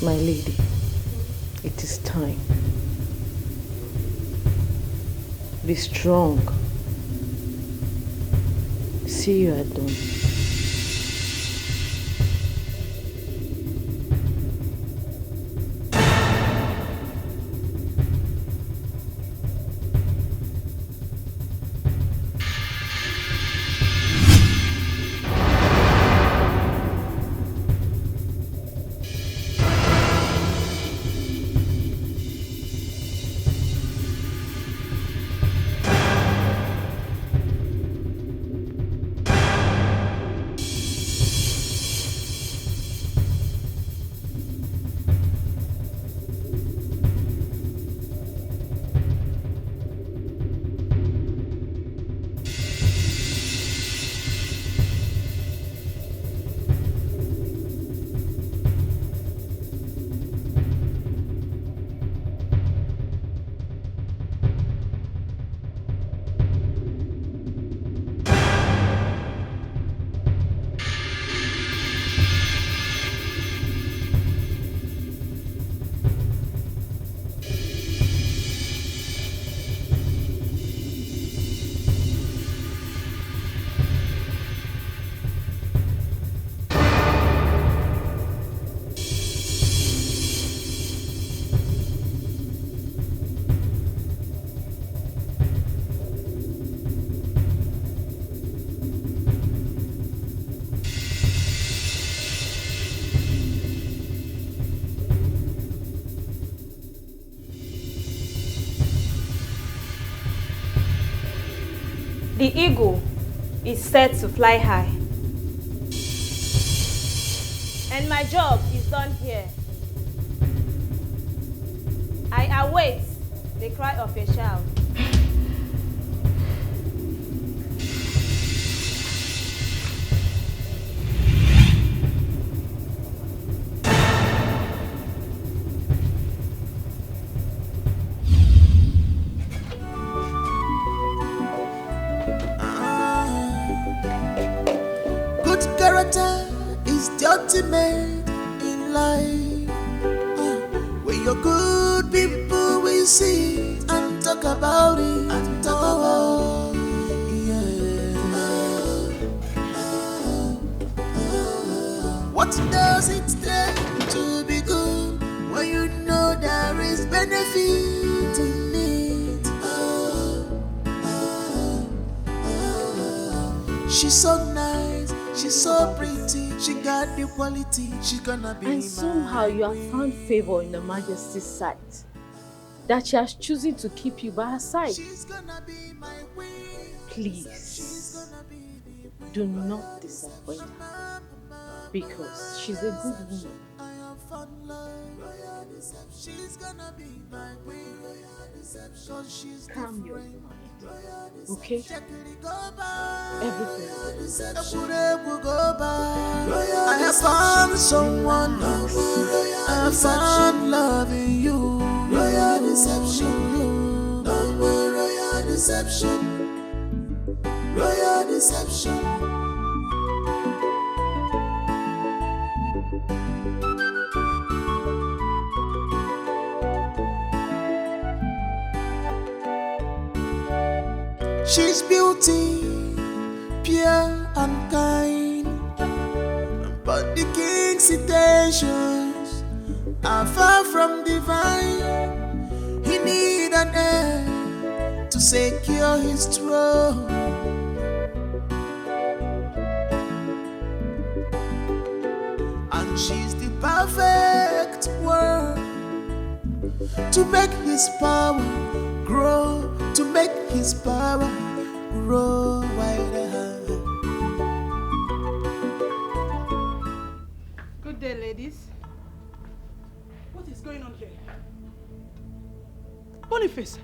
My lady, it is time. Be strong. See you at dawn. The eagle is set to fly high. And my job is done here. I await the cry of a child. Good character is the ultimate in life. When you're good, people will see it and talk about it. And talk about it. What does it take to be good when you know there is benefit in it? She's so nice, she's so pretty, she got the quality, she's gonna be And somehow you have found favor in the Majesty's sight, that she has chosen to keep you by her side. Please, do not disappoint her, because she's a good woman. Calm your mind, okay? Everything will go by. I have found someone else. I have found love in you. Royal deception. No more royal deception. Royal deception. She's beauty, pure and kind, but the king's intentions are far from divine. He need an heir to secure his throne. And she's the perfect one to make his power grow, to make his power grow wider. Good day, ladies. What is going on here? Boniface,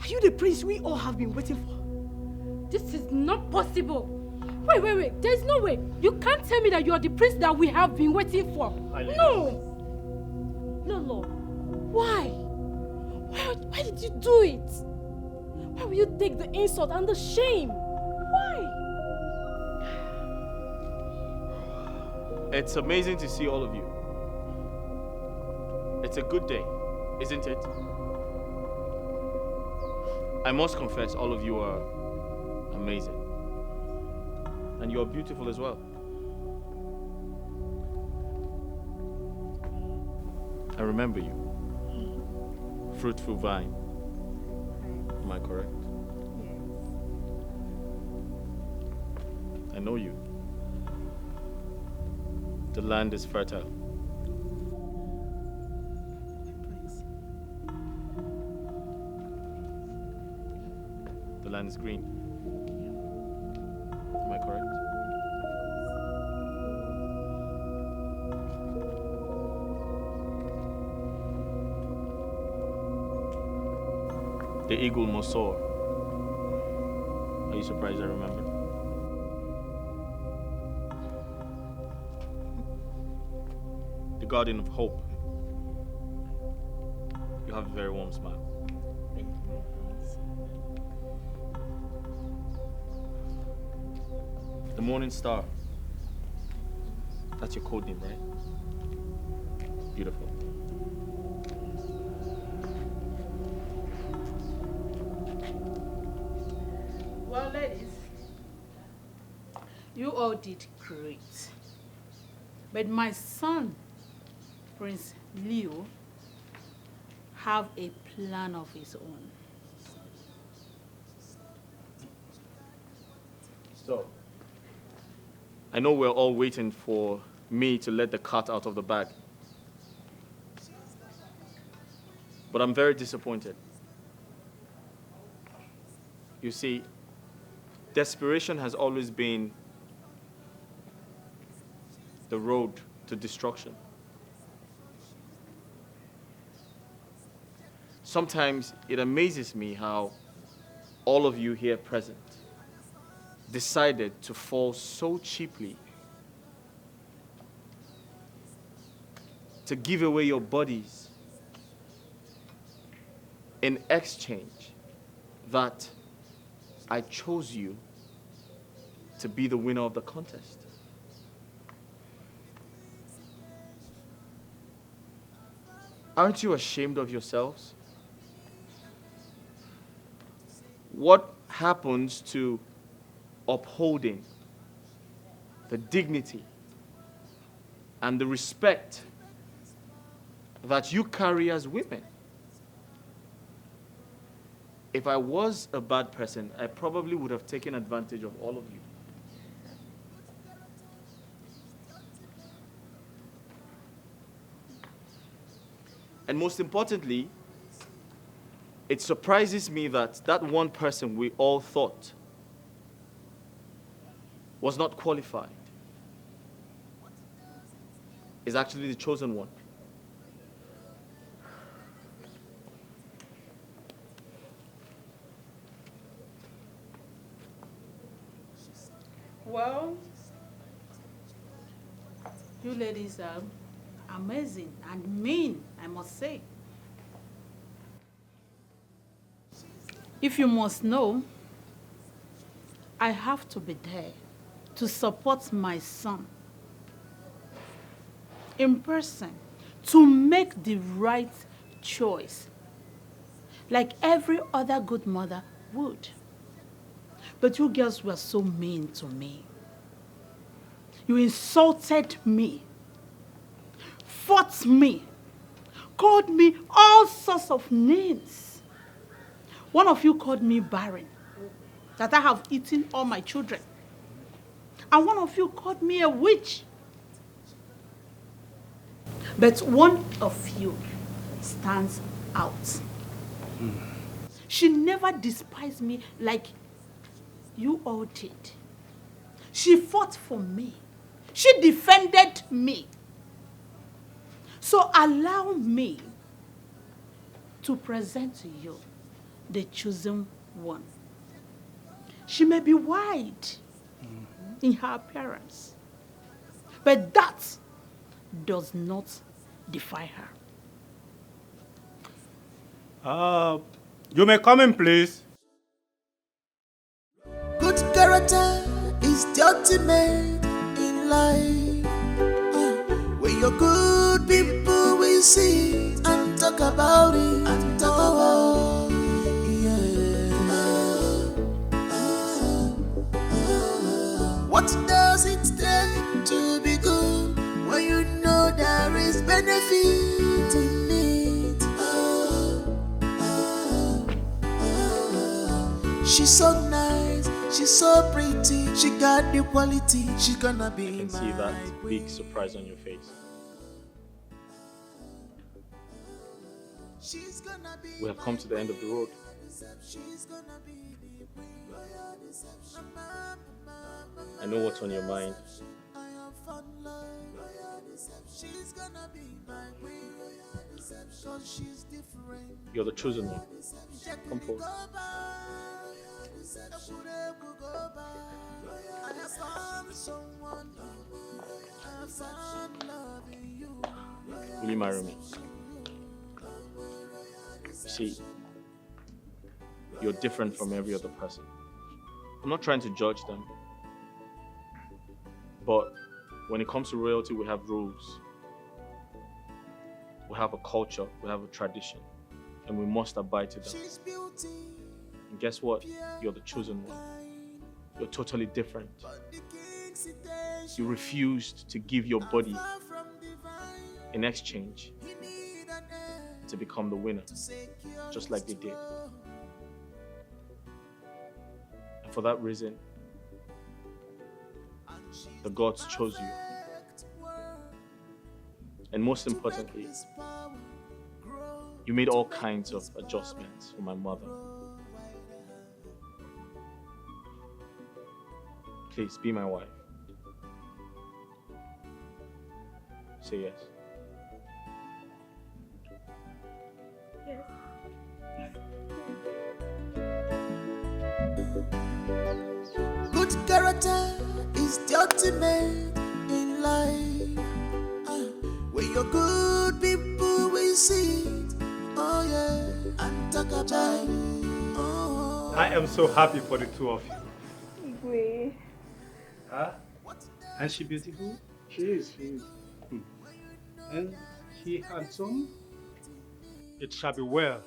are you the prince we all have been waiting for? This is not possible. Wait. There's no way. You can't tell me that you are the prince that we have been waiting for. No. Lolo, why? Why did you do it? Why will you take the insult and the shame? Why? It's amazing to see all of you. It's a good day, isn't it? I must confess, all of you are amazing. And you are beautiful as well. I remember you. Fruitful vine. Am I correct? Yes. I know you. The land is fertile. The land is green. Am I correct? The eagle must soar. Are you surprised I remember? The Guardian of Hope. You have a very warm smile. Thank you. The Morning Star. That's your code name, right? Beautiful. Well, ladies, you all did great. But my son, Prince Leo, have a plan of his own. So, I know we're all waiting for me to let the cat out of the bag. But I'm very disappointed. You see, Desperation has always been the road to destruction. Sometimes it amazes me how all of you here present decided to fall so cheaply to give away your bodies in exchange that I chose you to be the winner of the contest. Aren't you ashamed of yourselves? What happens to upholding the dignity and the respect that you carry as women? If I was a bad person, I probably would have taken advantage of all of you. And most importantly, it surprises me that that one person we all thought was not qualified is actually the chosen one. Well, you ladies are amazing and mean, I must say. If you must know, I have to be there to support my son in person, to make the right choice, like every other good mother would. But you girls were so mean to me. You insulted me, fought me, called me all sorts of names. One of you called me barren, that I have eaten all my children. And one of you called me a witch. But one of you stands out. She never despised me like you all did. She fought for me. She defended me. So allow me to present to you the chosen one. She may be white in her appearance, but that does not defy her. You may come in, please. Good character is the ultimate in life. When you're good, people will see and talk about it and talk about it. What does it take to be good when you know there is benefit in it? She's so nice, she's so pretty, she got the quality, she gonna be I can see that big surprise on your face. We have come to the end of the road. I know what's on your mind. You're the chosen one. Come forward. Will you marry me? See, you're different from every other person. I'm not trying to judge them, but when it comes to royalty, we have rules. We have a culture, we have a tradition, and we must abide to them. And guess what? You're the chosen one. You're totally different. You refused to give your body in exchange to become the winner, just like they did. And for that reason, the gods chose you. And most importantly, you made all kinds of adjustments for my mother. Please, be my wife. Say yes. Good character is the ultimate in life. When you're good, people will see it. Oh yeah, and talk about it. Oh. I am so happy for the two of you. Igwe. Huh? And she beautiful? She is. And he handsome? It shall be well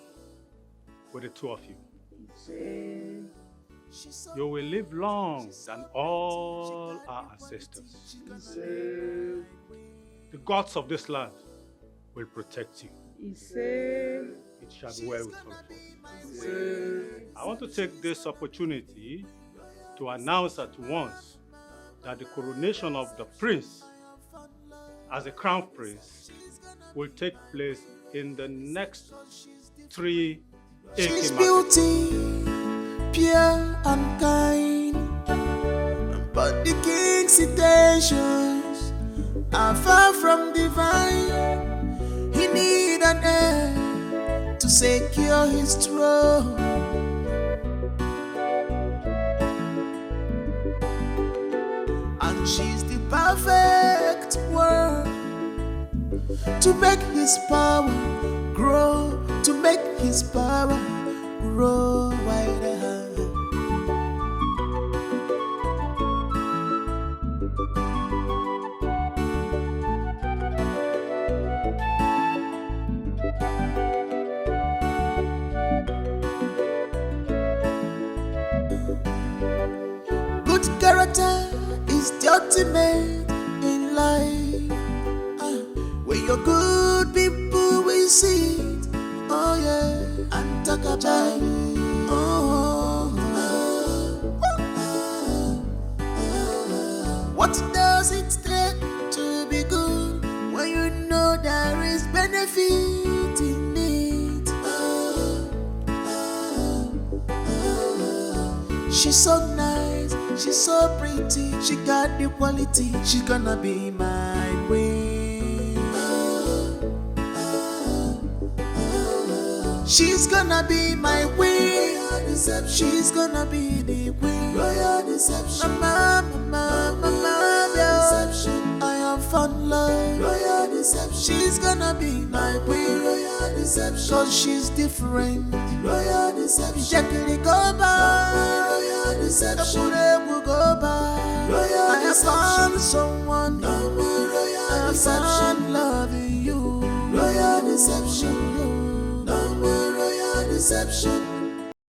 with the two of you. You will live long than all our ancestors. The gods of this land will protect you. It shall be well with all of us. I want to take this opportunity to announce at once that the coronation of the prince as a crown prince will take place in the next 3 She's months. beauty, pure and kind, but the king's intentions are far from divine. He need an heir to secure his throne. And she's the perfect one to make his power grow, to make his power grow wider. Good character is the ultimate in life. When you're good, people will see it. Oh yeah, and talk about it. What does it take to be good when you know there is benefit in it? She's so nice, she's so pretty, she got the quality. She's gonna be my queen. She's gonna be my queen. She's gonna be the queen. Royal deception. Mama, deception. I have fun love. Royal deception. She's gonna be my queen. Royal deception. Cause she's different. Royal deception. Jackie go by. Royal deception. The will go by. Royal I have found someone. No more royal deception. I have found loving you. Royal deception. No more royal deception.